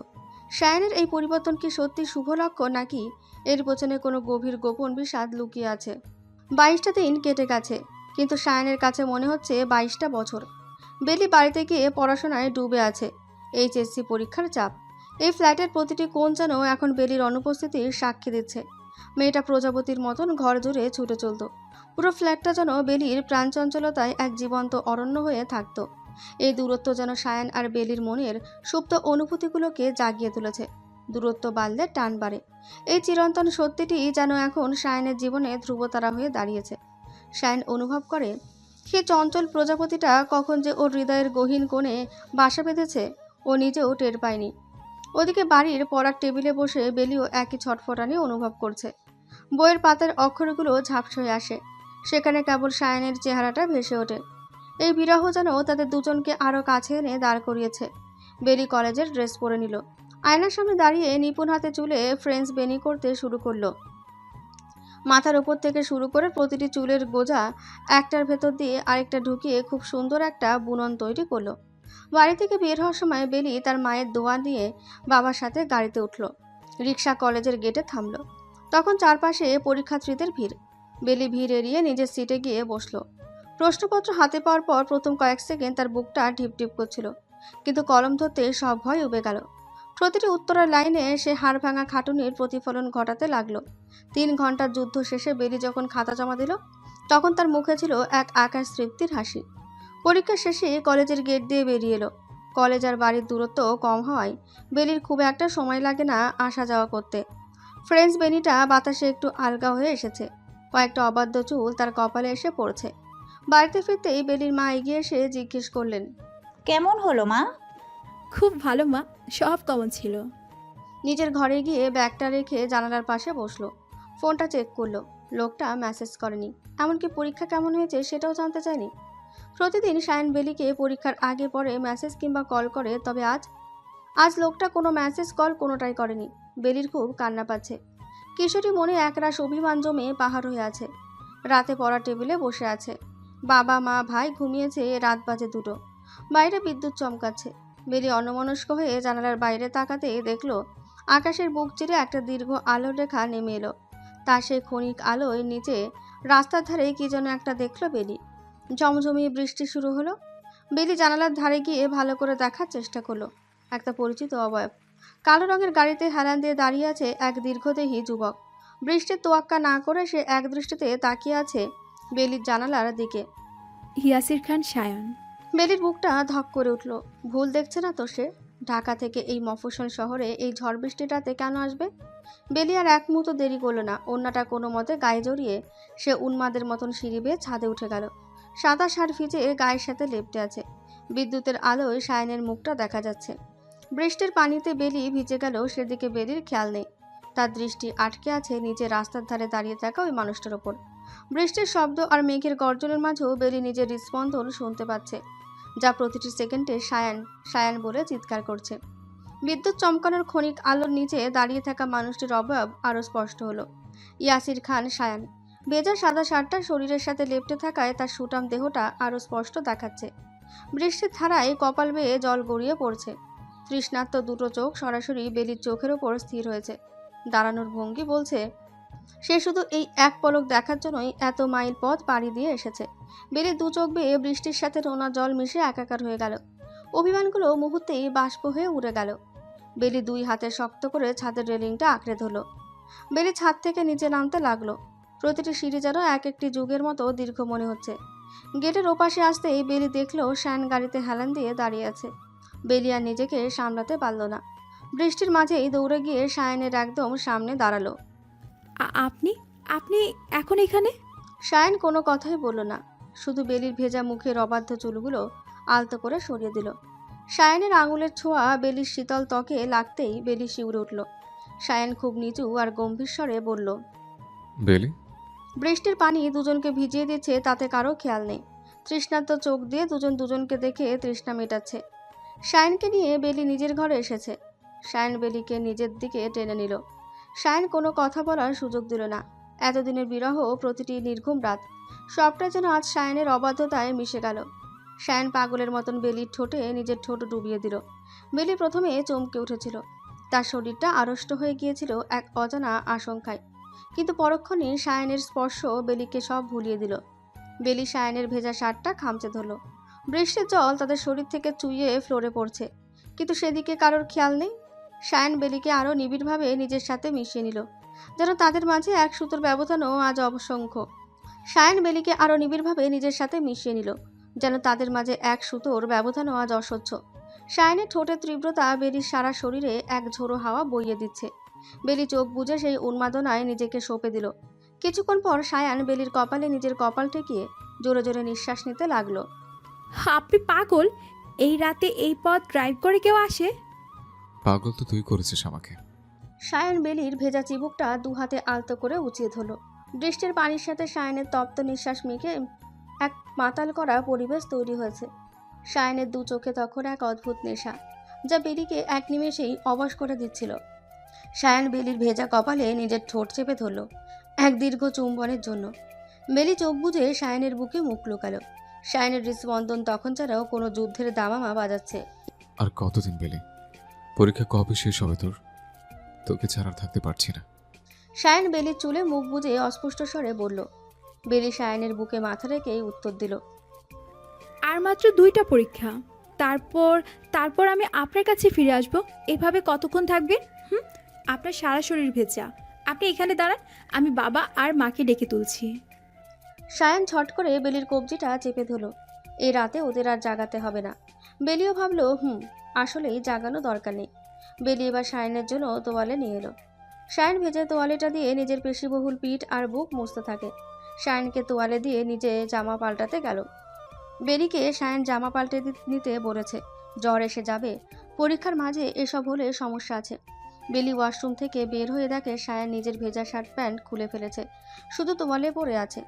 সায়ানের এই পরিবর্তন কি সত্যি শুভ লক্ষণ, নাকি এর পেছনে কোনো গভীর গোপন বিষাদ লুকিয়ে আছে? 22টা দিন কেটে গেছে, কিন্তু সায়ানের কাছে মনে হচ্ছে 22টা বছর। বেলি বাড়িতে গিয়ে পড়াশোনায় ডুবে আছে। এইচএসসি পরীক্ষার চাপ। এই ফ্ল্যাটের প্রতিটি কোণ যেন এখন বেলির অনুপস্থিতির সাক্ষী দিচ্ছে। মেয়েটা প্রজাপতির মতন ঘর জুড়ে ছুটে চলত। পুরো ফ্ল্যাটটা যেন বেলির প্রাণচঞ্চলতায় এক জীবন্ত অরণ্য হয়ে থাকত। এই দূরত্ব যেন সায়ান আর বেলির মনের সুপ্ত অনুভূতিগুলোকে জাগিয়ে তুলেছে। দূরত্ব বাড়লে টান বাড়ে। এই চিরন্তন সত্যিটি যেন এখন সায়ানের জীবনে ধ্রুবতারা হয়ে দাঁড়িয়েছে। সায়ান অনুভব করে সে চঞ্চল প্রজাপতিটা কখন যে ওর হৃদয়ের গহীন কোণে বাসা বেঁধেছে ও নিজেও টের পায়নি। ওদিকে বাড়ির পড়ার টেবিলে বসে বেলিও একই ছটফটানি অনুভব করছে। বইয়ের পাতার অক্ষরগুলো ঝাপসা হয়ে আসে, সেখানে কেবল সায়ানের চেহারাটা ভেসে ওঠে। এই বিরহ যেন তাদের দুজনকে আরও কাছে এনে দাঁড় করিয়েছে। বেলি কলেজের ড্রেস পরে নিল। আয়নার সামনে দাঁড়িয়ে নিপুণ হাতে চুলে ফ্রেঞ্চ বেনি করতে শুরু করলো। মাথার উপর থেকে শুরু করে প্রতিটি চুলের গোজা একটার ভেতর দিয়ে আরেকটা ঢুকিয়ে খুব সুন্দর একটা বুনন তৈরি করলো। বাড়ি থেকে বের হওয়ার সময় বেলি তার মায়ের দোয়া নিয়ে বাবার সাথে গাড়িতে উঠল। রিক্সা কলেজের গেটে থামলো। তখন চারপাশে পরীক্ষার্থীদের ভিড়। বেলি ভিড় এড়িয়ে নিজের সিটে গিয়ে বসলো। প্রশ্নপত্র হাতে পাওয়ার পর প্রথম কয়েক সেকেন্ড তার বুকটা ঢিপ ঢিপ করছিল, কিন্তু কলম ধরতে সব ভয় উবে গেল। প্রতিটি উত্তরের লাইনে সে হাড় ভাঙা খাটুনির প্রতিফলন ঘটাতে লাগলো। 3 ঘন্টার যুদ্ধ শেষে বেলি যখন খাতা জমা দিল, তখন তার মুখে ছিল এক আকাশ তৃপ্তির হাসি। পরীক্ষা শেষে কলেজের গেট দিয়ে বেরিয়ে এলো। কলেজ আর বাড়ির দূরত্ব কম হওয়ায় বেলির খুব একটা সময় লাগে না আসা যাওয়া করতে। ফ্রেঞ্চ বেনিটা বাতাসে একটু আলগা হয়ে এসেছে, কয়েকটা অবাধ্য চুল তার কপালে এসে পড়ছে। বাড়িতে ফিরতেই বেলির মা এগিয়ে এসে জিজ্ঞেস করলেন, কেমন হলো মা? খুব ভালো মা, সব কমন ছিল। নিজের ঘরে গিয়ে ব্যাগটা রেখে জানালার পাশে বসলো। ফোনটা চেক করলো, লোকটা মেসেজ করেনি, এমনকি পরীক্ষা কেমন হয়েছে সেটাও জানতে চায়নি। প্রতিদিন সায়ন বেলিকে পরীক্ষার আগে পরে মেসেজ কিংবা কল করে, তবে আজ লোকটা কোনো মেসেজ কল কোনোটাই করেনি। বেলির খুব কান্না পাচ্ছে। কিশোরী মনে একরাশ অভিমান জমে পাহাড় হয়ে আছে। রাতে পড়া টেবিলে বসে আছে। বাবা মা ভাই ঘুমিয়েছে, রাত বাজে 2টো। বাইরে বিদ্যুৎ চমকাচ্ছে। বেলি অন্যমনস্ক হয়ে জানালার বাইরে তাকাতে দেখলো আকাশের বুক চিরে একটা দীর্ঘ আলোর রেখা নেমে এলো। তার সেই ক্ষণিক আলোয় নিচে রাস্তার ধারে কি যেন একটা দেখলো বেলি। ঝমঝমিয়ে বৃষ্টি শুরু হলো। বেলি জানালার ধারে গিয়ে ভালো করে দেখার চেষ্টা করলো। একটা পরিচিত অবয়ব। কালো রঙের গাড়িতে হেলান দিয়ে দাঁড়িয়ে আছে এক দীর্ঘদেহী যুবক। বৃষ্টির তোয়াক্কা না করে সে এক দৃষ্টিতে তাকিয়ে আছে বেলির জানালার দিকে। ইয়াসির খান সায়ন। বেলির বুকটা ধক করে উঠল। ভুল দেখছে না তো সে? ঢাকা থেকে এই মফস্বল শহরে এই ঝড় বৃষ্টির রাতে কেন আসবে? বেলি আর এক মুহূর্ত দেরি করলো না। ওড়নাটা কোনো মতে গায়ে জড়িয়ে সে উন্মাদের মতন সিঁড়ি বেয়ে ছাদে উঠে গেল। সাদা শাড়ি ভিজে গায়ের সাথে লেপ্টে আছে। বিদ্যুতের আলোয় সায়নের মুখটা দেখা যাচ্ছে। বৃষ্টির পানিতে বেলি ভিজে গেল, সেদিকে বেলির খেয়াল নেই। তার দৃষ্টি আটকে আছে নিচে রাস্তার ধারে দাঁড়িয়ে থাকা ওই মানুষটার ওপর। বৃষ্টির শব্দ আর মেঘের গর্জনের মাঝেও বেলি নিজের হৃদস্পন্দন শুনতে পাচ্ছে, যা প্রতিটি সেকেন্ডে সায়ান সায়ান বলে চিৎকার করছে। বিদ্যুৎ চমকানোর ক্ষণিক আলোর নিচে দাঁড়িয়ে থাকা মানুষটির অবয়ব আরও স্পষ্ট হলো। ইয়াসির খান সায়ান। ভেজা সাদা শার্টটা শরীরের সাথে লেপ্টে থাকায় তার সুঠাম দেহটা আরও স্পষ্ট দেখাচ্ছে। বৃষ্টির ধারায় কপাল বেয়ে জল গড়িয়ে পড়ছে। তৃষ্ণার্ত দুটো চোখ সরাসরি বেলির চোখের ওপর স্থির হয়েছে। দাঁড়ানোর ভঙ্গি বলছে সে শুধু এই এক পলক দেখার জন্যই এত মাইল পথ পাড়ি দিয়ে এসেছে। বেলির দু চোখ বেয়ে বৃষ্টির সাথে নোনা জল মিশে একাকার হয়ে গেল। অভিমানগুলো মুহূর্তেই বাষ্প হয়ে উড়ে গেল। বেলি 2 হাতে শক্ত করে ছাদের রেলিংটা আঁকড়ে ধরল। বেলি ছাদ থেকে নিচে নামতে লাগলো। প্রতিটি সিঁড়ি যেন এক একটি যুগের মতো দীর্ঘ মনে হচ্ছে। গেটের ওপাশে আসতেই বেলি দেখলো শায়ন গাড়িতে হেলান দিয়ে দাঁড়িয়ে আছে। বেলি আর নিজেকে সামলাতে পারল না। বৃষ্টির মাঝেই দৌড়ে গিয়ে শায়নের একদম সামনে দাঁড়ালো। আপনি আপনি এখন এখানে? শায়ন কোনো কথাই বলল না, শুধু বেলির ভেজা মুখের অবাধ্য চুলগুলো আলতো করে সরিয়ে দিল। শায়নের আঙুলের ছোঁয়া বেলির শীতল ত্বকে লাগতেই বেলি শিউরে উঠল। শায়ন খুব নিচু আর গম্ভীর স্বরে বলল, বেলি। বৃষ্টির পানি দুজনকে ভিজিয়ে দিচ্ছে, তাতে কারো খেয়াল নেই। তৃষ্ণার্ত চোখ দিয়ে দুজন দুজনকে দেখে তৃষ্ণা মেটাচ্ছে। শায়নকে নিয়ে বেলি নিজের ঘরে এসেছে। শায়ন বেলিকে নিজের দিকে টেনে নিল। শায়ন কোনো কথা বলার সুযোগ দিল না। এতদিনের বিরহ, প্রতিটি নির্ঘুম রাত, সবটা যেন আজ শায়নের অবাধ্যতায় মিশে গেল। শায়ন পাগলের মতন বেলির ঠোঁটে নিজের ঠোঁট ডুবিয়ে দিল। বেলি প্রথমে চমকে উঠেছিল। তার শরীরটা আড়ষ্ট হয়ে গিয়েছিল এক অজানা আশঙ্কায়, কিন্তু পরক্ষণে শায়নের স্পর্শ বেলিকে সব ভুলিয়ে দিল। বেলি শায়নের ভেজা শার্টটা খামচে ধরল। বৃষ্টির জল তাদের শরীর থেকে চুইয়ে ফ্লোরে পড়ছে, কিন্তু সেদিকে কারোর খেয়াল নেই। শায়ন বেলিকে আরও নিবিড়ভাবে নিজের সাথে মিশিয়ে নিল, যেন তাদের মাঝে এক সুতোর ব্যবধানও আজ অসংখ্য। শায়ন বেলিকে আরও নিবিড়ভাবে নিজের সাথে মিশিয়ে নিল, যেন তাদের মাঝে এক সুতোর ব্যবধানও আজ অসহ্য। শায়নের ঠোঁটের তীব্রতা বেলির সারা শরীরে এক ঝোড়ো হাওয়া বইয়ে দিচ্ছে। বেলি চোখ বুজে সেই উন্মাদনায় নিজেকে সঁপে দিল। কিছুক্ষণ পর শায়ান বেলির কপালে নিজের কপাল ঠেকিয়ে জোরে জোরে নিঃশ্বাস নিতে লাগলো। আপনি পাগল? এই রাতে এই পথ ড্রাইভ করে কেউ আসে? পাগল তো তুই করেছিস আমাকে। শায়ন বেলির ভেজা চিবুকটা 2 হাতে আলতো করে উঁচিয়ে ধরল। বৃষ্টির পানির সাথে শায়নের তপ্ত নিঃশ্বাস মিশে এক মাতাল করা পরিবেশ তৈরি হয়েছে। শায়নের 2 চোখে তখন এক অদ্ভুত নেশা, যা বেলিকে এক নিমেষেই অবশ করে দিচ্ছিল। শায়ন বেলির ভেজা কপালে নিজের ঠোঁট চেপে ধরল এক দীর্ঘ চুম্বনের জন্য। বেলি চোখ বুজে শায়নের বুকে মুখ লুকালো। শায়নের হৃদস্পন্দন তখন ছাড়াও কোনো যুদ্ধের দামামা বাজাচ্ছে। আর কতদিন বেলি? পরীক্ষা কবে শেষ হবে তোর? তোকে ছাড়া আর থাকতে পারছি না। সায়ান বেলির চুলে মুখ বুজে অস্পষ্ট স্বরে বলল। বেলি সায়ানের বুকে মাথা রেখেই উত্তর দিল। আর মাত্র 2টা পরীক্ষা, তারপর তারপর আমি আপনার কাছে ফিরে আসব। এভাবে কতক্ষণ থাকবেন? আপনার সারা শরীর ভেজা, আপনি এখানে দাঁড়ান, আমি বাবা আর মাকে ডেকে তুলছি। সায়ান ছট করে বেলির কবজিটা চেপে ধরল। এই রাতে ওদের আর জাগাতে হবে না। বেলিও ভাবল আসলেই জাগানো দরকার নেই। বেলি এবার সায়ানের জন্য তোয়ালে নিয়ে এলো। সায়ান ভেজে তোয়ালেটা দিয়ে নিজের পেশিবহুল পিঠ আর বুক মুছতে থাকে। সায়ানকে তোয়ালে দিয়ে নিজে জামা পাল্টাতে গেল। বেলিকে সায়ান জামা পাল্টে নিতে বলেছে, জ্বর এসে যাবে, পরীক্ষার মাঝে এসব হলে সমস্যা আছে। বেলি ওয়াশরুম থেকে বের হয়ে দেখে সায়ান নিজের ভেজা শার্ট প্যান্ট খুলে ফেলেছে, শুধু তোয়ালে পরে আছে।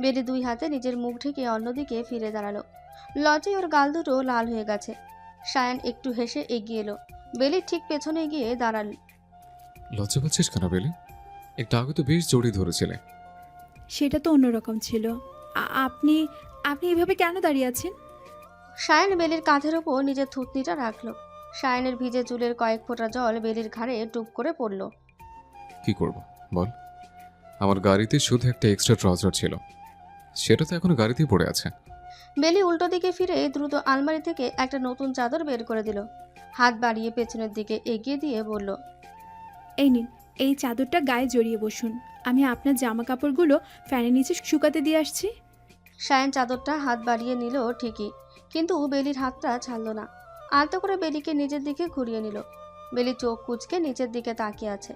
বেলি 2 হাতে নিজের মুখ ঢেকে অন্যদিকে ফিরে দাঁড়ালো। লজ্জায় ওর গাল দুটো লাল হয়ে গেছে। সায়ান একটু হেসে এগিয়ে এলো, বেলির ঠিক পেছনে গিয়ে দাঁড়াল। লজ্জা পাচ্ছিস কেন বেলি? একটু আগে তো বেশ জড়িয়ে ধরেছিলে। সেটা তো অন্যরকম ছিল। আপনি আপনি এভাবে কেন দাঁড়িয়ে আছেন? সায়ান বেলির কাঁধের ওপর নিজের থুতনিটা রাখলো। সায়ানের ভিজে চুলের কয়েক ফোঁটা জল বেলির ঘাড়ে টুপ করে পড়ল। কি করব বল? আমার গাড়িতে শুধু একটা এক্সট্রা ট্রাউজার ছিল, সেটা তো এখনো গাড়িতেই পড়ে আছে। বেলি উল্টো দিকে ফিরে দ্রুত আলমারি থেকে একটা নতুন চাদর বের করে দিল। হাত বাড়িয়ে পেছনের দিকে এগিয়ে দিয়ে বলল, এই নিন, এই চাদরটা গায়ে জড়িয়ে বসুন, আমি আপনার জামা কাপড়গুলো ফ্যানের নিচে শুকাতে দিয়ে আসছি। সায়ান চাদরটা হাত বাড়িয়ে নিল ঠিকই, কিন্তু বেলির হাতটা ছাড়ল না। আলতো করে বেলিকে নিজের দিকে ঘুরিয়ে নিল। বেলি চোখ কুঁচকে নিচের দিকে তাকিয়ে আছে।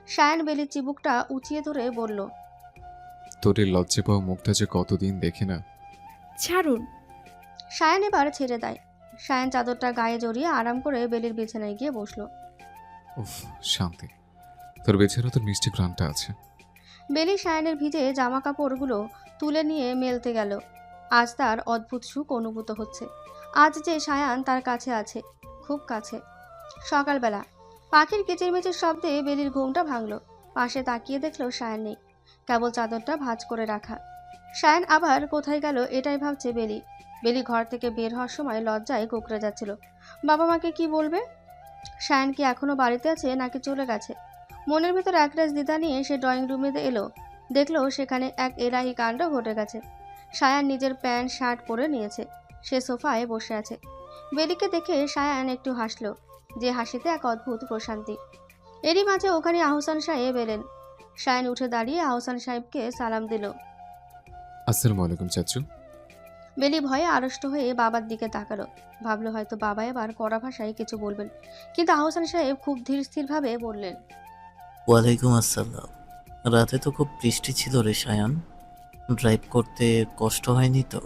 সায়ান বেলির চিবুকটা উঁচিয়ে ধরে বলল, তোর এই লজ্জা পাওয়া মুখটা যে কতদিন দেখি না। ছাড়ুন। সায়ান এবার ছেড়ে দেয়। সায়ান চাদরটা গায়ে জড়িয়ে আরাম করে বেলির বিছানায় গিয়ে বসলো। উফ, শান্তি। তোর বেচারা তোর মিষ্টি প্রাণটা আছে। বেলি সায়ানের ভিজে জামা কাপড়গুলো তুলে নিয়ে মেলতে গেল। আজ তার অদ্ভুত সুখ অনুভূত হচ্ছে। আজ যে সায়ান তার কাছে আছে, খুব কাছে। সকালবেলা পাখির কিচিরমিচির শব্দে বেলির ঘুমটা ভাঙল। পাশে তাকিয়ে দেখলো সায়ান নেই, কেবল চাদরটা ভাঁজ করে রাখা। সায়ান আবার কোথায় গেল এটাই ভাবছে বেলি। বেলি ঘর থেকে বের হওয়ার সময় লজ্জায় কুঁকড়ে যাচ্ছিল। বাবা মাকে কি বলবে? সায়ান কি এখনো বাড়িতে আছে নাকি চলে গেছে? মনের ভিতর একরাশ দ্বিধা নিয়ে সে ড্রয়িং রুমে এলো। দেখলো সেখানে এক এলাহি কাণ্ড ঘটে গেছে। সায়ান নিজের প্যান্ট শার্ট পরে নিয়েছে, সে সোফায় বসে আছে। বেলিকে দেখে সায়ান একটু হাসলো, যে হাসিতে এক অদ্ভুত প্রশান্তি। এরই মাঝে ওখানে আহসান সাহেব এলেন। সায়ান উঠে দাঁড়িয়ে আহসান সাহেবকে সালাম দিল। আসসালামু আলাইকুম চাচু। বেলি ভয়ে আড়ষ্ট হয়ে বাবার দিকে তাকালো। ভাবলো হয়তো বাবা এবার কড়া ভাষায় কিছু বলবেন, কিন্তু আহসান সাহেব খুব ধীর স্থিরভাবে বললেন, ওয়ালাইকুম আসসালাম। রাতে তো খুব বৃষ্টি ছিল রে সায়ান, ড্রাইভ করতে কষ্ট হয়নি তো?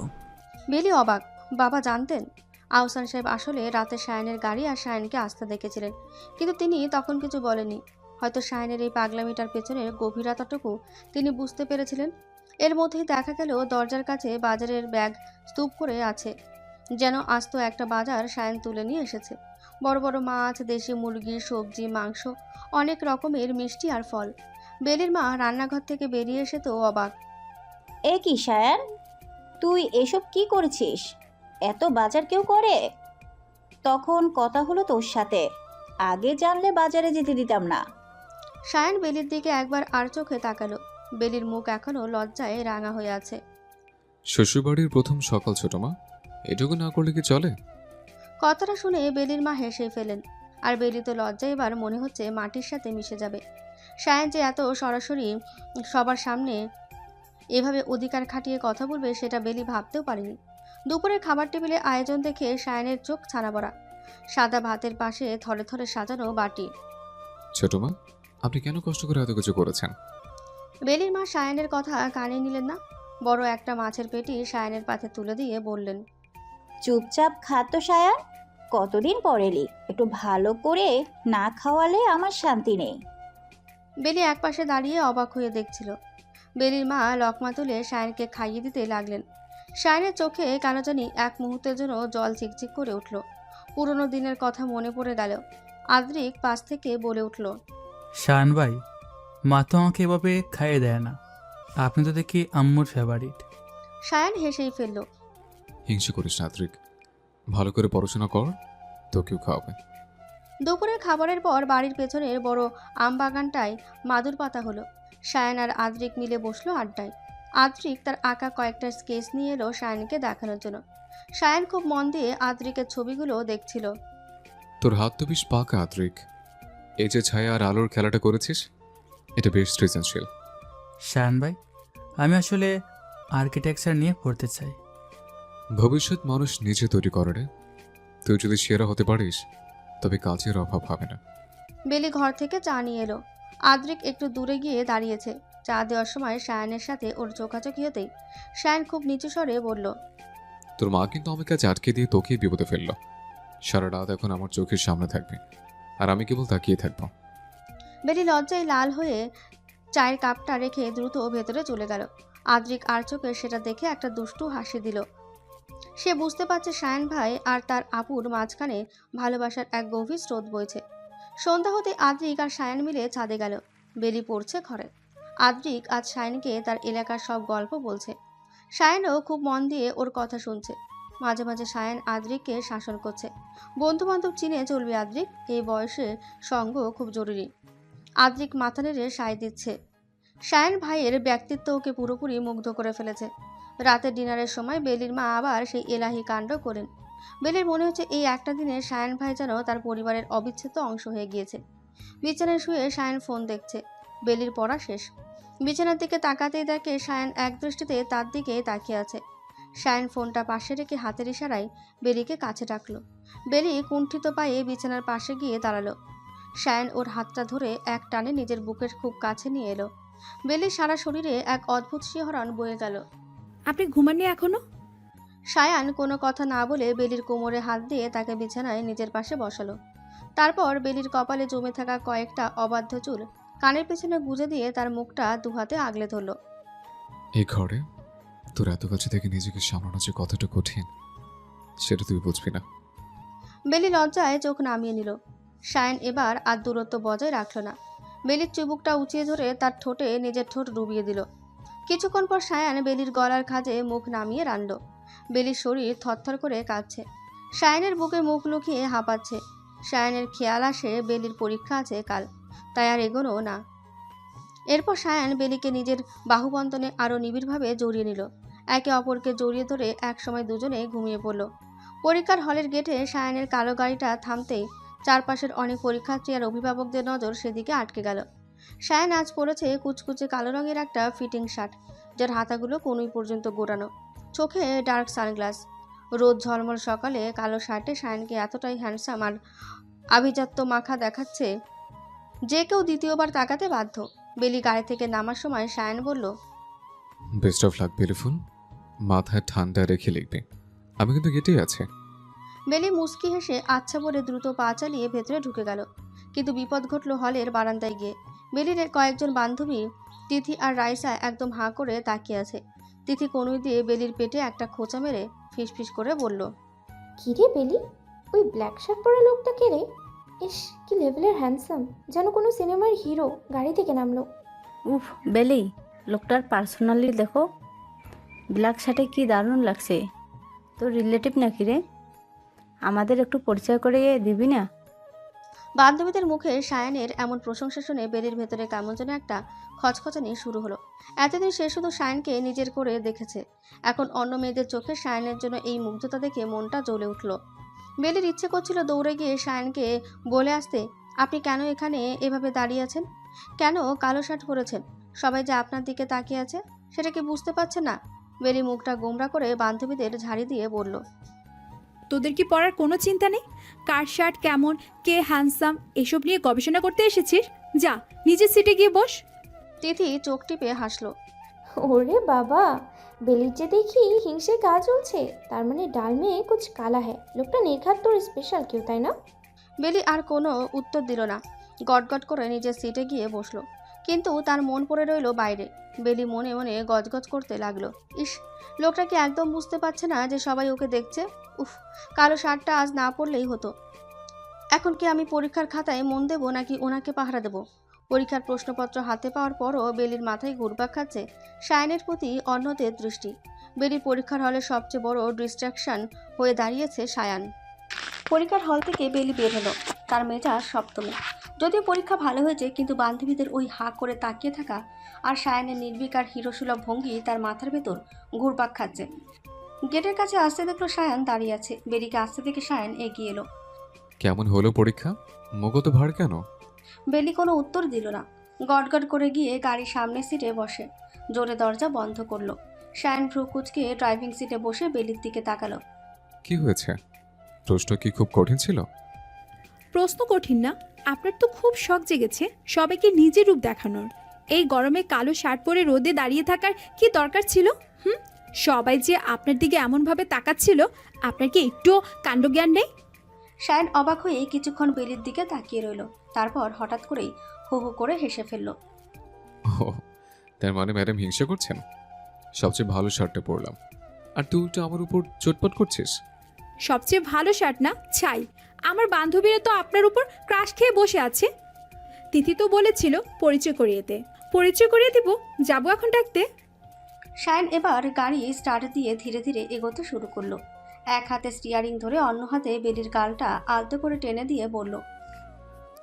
বেলি অবাক, বাবা জানতেন? আহসান সাহেব আসলে রাতে সায়ানের গাড়ি আর সায়ানকে আসতে দেখেছিলেন, কিন্তু তিনি তখন কিছু বলেনি। হয়তো সায়ানের এই পাগলামিটার পেছনের গভীরতাটুকু তিনি বুঝতে পেরেছিলেন। এর মধ্যেই দেখা গেল দরজার কাছে বাজারের ব্যাগ স্তূপ করে আছে, যেন আস্ত একটা বাজার সায়ান তুলে নিয়ে এসেছে। বড় বড় মাছ, দেশি মুরগি, সবজি, মাংস, অনেক রকমের মিষ্টি আর ফল। বেলির মা রান্নাঘর থেকে বেরিয়ে এসে তো অবাক। এ কি সায়ান, তুই এসব কি করেছিস? এত বাজার কেউ করে? তখন কথা হলো তোর সাথে, আগে জানলে বাজারে যেতে দিতাম না। সায়ান বেলির দিকে একবার আর চোখে তাকালো। বেলির মুখ এখনো লজ্জায় রাঙা হয়ে আছে। শ্বশুরবাড়ির প্রথম সকাল ছোট মা, এটুকু না করলে কি চলে? কথাটা শুনে বেলির মা হেসে ফেলেন। আর বেলি তো লজ্জায় এবার মনে হচ্ছে মাটির সাথে মিশে যাবে। সায়ান যে এত সরাসরি সবার সামনে এভাবে অধিকার খাটিয়ে কথা বলবে সেটা বেলি ভাবতেও পারেনি। দুপুরের খাবার টেবিলে আয়োজন দেখে সায়ানের চোখ ছানা বড়া। সাদা ভাতের পাশে থরে থরে সাজানো বাটি। ছোট মা, আপনি কেন কষ্ট করে এত কিছু করেছেন? বেলির মা সায়ানের কথা কানে নিলেন না। বড় একটা মাছের পেটি সায়ানের পাতে তুলে দিয়ে বললেন, চুপচাপ খাতো সায়ান, কতদিন পর এলি, একটু ভালো করে না খাওয়ালে আমার শান্তি নেই। বেলি একপাশে দাঁড়িয়ে অবাক হয়ে দেখছিল। বেলির মা লকমা তুলে সায়ানকে খাইয়ে দিতে লাগলেন। সায়ানের চোখে কেন জানি এক মুহূর্তের জন্য জল চিকচিক করে উঠল। পুরনো দিনের কথা মনে পড়ে গেল। আদ্রিক পাশ থেকে বলে উঠল, শায়ান ভাই, মা তো আমাকে এভাবে খাইয়ে দেয় না, আপনি তো দেখি আম্মুর ফেভারিট। সায়ান হেসেই ফেলল। হিংসে করিস না আদ্রিক, ভালো করে পড়াশোনা কর, তোকেও খাওয়াবে। দুপুরের খাবারের পর বাড়ির পেছনের বড় আম বাগানটায় মাদুর পাতা হলো। সায়ান আর আদ্রিক মিলে বসলো আড্ডায়। আদ্রিক তার আঁকা কয়েকটা স্কেচ নিয়ে এলো সায়ানকে দেখানোর জন্য। সায়ান খুব মন দিয়ে আদ্রিকের ছবিগুলো দেখছিল। তোর হাত তো বেশ পাকা আদ্রিক। এই যে ছায়া আর আলোর খেলাটা করেছিস, এটা বেশ সৃজনশীল। শায়ান ভাই, আমি আসলে আর্কিটেকচার নিয়ে পড়তে চাই। ভবিষ্যৎ মানুষ নিজে তৈরি করে রে। তুই যদি সেরা হতে পারিস তবে কাজের অভাব হবে না। বেলি ঘর থেকে চা নিয়ে এলো। আদ্রিক একটু দূরে গিয়ে দাঁড়িয়েছে। চা দেওয়ার সময় সায়ানের সাথে ওর চোখাচোখি হতেই সায়ান খুব নিচু স্বরে বলল, তোর মা কিন্তু আমাকে আজ আটকে দিয়ে তোকেই বিপদে ফেললো। সারা রাত এখন আমার চোখের সামনে থাকবে, আর আমি কেবল তাকিয়ে থাকবো। বেলি লজ্জায় লাল হয়ে চায়ের কাপটা রেখে দ্রুত ভেতরে চলে গেল। আদ্রিক আর চোখে সেটা দেখে একটা দুষ্টু হাসি দিল। সে বুঝতে পারছে সায়ান ভাই আর তার আপুর মাঝখানে ভালোবাসার এক গভীর স্রোত বইছে। সন্ধ্যা হতে আদ্রিক আর সায়ান মিলে ছাদে গেল। বেলি পড়ছে ঘরে। আদ্রিক আজ সায়ানকে তার এলাকার সব গল্প বলছে। সায়ানও খুব মন দিয়ে ওর কথা শুনছে। মাঝে মাঝে সায়ান আদ্রিককে শাসন করছে। বন্ধু বান্ধব চিনে চলবে আদ্রিক, এই বয়সে সঙ্গ খুব জরুরি। আদ্রিক মাথা নেড়ে সায় দিচ্ছে। সায়ান ভাইয়ের ব্যক্তিত্ব ওকে পুরোপুরি মুগ্ধ করে ফেলেছে। রাতের ডিনারের সময় বেলির মা আবার সেই এলাহি কাণ্ড করেন। বেলির মনে হচ্ছে এই একটা দিনে সায়ান ভাই যেন তার পরিবারের অবিচ্ছেদ্য অংশ হয়ে গিয়েছে। বিছানায় শুয়ে সায়ান ফোন দেখছে। বেলির পড়া শেষ। বিছানার দিকে তাকাতেই দেখে সায়ান এক দৃষ্টিতে তার দিকে তাকিয়ে আছে। সায়ান ফোনটা পাশে রেখে হাতের ইশারায় বেলিকে কাছে ডাকলো। বেলি কুণ্ঠিত পায়ে বিছানার পাশে গিয়ে দাঁড়ালো। সায়ান ওর হাতটা ধরে এক টানে নিজের বুকের খুব কাছে নিয়ে এলো। বেলির সারা শরীরে এক অদ্ভুত শিহরণ বয়ে গেল। আপনি ঘুমাননি এখনো? সায়ান কোনো কথা না বলে বেলির কোমরে হাত দিয়ে তাকে বিছানায় নিজের পাশে বসালো। তারপর বেলির কপালে জমে থাকা কয়েকটা অবাধ্য চুল কানের পেছনে গুজে দিয়ে তার মুখটা দুহাতে আগলে ধরল। এই ঘরে তোর এত কাছে থেকে নিজেকে সামলানো যে কতটা কঠিন সেটা তুই বুঝবি না। বেলি লজ্জায় চোখ নামিয়ে নিল। সায়ান এবার আর দূরত্ব বজায় রাখল না। বেলির চুবুকটা উঁচিয়ে ধরে তার ঠোঁটে নিজের ঠোঁট ডুবিয়ে দিল। কিছুক্ষণ পর সায়ান বেলির গলার খাঁজে মুখ নামিয়ে রানল। বেলির শরীর থরথর করে কাঁপছে। সায়ানের বুকে মুখ লুকিয়ে হাঁপাচ্ছে। সায়ানের খেয়াল আসে বেলির পরীক্ষা আছে কাল, তাই আর এগোনো না। এরপর সায়ান বেলিকে নিজের বাহুবন্ধনে আরও নিবিড়ভাবে জড়িয়ে নিল। একে অপরকে জড়িয়ে ধরে একসময় দুজনে ঘুমিয়ে পড়ল। পরীক্ষার হলের গেটে সায়ানের কালো গাড়িটা থামতেই চারপাশের অনেক পরীক্ষার্থী আর অভিভাবকদের নজর সেদিকে আটকে গেল। সায়ান আজ পরেছে কুচকুচে কালো রঙের একটা ফিটিং শার্ট, যার হাতাগুলো কনুই পর্যন্ত গোড়ানো, চোখে ডার্ক সানগ্লাস। রোদ ঝলমল সকালে কালো শার্টে সায়ানকে এতটাই হ্যান্ডসাম আর আভিজাত্য মাখা দেখাচ্ছে যে কেউ দ্বিতীয়বার তাকাতে বাধ্য। বেলি গাড়ি থেকে নামার সময় সায়ান বলল, বেস্ট অফ লাক বেলিফোন, মাথায় ঠান্ডা রেখে লিখবে, আমি কিন্তু গেটেই আছে। বেলি মুচকি হেসে আচ্ছা বলে দ্রুত পা চালিয়ে ভেতরে ঢুকে গেল। কিন্তু বিপদ ঘটল হলের বারান্দায় গিয়ে। বেলির কয়েকজন বান্ধবী তিথি আর রাইসা একদম হাঁ করে তাকিয়ে আছে। তিথি কনুই দিয়ে বেলির পেটে একটা খোঁচা মেরে ফিসফিস করে বলল, কিরে বেলি, ওই ব্ল্যাক শার্ট পরা লোকটা কে রে? ইস, কি লেভেলের হ্যান্ডসাম, যেন কোনো সিনেমার হিরো গাড়ি থেকে নামলো। উফ বেলি, লোকটার পার্সোনালি দেখো, ব্ল্যাক শার্টে কি দারুণ লাগছে। তোর রিলেটিভ নাকি রে? আমাদের একটু পরিচয় করে দিবি না? বান্ধবীদের মুখে সায়ানের এমন প্রশংসা শুনে বেলির ভেতরে কেমন যেন একটা খচখচানি শুরু হলো। এতদিন সে শুধু সায়ানকে নিজের করে দেখেছে, এখন অন্য মেয়েদের চোখে সায়ানের জন্য এই মুগ্ধতা দেখে মনটা জ্বলে উঠল। বেলির ইচ্ছে করছিল দৌড়ে গিয়ে সায়ানকে বলে আসতে, আপনি কেন এখানে এভাবে দাঁড়িয়ে আছেন? কেন কালো শার্ট পরেছেন? সবাই যে আপনার দিকে তাকিয়ে আছে সেটা কি বুঝতে পারছেন না? বেলি মুখটা গোমরা করে বান্ধবীদের ঝাড়ি দিয়ে বলল, তোদের কি পড়ার কোনো চিন্তা নেই? কার শার্ট কেমন, কে হ্যান্ডসাম, এসব নিয়ে গবেষণা করতে এসেছিস? যা নিজের সিটে গিয়ে বস। তিথি চোখ টিপে হাসলো। ওরে বাবা, বেলির যে দেখি হিংসে গা চলছে, তার মানে ডাল মেয়ে কুছ কালা হ্যায়। লোকটা নির্ঘাত তোর স্পেশাল কেউ, তাই না? বেলি আর কোনো উত্তর দিল না। গটগট করে নিজের সিটে গিয়ে বসলো। কিন্তু তার মন পড়ে রইল বাইরে। বেলি মনে মনে গজগজ করতে লাগলো, ইস, লোকটা কি একদম বুঝতে পারছে না যে সবাই ওকে দেখছে? উফ, কালো শার্টটা আজ না পরলেই হতো। এখন কি আমি পরীক্ষার খাতায় মন দেবো নাকি ওনাকে পাহারা দেবো? পরীক্ষার প্রশ্নপত্র হাতে পাওয়ার পরও বেলির মাথায় ঘুরপাক খাচ্ছে সায়ানের প্রতি অন্যদের দৃষ্টি। বেলির পরীক্ষার হলে সবচেয়ে বড় ডিস্ট্রাকশন হয়ে দাঁড়িয়েছে সায়ান। পরীক্ষার হল থেকে বেলি বের হলো। তার মেজাজ সপ্তমে। যদিও পরীক্ষা ভালো হয়েছে, কিন্তু বান্ধবীদের ওই হাঁ করে তাকিয়ে থাকা আর সায়ানের নির্বিকার হিরোসুলভ ভঙ্গি তার মাথার ভেতর ঘুরপাক খাচ্ছে। গেটের কাছে আসতে দেখলো সায়ান দাঁড়িয়ে আছে। বেলিকে আসতে দেখে সায়ান এগিয়ে এলো। কেমন হলো পরীক্ষা? মগত ভার কেন? বেলি কোনো উত্তর দিল না। গটগট করে গিয়ে গাড়ির সামনের সিটে বসে জোরে দরজা বন্ধ করলো। সায়ান ভ্রু কুঁচকে ড্রাইভিং সিটে বসে বেলির দিকে তাকালো। কি হয়েছে? প্রশ্ন কি খুব কঠিন ছিল? প্রশ্ন কঠিন না, আপনার তো খুব শখ জেগেছে সবাইকে নিজের রূপ দেখানোর। এই গরমে কালো শার্ট পরে রোদে দাঁড়িয়ে থাকার কি দরকার ছিল? সবাই যে আপনার দিকে এমনভাবে তাকাচ্ছিল, আপনার কি একটুও কাণ্ডজ্ঞান নেই? সায়ান অবাক হয়ে কিছুক্ষণ বেলির দিকে তাকিয়ে রইল। তারপর হঠাৎ করেই হো হো করে হেসে ফেলল। ও, তার মানে ম্যাডাম হিংসা করছেন? সবচেয়ে ভালো শার্টটা পরলাম, আর তুই উল্টো আমার উপর চোটপাট করছিস। সবচেয়ে ভালো শার্ট না ছাই। আমার বান্ধবীরা তো আপনার উপর ক্রাশ খেয়ে বসে আছে। তিথি তো বলেছিল পরিচয় করিয়ে দিব। যাবো এখন ডাকতে। সায়ান এবার গাড়ি স্টার্ট দিয়ে ধীরে ধীরে এগোতে শুরু করলো। এক হাতে স্টিয়ারিং ধরে অন্য হাতে বেলির গালটা আলতো করে টেনে দিয়ে বলল,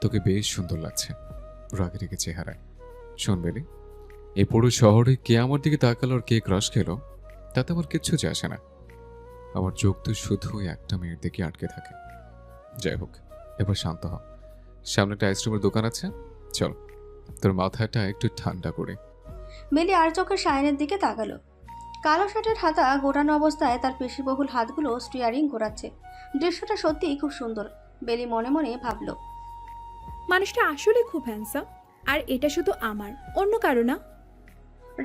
তোকে বেশ সুন্দর লাগছে রাগে রেগে চেহারায়। শোন বেলি, এই পুরো শহরে কে আমার দিকে তাকালো আর কে ক্রাশ খেলো তাতে আমার কিচ্ছু যায় আসে না। আমার চোখ তো শুধু একটা মেয়ের দিকে আটকে থাকে। যাই হোক, এবার শান্ত হ। সামনে একটা আইসক্রিমের দোকান আছে, চল তোর মাথাটা একটু ঠান্ডা করে। বেলি আর চোখে সায়ানের দিকে তাকালো। কালো শার্টের হাতা গোটানো অবস্থায় তার পেশিবহুল হাতগুলো স্টিয়ারিং ঘোরাচ্ছে। দৃশ্যটা সত্যিই খুব সুন্দর। বেলি মনে মনে ভাবল, মানুষটা আসলে খুব হ্যান্ডসাম। আর এটা শুধু আমার, অন্য কারো না।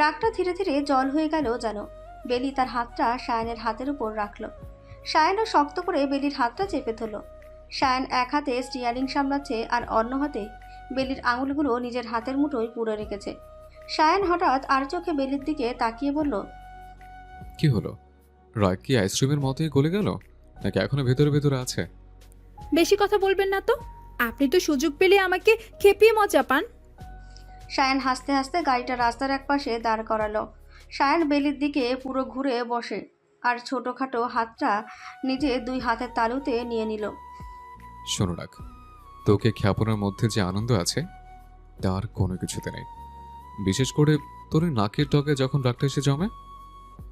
রাগটা ধীরে ধীরে জল হয়ে গেল যেন। বেলি তার হাতটা সায়ানের হাতের উপর রাখলো। সায়ানও শক্ত করে বেলির হাতটা চেপে ধরল। সায়ান এক হাতে স্টিয়ারিং সামলাচ্ছে আর অন্য হাতে বেলির আঙুলগুলো নিজের হাতের মুঠোয় পুরে রেখেছে। সায়ান হঠাৎ আর চোখে বেলির দিকে তাকিয়ে বলল, কি হলো? রাগ কি আইসক্রিমের মতোই গলে গেল, নাকি এখনো ভেতরে ভেতরে আছে? বেশি কথা বলবেন না তো। আপনি তো সুযোগ পেলে আমাকে খেপিয়ে মজা পান। সায়ান হাসতে হাসতে গাড়িটা রাস্তার একপাশে দাঁড় করালো। সায়ান বেলির দিকে পুরো ঘুরে বসে আর ছোটোখাটো হাতটা নিজে দুই হাতের তালুতে নিয়ে নিল। শোনো রাগ, তোকে খ্যাপনের মধ্যে যে আনন্দ আছে তার কোনো কিছুতে নেই। বিশেষ করে তোর ওই নাকের টকে যখন রাগটা এসে জমে,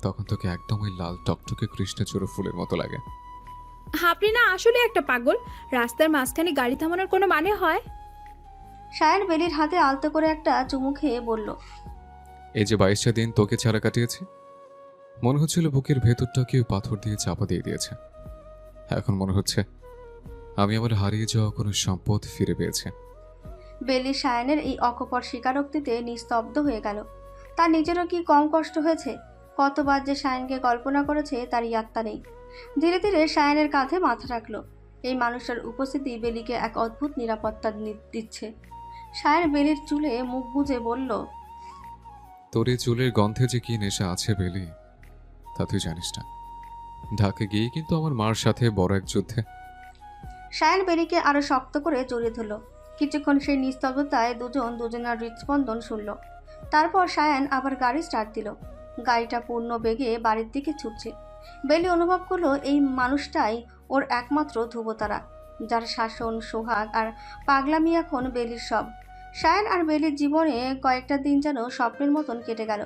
তখন তোকে একদম ওই লাল টকটকে কৃষ্ণচূড়া ফুলের মতো লাগে। আপনি না আসলে একটা পাগল। রাস্তার মাঝখানে গাড়ি থামানোর কোনো মানে হয়? সায়ান বেলির হাতে আলতো করে একটা চুমু খেয়ে বলল, এই যে 22টা দিন তোকে ছাড়া কাটিয়েছি, মনে হচ্ছিল বুকের ভেতরটা কেউ পাথর দিয়ে চাপা দিয়ে দিয়েছে। এখন মনে হচ্ছে আমি আমার হারিয়ে যাওয়া কোনো সম্পদ ফিরে পেয়েছি। বেলি সায়ানের এই অকপট স্বীকারোক্তিতে নিস্তব্ধ হয়ে গেল। তার নিজেরও কি কম কষ্ট হয়েছে? কতবার যে সায়ানকে কল্পনা করেছে তার ইয়াত্তা নেই। ধীরে ধীরে সায়ানের কাঁধে মাথা রাখলো। এই মানুষটার উপস্থিতি বেলিকে এক অদ্ভুত নিরাপত্তা দিচ্ছে। সায়ান বেলির চুলে মুখ গুজে বলল, তোর এই চুলের গন্ধে যে কি নেশা আছে বেলি, তা তুই জানিস না। ঢাকা গিয়ে কিন্তু আমার মার সাথে বড় এক যুদ্ধে। সায়ান বেলিকে আরো শক্ত করে জড়িয়ে ধরল। কিছুক্ষণ সেই নিস্তব্ধতায় দুজন দুজনের হৃদস্পন্দন শুনল। তারপর সায়ান আবার গাড়ি স্টার্ট দিল। গাড়িটা পূর্ণ বেগে বাড়ির দিকে ছুটছে। বেলি অনুভব করলো এই মানুষটাই ওর একমাত্র ধ্রুবতারা, যার শাসন, সোহাগ আর পাগলামি এখন বেলির সব। সায়ান আর বেলির জীবনে কয়েকটা দিন যেন স্বপ্নের মতন কেটে গেল।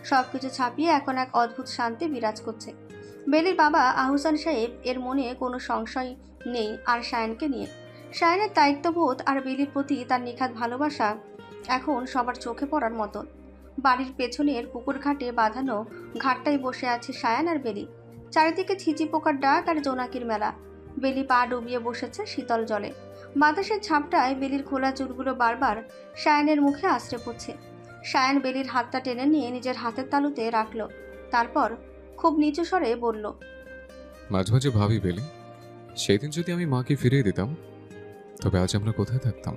সবকিছু ছাপিয়ে এখন এক অদ্ভুত শান্তি বিরাজ করছে। বেলির বাবা আহসান সাহেব এর মনে কোনো সংশয় নেই আর সায়ানকে নিয়ে। সায়ানের দায়িত্ববোধ আর বেলির প্রতি তার নিখাত ভালোবাসা এখন সবার চোখে পড়ার মতো। বাড়ির পেছনের পুকুর ঘাটে বাঁধানো ঘাটটায় বসে আছে সায়ান আর বেলি। চারিদিকে ছিচি পোকার ডাক আর জোনাকির মেলা। বেলি পা ডুবিয়ে বসেছে শীতল জলে। বাতাসের ঝাপটায় বেলির খোলা চুলগুলো বারবার সায়ানের মুখে আছড়ে পড়ছে। সায়ান বেলির হাতটা টেনে নিয়ে নিজের হাতের তালুতে রাখলো। তারপর খুব নিচু স্বরে বলল, মাঝে মাঝে ভাবি বেলি, সেদিন যদি আমি মাকে ফিরিয়ে দিতাম তবে আজ আমরা কোথায় থাকতাম।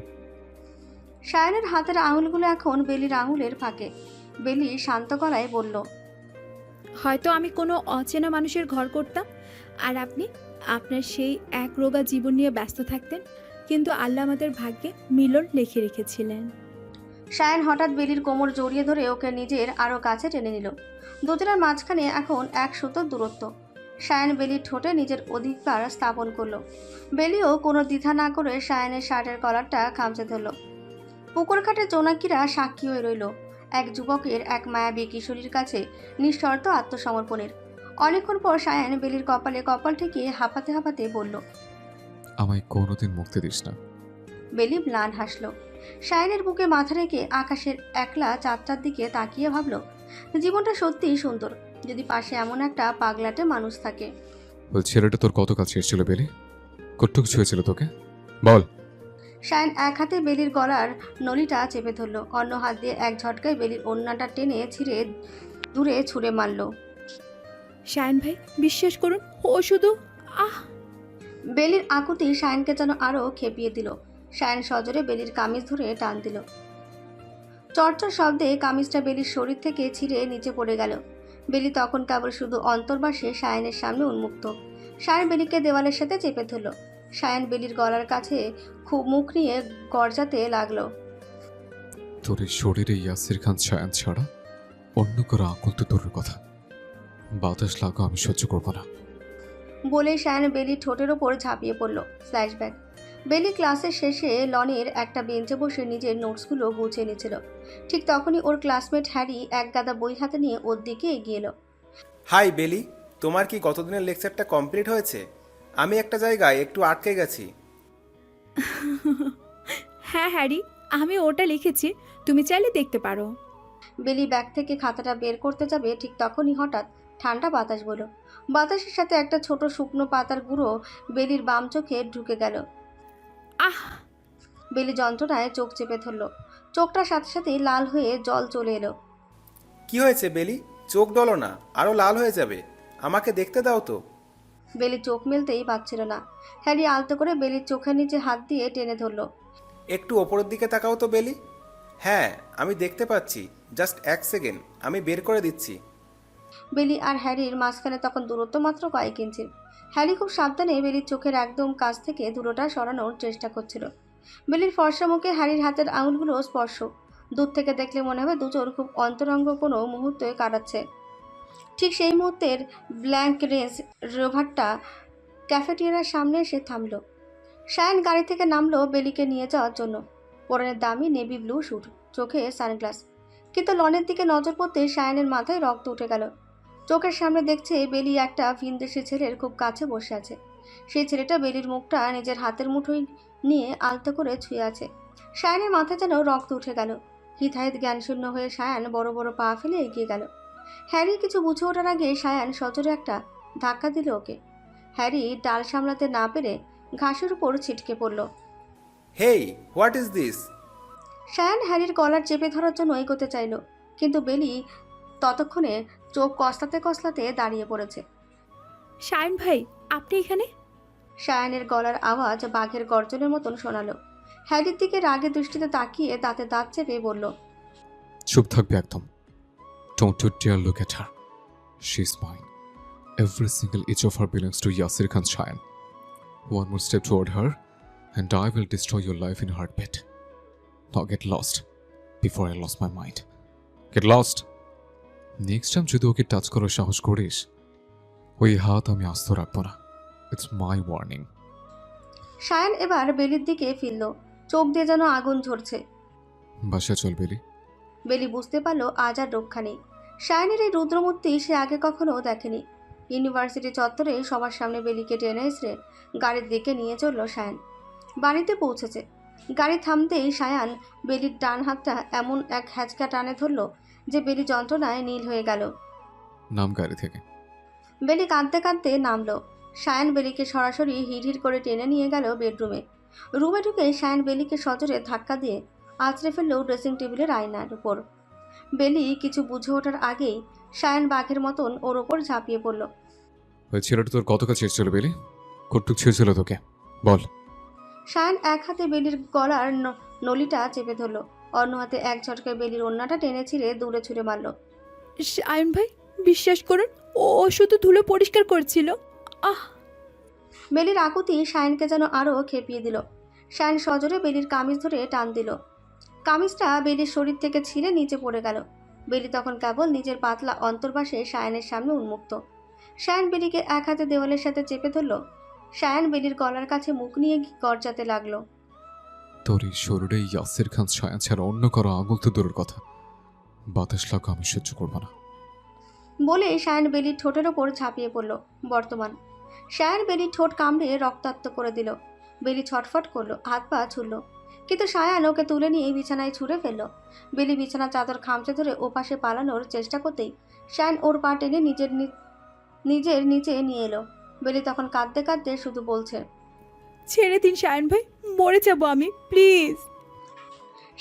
সায়ানের হাতের আঙুলগুলো এখন বেলির আঙুলের ফাঁকে। বেলি শান্ত গলায় বলল, হয়তো আমি কোনো অচেনা মানুষের ঘর করতাম, আর আপনি আপনার সেই এক রোগা জীবন নিয়ে ব্যস্ত থাকতেন। কিন্তু আল্লাহ আমাদের ভাগ্যে মিলন লিখে রেখেছিলেন। সায়ান হঠাৎ বেলির কোমর জড়িয়ে ধরে ওকে নিজের আরো কাছে টেনে নিল। দুজনের মাঝখানে এখন এক সুতোর দূরত্ব। সায়ান বেলির ঠোঁটে নিজের অধিকার স্থাপন করলো। বেলিও কোনো দ্বিধা না করে সায়ানের শার্টের কলারটা খামচে ধরল। পুকুর ঘাটে জোনাকিরা সাক্ষী হয়ে রইল এক যুবকের এক মায়াবী কিশোরীর কাছে নিঃশর্ত আত্মসমর্পণের। অনেকক্ষণ পর সায়ান বেলির কপালে কপাল ঠেকিয়ে হাঁপাতে হাঁপাতে বলল, আমায় কোনোদিন মুক্তি দিস না। বেলি ম্লান হাসল। সায়ানের বুকে মাথা রেখে আকাশের একলা চাঁদটার দিকে তাকিয়ে ভাবল, জীবনটা সত্যিই সুন্দর যদি পাশে এমন একটা পাগলাটে মানুষ থাকে। ওই ছেলেটা তোর কত কাছে এসেছিল বেলি? কতটুকু ছুঁয়েছিল তোকে বল? সায়ান এক হাতে বেলির গলার নলিটা চেপে ধরল, অন্য হাত দিয়ে এক ঝটকায় বেলির ওড়নাটা টেনে ছিঁড়ে দূরে ছুঁড়ে মারল। শায়ন ভাই বিশ্বাস করুন, ও শুধু বেলির আকুতি সায়ানকে যেন আরো খেপিয়ে দিল। সায়ান সজোরে বেলির কামিজ ধরে টান দিল। চরচর শব্দে কামিজটা বেলির শরীর থেকে ছিঁড়ে নিচে পড়ে গেল। বেলি তখন কেবল শুধু অন্তর্বাসে সায়ানের সামনে উন্মুক্ত। সায়ান বেলিকে দেওয়ালের সাথে চেপে ধরল। সায়ান বেলির গলার কাছে খুব মুখ নিয়ে গর্জাতে লাগলো, তোর এই শরীরে ইয়াসির খান সায়ান ছাড়া অন্য কারো আকুল তো দূরের কথা, বাতাস লাগা আমি সহ্য করবো না। বলে সায়ান বেলির ঠোঁটের ওপর ঝাঁপিয়ে পড়ল। ফ্ল্যাশব্যাক, বেলি ক্লাসের শেষে লনের একটা বেঞ্চে বসে নিজের নোটসগুলো গুছিয়ে নিচ্ছিল। ঠিক তখনই ওর ক্লাসমেট হ্যারি এক গাদা বই হাতে নিয়ে ওর দিকে এগিয়ে এলো। হাই বেলি, তোমার কি গতদিনের লেকচারটা কমপ্লিট হয়েছে? আমি একটা জায়গায় একটু আটকে গেছি। হ্যাঁ হ্যারি, আমি ওটা লিখেছি, তুমি চাইলে দেখতে পারো। বেলি ব্যাগ থেকে খাতাটা বের করতে যাবে, ঠিক তখনই হঠাৎ ঠান্ডা বাতাস বলো। বাতাসের সাথে একটা ছোট শুকনো পাতার গুঁড়ো বেলির বাম চোখে ঢুকে গেল। আহ! বেলি যন্ত্রণায় চোখ চেপে ধরল। চোখটার সাথে সাথেই লাল হয়ে জল চলে এলো। কি হয়েছে বেলি? চোখ ডলো না, আরো লাল হয়ে যাবে। আমাকে দেখতে দাও তো। বেলি চোখ মেলতেই পারছিল না। হ্যারি আলতো করে বেলির চোখের নিচে হাত দিয়ে টেনে ধরল। একটু ওপরের দিকে তাকাও তো বেলি। হ্যাঁ, আমি দেখতে পাচ্ছি। জাস্ট এক সেকেন্ড, আমি বের করে দিচ্ছি। বেলি আর হ্যারির মাঝখানে তখন দূরত্ব মাত্র কয়েক ইঞ্চি। হ্যারি খুব সাবধানে বেলির চোখের একদম কাছ থেকে দূরটা সরানোর চেষ্টা করছিল। বেলির ফর্সা মুখে হ্যারির হাতের আঙুলগুলো স্পর্শ। দূর থেকে দেখলে মনে হবে দুজন খুব অন্তরঙ্গ কোনো মুহূর্তে কাটাচ্ছে। ঠিক সেই মুহূর্তের ব্ল্যাঙ্ক রেঞ্জ রোভারটা ক্যাফেটেরিয়ার সামনে এসে থামল। সায়ান গাড়ি থেকে নামলো বেলিকে নিয়ে যাওয়ার জন্য। পরনের দামি নেভি ব্লু স্যুট, চোখে সানগ্লাস। কিন্তু লনের দিকে নজর পড়তে সায়ানের মাথায় রক্ত উঠে গেল। চোখের সামনে দেখছে বেলি একটা ভিনদেশি ছেলের খুব কাছে বসে আছে। সেই ছেলেটা বেলির মুখটা নিজের হাতের মুঠোয় নিয়ে আলতো করে ছুঁয়ে আছে। সায়ানের মাথায় যেন রক্ত উঠে গেল। হিতাহিত জ্ঞানশূন্য হয়ে সায়ান বড় বড় পা ফেলে এগিয়ে গেল। হ্যারি কিছু বুঝে ওঠার আগে সায়ান সজোরে একটা ধাক্কা দিল ওকে। হ্যারি ডাল সামলাতে না পেরে ঘাসের উপর ছিটকে পড়ল। হেই, হোয়াট ইজ দিস? সায়ান হ্যারির কলার চেপে ধরার জন্য এগোতে চাইল, কিন্তু বেলি ততক্ষণে চোখ কসলাতে কসলাতে দাঁড়িয়ে পড়েছে। শায়ন ভাই, আপনি এখানে? সায়ানের গলার আওয়াজ বাঘের গর্জনের মতন শোনালো। হ্যারির দিকে রাগে দৃষ্টিতে তাকিয়ে দাঁতে দাঁত চেপে বলল, চুপ থাকবে একদম। Don't you dare look at her. She's mine. Every single inch of her belongs to Yasir Khan Shayan. One more step toward her, and I will destroy your life in a heartbeat. Now get lost before I lost my mind. Get lost. Next time যদি ওকে touch করার সাহস করিস, ওই হাত আমি আস্ত রাখবো না। It's my warning. সায়ান এবার বেলির দিকে ফিরল, চোখ দিয়ে যেন আগুন ঝরছে। বাসায় চল বেলি। বেলি বুঝতে পারল আজ আর রক্ষা নেই। সায়ানের এই রুদ্রমূর্তি সে আগে কখনো দেখেনি। ইউনিভার্সিটি চত্বরে সবার সামনে বেলিকে টেনে এসে গাড়ির দিকে নিয়ে চলল সায়ান। বাড়িতে পৌঁছেছে। গাড়ি থামতেই সায়ান বেলির ডান হাতটা এমন এক হ্যাচকা টানে ধরল যে বেলি যন্ত্রণায় নীল হয়ে গেল। নাম গাড়ি থেকে। বেলি কাঁদতে কাঁদতে নামলো। সায়ান বেলিকে সরাসরি হিড়হিড় করে টেনে নিয়ে গেল বেডরুমে। রুমে ঢুকে সায়ান বেলিকে সজোরে ধাক্কা দিয়ে আছড়ে ফেলল ড্রেসিং টেবিলের আয়নার উপর। বেলি কিছু বুঝে ওঠার আগেই সায়ান বাঘের মতন ওর ওপর ঝাঁপিয়ে পড়ল। ওই ছেলেটা তোর কত কাছে এসেছিল বেলি? কটুক ছেড়েছিল তোকে বল। সায়ান এক হাতে বেলির গলার নলিটা চেপে ধরল, অন্য হাতে এক ঝটকায় বেলির ওড়নাটা টেনে ছিঁড়ে দূরে ছুঁড়ে মারল। শায়ন ভাই, বিশ্বাস করুন, ও শুধু ধুলো পরিষ্কার করছিল। আহ! বেলির আকুতি সায়ানকে যেন আরও খেপিয়ে দিল। সায়ান সজোরে বেলির কামিজ ধরে টান দিল। কামিজটা বেলির শরীর থেকে ছিঁড়ে নিচে পড়ে গেল। বেলি তখন কেবল নিজের পাতলা অন্তর্বাসে সায়ানের সামনে উন্মুক্ত। সায়ান বেলিকে এক হাতে দেওয়ালের সাথে চেপে ধরল। সায়ান বেলির গলার কাছে মুখ নিয়ে গর্জাতে লাগলো। তোর এই শরীরে ইয়াসির খান ছায়া ছাড়া অন্য কারো আঙুল তো দূরের কথা, বাতাস লাগা আমি সহ্য করবো না। বলে সায়ান বেলির ঠোঁটের ওপর ঝাঁপিয়ে পড়ল। বর্তমান সায়ান বেলির ঠোঁট কামড়ে রক্তাক্ত করে দিল। বেলি ছটফট করলো, হাত পা ছুড়ল, কিন্তু সায়ান ওকে তুলে নিয়ে বিছানায় ছুঁড়ে ফেলল। বেলি বিছানা চাদর খামচে ধরে ওপাশে পালানোর চেষ্টা করতেই সায়ান ওর পা টেনে নিজের নিচে নিয়ে এলো। বেলি তখন কাঁদতে কাঁদতে শুধু বলছে, ছেড়ে দিন শায়ন ভাই, মরে যাব আমি, প্লিজ।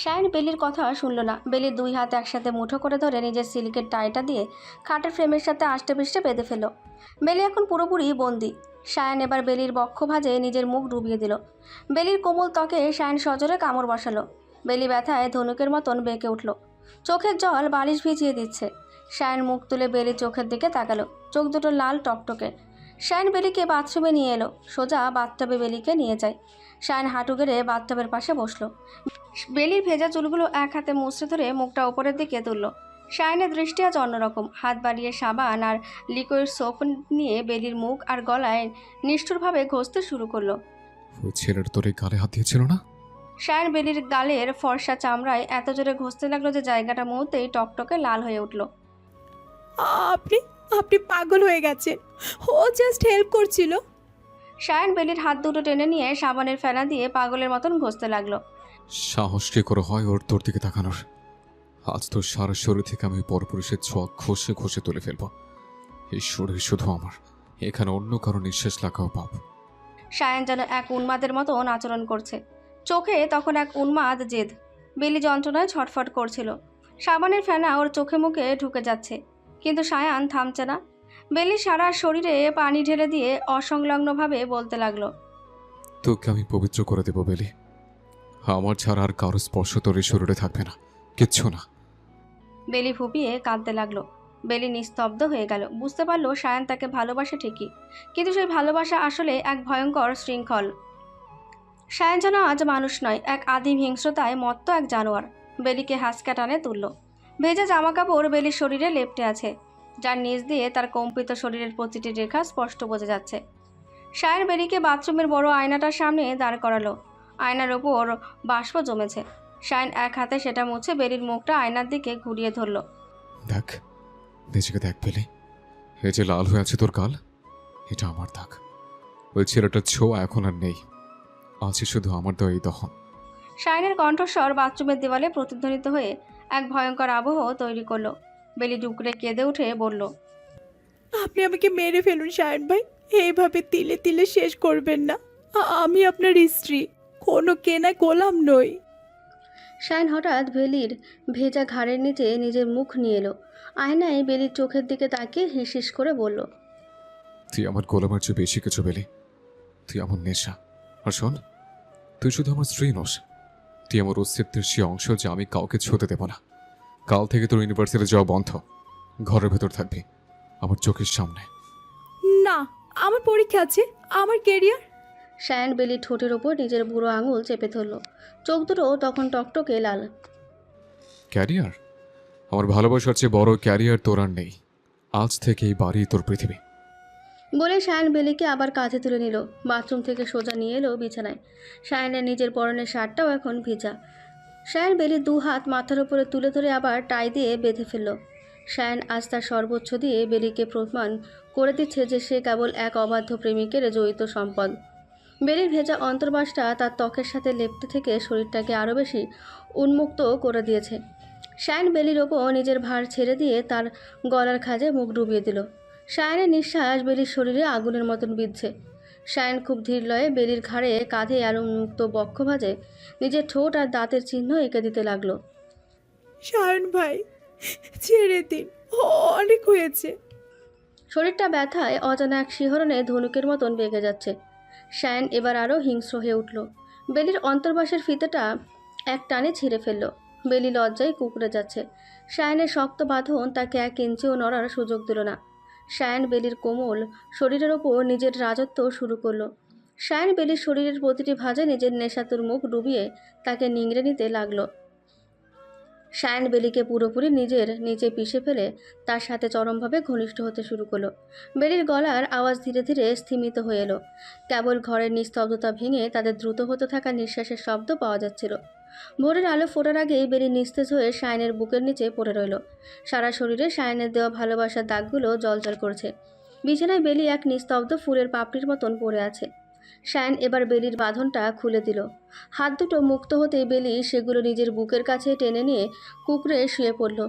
সায়ান বেলির কথা শুনল না। বেলির দুই হাত একসাথে মুঠো করে ধরে নিজের সিল্কের টাইটা দিয়ে খাটের ফ্রেমের সাথে আষ্টে পিষ্টে বেঁধে ফেলল। বেলি এখন পুরোপুরি বন্দি। সায়ান এবার বেলির বক্ষ ভাঁজে নিজের মুখ ডুবিয়ে দিল। বেলির কোমল ত্বকে সায়ান সজোরে কামড় বসালো। বেলি ব্যথায় ধনুকের মতন বেঁকে উঠল। চোখের জল বালিশ ভিজিয়ে দিচ্ছে। সায়ান মুখ তুলে বেলির চোখের দিকে তাকালো। চোখ দুটো লাল টকটকে। সায়ান বেলিকে বাথরুমে নিয়ে এলো। সোজা বাথটাবে বেলিকে নিয়ে যায়। সায়ান হাঁটু গেড়ে বাথটাবের পাশে বসলো। বেলির ভেজা চুলগুলো এক হাতে মুছড়ে ধরে মুখটা উপরের দিকে তুলল। সায়ানের দৃষ্টি আজ অন্যরকম। হাত বাড়িয়ে সাবান আর লিকুইড সোপ নিয়ে বেলির মুখ আর গলায় নিষ্ঠুরভাবে ঘষতে শুরু করলো। ওই ছেলের তোর এই গালে হাত দিয়েছিল না? সায়ান বেলির গালের ফর্সা চামড়ায় এত জোরে ঘষতে লাগলো যে জায়গাটা মুহূর্তেই টকটকে লাল হয়ে উঠল। আপনি আপনি পাগল হয়ে গেছেন, ও জাস্ট হেল্প করছিল। সায়ান বেলির হাত দুটো টেনে নিয়ে সাবানের ফেনা দিয়ে পাগলের মতন ঘষতে লাগলো। সাহস কি করে হয় ওর তোর দিকে তাকানোর? আজ তোর সারা শরীর থেকে আমি পরপুরুষের ছোঁয়া ঘষে ঘষে তুলে ফেলবো। এই শরীর শুধু আমার, এখানে অন্য কারো নিঃশ্বাস লাগাও পাপ। সায়ান যেন এক উন্মাদের মতন আচরণ করছে। চোখে তখন এক উন্মাদ জেদ। বেলি যন্ত্রণায় ছটফট করছিল। সাবানের ফেনা ওর চোখে মুখে ঢুকে যাচ্ছে, কিন্তু সায়ান থামছে না। বেলি সারা শরীরে পানি ঢেলে দিয়ে অসংলগ্নভাবে বলতে লাগলো, তোকে আমি পবিত্র করে দেবো বেলি। আমার ছাড়া আর কারো স্পর্শ তোর এই শরীরে থাকবে না, কিচ্ছু না। বেলি ফুপিয়ে কাঁদতে লাগলো। বেলি নিস্তব্ধ হয়ে গেল। বুঝতে পারলো সায়ান তাকে ভালোবাসে ঠিকই, কিন্তু সেই ভালোবাসা আসলে এক ভয়ঙ্কর শৃঙ্খল। সায়ান যেন আজ মানুষ নয়, এক আদিম হিংস্রতায় মত্ত এক জানোয়ার। বেলিকে হাসকা টানে তুলল। ভেজা জামা কাপড় বেলির শরীরে লেপ্টে আছে, যার নিচ দিয়ে তার কম্পিত শরীরের প্রতিটি রেখা স্পষ্ট বোঝা যাচ্ছে। সায়ান বেলিকে বাথরুমের বড় আয়নাটার সামনে দাঁড় করালো। আয়নার ওপর বাষ্প জমেছে। সায়ান এক হাতে সেটা মুছে বেলির মুখটা আয়নার দিকে ঘুরিয়ে ধরল। দেখ, নিজেকে দেখ বেলি, এই যে লাল হয়ে আছে তোর গাল, এটা আমার দাগ। ওই ছেলেটার ছোঁয়া এখন আর নেই, আছে শুধু আমার দেওয়া এই দহন। সায়ানের কণ্ঠস্বর বাথরুমের দেওয়ালে প্রতিধ্বনিত হয়ে এক ভয়ঙ্কর আবহ তৈরি করলো। বেলি ডুকরে কেঁদে উঠে বলল, আপনি আমাকে মেরে ফেলুন শায়ন ভাই, এইভাবে তিলে তিলে শেষ করবেন না। আমি আপনার স্ত্রী, কোনো কেনা গোলাম নই। সায়ান হঠাৎ বেলির ভেজা ঘাড়ের নিচে নিজের মুখ নিয়ে এলো। আয়নায় বেলির চোখের দিকে তাকিয়ে হিসিস করে বলল, তুই আমার গোলামের চেয়ে বেশি কিছু বেলি, তুই আমার নেশা। আর শোন, তুই শুধু আমার স্ত্রী নস, তুই আমার অস্তিত্বের সে অংশ যে আমি কাউকে ছুঁতে দেব না। কাল থেকে তোর ইউনিভার্সিটি যাওয়া বন্ধ, ঘরের ভেতর থাকবি আমার চোখের সামনে। না, আমার পরীক্ষা আছে, আমার কেরিয়ার। সায়ান বেলির ঠোঁটের ওপর নিজের বুড়ো আঙুল চেপে ধরল। চোখ দুটো তখন টকটকে লাল। ক্যারিয়ার? আমার ভালোবাসার চেয়ে বড় ক্যারিয়ার তোর আর নেই। আজ থেকে এই বাড়ি তোর পৃথিবী। বলে সায়ান বেলিকে আবার কাঁধে তুলে নিল। বাথরুম থেকে সোজা নিয়ে এলো বিছানায়। সায়ানের নিজের পরনের শার্টটাও এখন ভিজা। সায়ান বেলির দু হাত মাথার উপরে তুলে ধরে আবার টাই দিয়ে বেঁধে ফেলল। সায়ান আজ তার সর্বোচ্চ দিয়ে বেলিকে প্রমাণ করে দিচ্ছে যে সে কেবল এক অবাধ্য প্রেমিকের জড়িত সম্পদ। বেলির ভেজা অন্তর্বাসটা তার ত্বকের সাথে লেপ্টে থেকে শরীরটাকে আরও বেশি উন্মুক্ত করে দিয়েছে। সায়ান বেলির ওপর নিজের ভার ছেড়ে দিয়ে তার গলার খাঁজে মুখ ডুবিয়ে দিল। সায়ানের নিঃশ্বাস বেলির শরীরে আগুনের মতন বিঁধছে। সায়ান খুব ধীর লয়ে বেলির ঘাড়ে কাঁধে আর উন্মুক্ত বক্ষ ভাঁজে নিজের ঠোঁট আর দাঁতের চিহ্ন এঁকে দিতে লাগলো। শায়ন ভাই, ছেড়ে দিন, অনেক হয়েছে। শরীরটা ব্যথায় অজানা এক শিহরণে ধনুকের মতন বেগে যাচ্ছে। সায়ান এবার আরও হিংস্র হয়ে উঠল। বেলির অন্তর্বাসের ফিতেটা এক টানে ছিঁড়ে ফেলল। বেলি লজ্জায় কুঁকড়ে যাচ্ছে। সায়ানের শক্ত বাঁধন তাকে এক ইঞ্চিও নড়ার সুযোগ দিল না। সায়ান বেলির কোমল শরীরের ওপর নিজের রাজত্ব শুরু করলো। সায়ান বেলির শরীরের প্রতিটি ভাঁজে নিজের নেশাতুর মুখ ডুবিয়ে তাকে নিংড়ে নিতে লাগলো। সায়ান বেলিকে পুরোপুরি নিজের নিচে পিষে ফেলে তার সাথে চরমভাবে ঘনিষ্ঠ হতে শুরু করলো। বেলির গলার আওয়াজ ধীরে ধীরে স্থিমিত হয়ে এলো। কেবল ঘরের নিস্তব্ধতা ভেঙে তাদের দ্রুত হতে থাকা নিঃশ্বাসের শব্দ পাওয়া যাচ্ছিল। ভোরের আলো ফোটার আগেই বেলি নিস্তেজ হয়ে সায়ানের বুকের নিচে পড়ে রইল। সারা শরীরে সায়ানের দেওয়া ভালোবাসার দাগগুলো জ্বলজ্বল করছে। বিছানায় বেলি এক নিস্তব্ধ ফুলের পাপড়ির মতন পড়ে আছে। সায়ান এবার বেলির বাঁধনটা খুলে দিল। হাত দুটো মুক্ত হতেই বেলি সেগুলো নিজের বুকের কাছে টেনে নিয়ে কুকড়ে শুয়ে পড়ল।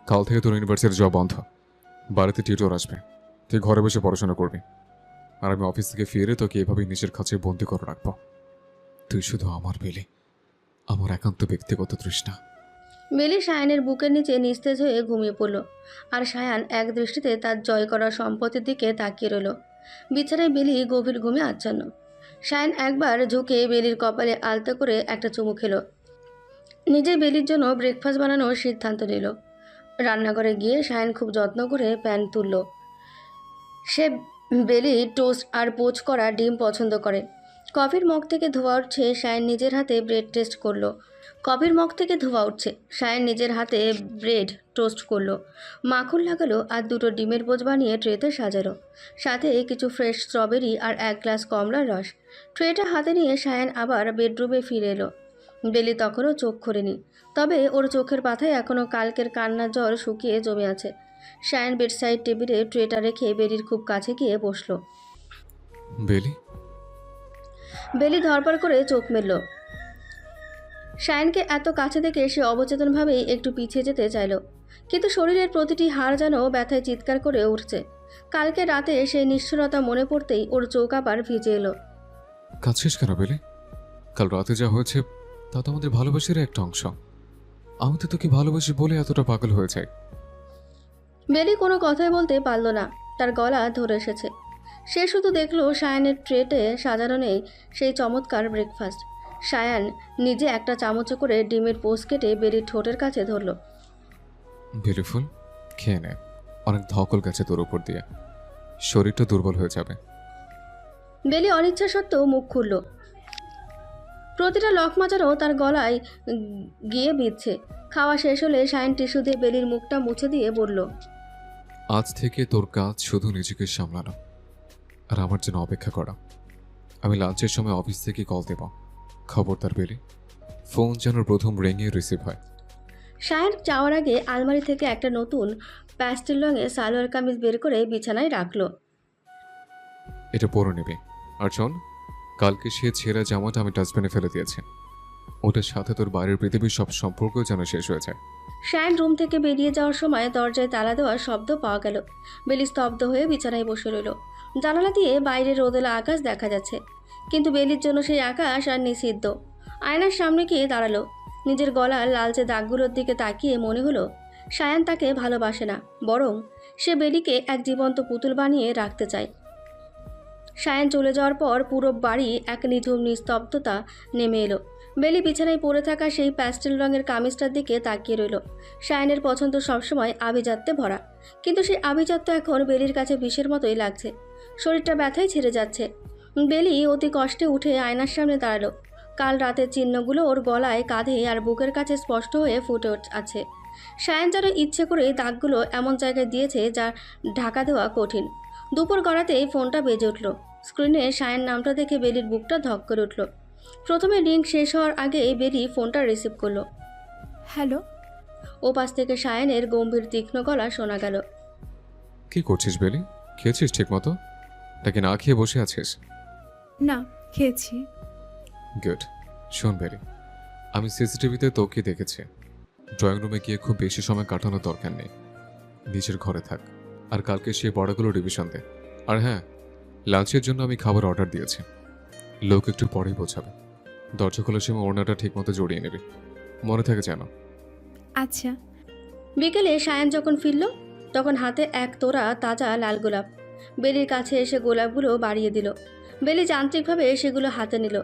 কাল থেকে তোর ইউনিভার্সিটি যাওয়া বন্ধ, বাড়িতে টিউটর আসবে, তুই ঘরে বসে পড়াশোনা করবি, আর আমি অফিস থেকে ফিরে তোকে এভাবেই নিজের কাছে বন্দি করে রাখবো। তুই শুধু আমার বেলি, আমার একান্ত ব্যক্তিগত তৃষ্ণা। বেলি সায়ানের বুকের নিচে নিস্তেজ হয়ে ঘুমিয়ে পড়ল, আর সায়ান এক দৃষ্টিতে তার জয় করা সম্পত্তির দিকে তাকিয়ে রইল। বিছানায় বেলি গভীর ঘুমে আচ্ছন্ন। সায়ান একবার ঝুঁকে বেলির কপালে আলতো করে একটা চুমু খেলো। নিজের বেলির জন্য ব্রেকফাস্ট বানানোর সিদ্ধান্ত নিল। রান্নাঘরে গিয়ে সায়ান খুব যত্ন করে প্যান তুলল। সে বেলি টোস্ট আর পোচ করা ডিম পছন্দ করে। কফির মগ থেকে ধোয়া উঠছে, সায়ান নিজের হাতে ব্রেড টেস্ট করলো। সায়ান নিজের হাতে ব্রেড টোস্ট করলো, মাখন লাগালো আর দুটো ডিমের পোচ বানিয়ে ট্রেতে সাজালো, সাথে কিছু ফ্রেশ স্ট্রবেরি আর এক গ্লাস কমলার রস। ট্রেটা হাতে নিয়ে সায়ান আবার বেডরুমে ফিরে এলো। বেলি তখনও চোখ খোলেনি, তবে ওর চোখের পাতায় এখনও কালকের কান্নার জল শুকিয়ে জমে আছে। সায়ান বেডসাইড টেবিলে ট্রেটা রেখে বেলির খুব কাছে গিয়ে বসলো। বেলি ধরপড় করে চোখ মেলল। সায়ানকে এত কাছে দেখে সে অবচেতনভাবেই একটু পিছিয়ে যেতে চাইল, কিন্তু শরীরের প্রতিটি হাড় যেন ব্যথায় চিৎকার করে উঠছে। কালকে রাতে সেই নিষ্ঠুরতা মনে পড়তেই ওর চোখ আবার ভিজে এলো। কাছিস কেন বেলি? কাল রাতে যা হয়েছে তা তো আমাদের ভালোবাসার একটা অংশ। আমি তো তোকে ভালোবাসি বলে এতটা পাগল হয়ে যাই। বেলি কোনো কথাই বলতে পারল না, তার গলা ধরে এসেছে। সে শুধু দেখলো সায়ানের ট্রেতে সাজানো নেই সেই চমৎকার ব্রেকফাস্ট। সায়ান নিজে একটা চামচে করে ডিমের পোস্ট কেটে বেলির ঠোঁটের কাছে ধরল। বিউটিফুল, খেয়ে নে, অনেক ধকল গেছে তোর উপর দিয়ে, শরীরটা দুর্বল হয়ে যাবে। বেলি অনিচ্ছা সত্ত্বেও মুখ খুলল। প্রতিটা লকমা যেন তার গলায় গিয়ে বিঁধছে। খাওয়া শেষ হলে সায়ান টিস্যু দিয়ে বেলির মুখটা মুছে দিয়ে বলল, আজ থেকে তোর কাজ শুধু নিজেকে সামলানো আর আমার জন্য অপেক্ষা করা। আমি লাঞ্চের সময় অফিস থেকে কল দেব, খবরদার বেলি, ফোন যেন প্রথম রিংয়ে রিসিভ হয়। সায়ান যাওয়ার আগে আলমারি থেকে একটা নতুন প্যাস্টেল রঙে সালোয়ার কামিজ বের করে বিছানায় রাখলো। এটা পরে নেবে। আর শোন, কালকে সে ছেঁড়া জামাটা আমি ডাস্টবিনে ফেলে দিয়েছি, ওটার সাথে তোর বাইরের পৃথিবীর সব সম্পর্ক যেন শেষ হয়ে যায়। সায়ান রুম থেকে বেরিয়ে যাওয়ার সময় দরজায় তালা দেওয়ার শব্দ পাওয়া গেল। বেলি স্তব্ধ হয়ে বিছানায় বসে রইল। জানালা দিয়ে বাইরের রোদেলা আকাশ দেখা যাচ্ছে, কিন্তু বেলির জন্য সেই আকাশ আর নিষিদ্ধ। আয়নার সামনে গিয়ে দাঁড়ালো। নিজের গলার লালচে দাগগুলোর দিকে তাকিয়ে মনে হলো সায়ান তাকে ভালোবাসে না, বরং সে বেলিকে এক জীবন্ত পুতুল বানিয়ে রাখতে চায়। সায়ান চলে যাওয়ার পর পুরো বাড়ি এক নিঝুম নিস্তব্ধতা নেমে এলো। বেলি বিছানায় পড়ে থাকা সেই প্যাস্টেল রঙের কামিজটার দিকে তাকিয়ে রইল। সায়ানের পছন্দ সবসময় আভিজাত্যে ভরা, কিন্তু সেই আভিজাত্য এখন বেলির কাছে বিষের মতোই লাগছে। শরীরটা ব্যথায় ছেড়ে যাচ্ছে। বেলি অতি কষ্টে উঠে আয়নার সামনে দাঁড়ালো। কাল রাতের চিহ্নগুলো ওর গলায়, কাঁধে আর বুকের কাছে স্পষ্ট হয়ে ফুটে আছে। সায়ান যেন ইচ্ছে করে দাগগুলো এমন জায়গায় দিয়েছে যা ঢাকা দেওয়া কঠিন। দুপুর গড়াতেই ফোনটা বেজে উঠল। স্ক্রিনে সায়ান নামটা দেখে বেলির বুকটা ধক করে উঠল। প্রথমে রিং শেষ হওয়ার আগেই বেলি ফোনটা রিসিভ করলো। হ্যালো। ওপাশ থেকে সায়ানের গম্ভীর তীক্ষ্ণ গলা শোনা গেল। কি করছিস বেলি? খেয়েছিস ঠিক মতো নাকি না খেয়ে বসে আছিস? না, খেয়েছি। গুড। শোন বেলি, আমি সিসিটিভিতে তোকে দেখেছি। ড্রয়িং রুমে গিয়ে খুব বেশি সময় কাটানোর দরকার নেই, নিজের ঘরে থাক, আর কালকে সেই বড়াগুলো রিভিশন দে। আর হ্যাঁ, লাঞ্চের জন্য আমি খাবার অর্ডার দিয়েছি, লোক একটু পরেই পৌঁছাবে। দরজা খোলার সময় ওড়নাটা ঠিক মতো জড়িয়ে নেবে, মনে থাকে যেন। আচ্ছা। বিকেলে সায়ান যখন ফিরল তখন হাতে এক তোড়া তাজা লাল গোলাপ। বেলির কাছে এসে গোলাপগুলো বাড়িয়ে দিল। বেলি যান্ত্রিকভাবে সেগুলো হাতে নিল।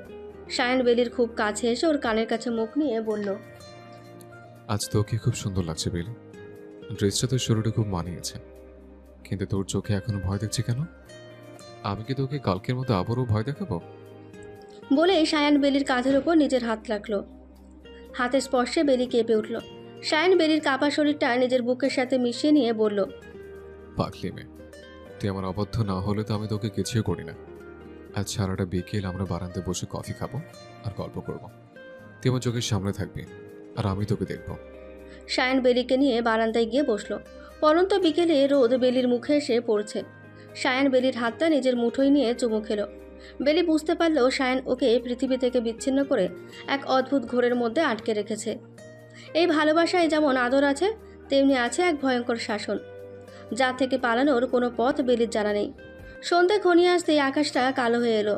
সায়ান বেলির খুব কাছে এসে ওর কানের কাছে মুখ নিয়ে বলল, আজ তোকে খুব সুন্দর লাগছে বেলি, ড্রেসটা তোর শরীরে খুব মানিয়েছে, কিন্তু তোর চোখে এখনো ভয় দেখছি কেন? আমি কি তোকে কালকের মতো আবারও ভয় দেখাবো? বলে সায়ান বেলির কাঁধের ওপর নিজের হাত রাখলো। হাতের স্পর্শে বেলি কেঁপে উঠল। শায়ান বেলির কাপা শরীরটা নিজের বুকের সাথে মিশিয়ে নিয়ে বলল, পাগলি মেয়ে, তুই আমার অবদ্ধ না হলে তো আমি তোকে কিছুই করি না। আজ সারাটা বিকেল আমরা বারান্দায় বসে কফি খাবো আর গল্প করব। তুই আমার চোখের সামনে থাকবি আর আমি তোকে দেখব। শায়ান বেলিকে নিয়ে বারান্দায় গিয়ে বসলো। পরন্ত বিকেলে রোদ বেলির মুখে এসে পড়ছে। শায়ান বেলির হাতটা নিজের মুঠোয় নিয়ে চুমু খেলো। বেলি বুঝতে পারল শায়ান ওকে পৃথিবী থেকে বিচ্ছিন্ন করে এক অদ্ভুত ঘোরের মধ্যে আটকে রেখেছে। এই ভালোবাসায় যেমন আদর আছে, তেমনি আছে এক ভয়ঙ্কর শাসন, যা থেকে পালানোর কোনো পথ বেলির জানা নেই। সন্ধ্যে ঘনিয়ে আসতেই আকাশটা কালো হয়ে এলো।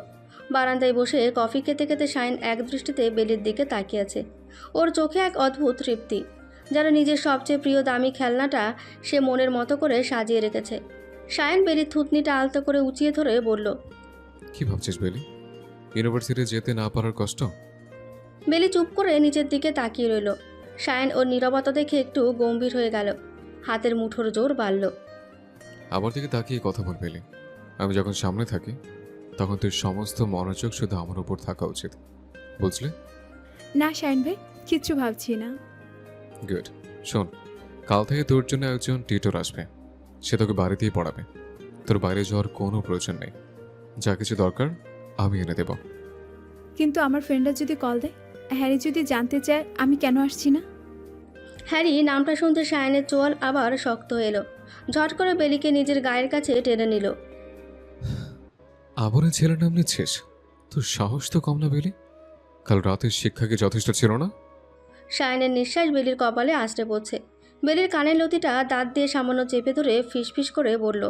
বারান্দায় বসে কফি খেতে খেতে শায়ান এক দৃষ্টিতে বেলির দিকে তাকিয়ে আছে। ওর চোখে এক অদ্ভুত তৃপ্তি, যেন নিজের সবচেয়ে প্রিয় দামি খেলনাটা সে মনের মতো করে সাজিয়ে রেখেছে। শায়ান বেলির থুতনিটা আলতো করে উঁচিয়ে ধরে বলল, কি ভাবছিস বেলি? ইউনিভার্সিটি যেতে না পারার কষ্ট? বেলি চুপ করে নিচের দিকে তাকিয়ে রইল। শায়ান ওর নীরবতা দেখে একটু গম্ভীর হয়ে গেল। হাতের মুঠোর জোর বাড়ল। আমার দিকে তাকিয়ে কথা বল বেলি। আমি যখন সামনে থাকি তখন তোর সমস্ত মনোযোগ শুধু আমার উপর থাকা উচিত, বুঝলি? না শাইন ভাই, কিচ্ছু ভাবছি না। গুড। শোন, কাল থেকে তোর জন্য একজন টিউটর আসবে। সে তোকে বাড়িতেই পড়াবে। তোর বাইরে যাওয়ার কোনো প্রয়োজন নেই। যা কিছু দরকার আমি এনে দেব। কিন্তু আমার ফ্রেন্ডরা যদি কল দেয়, হ্যারি যদি জানতে চায় আমি কেন আসছি না? হ্যারি নামটা শুনতে শায়ানের চোয়াল আবার শক্ত হয়ে এলো। ঝট করে বেলিকে নিজের গায়ের কাছে টেনে নিল। আবারও ছেলের নাম নিচ্ছিস? তোর সাহস তো কম না বেলি? কাল রাতের শিক্ষা কি যথেষ্ট ছিল না? শায়ানের নিঃশ্বাস বেলির কপালে আছড়ে পড়ছে। বেলির কানের লতিটা দাঁত দিয়ে সামান্য চেপে ধরে ফিসফিস করে বলল,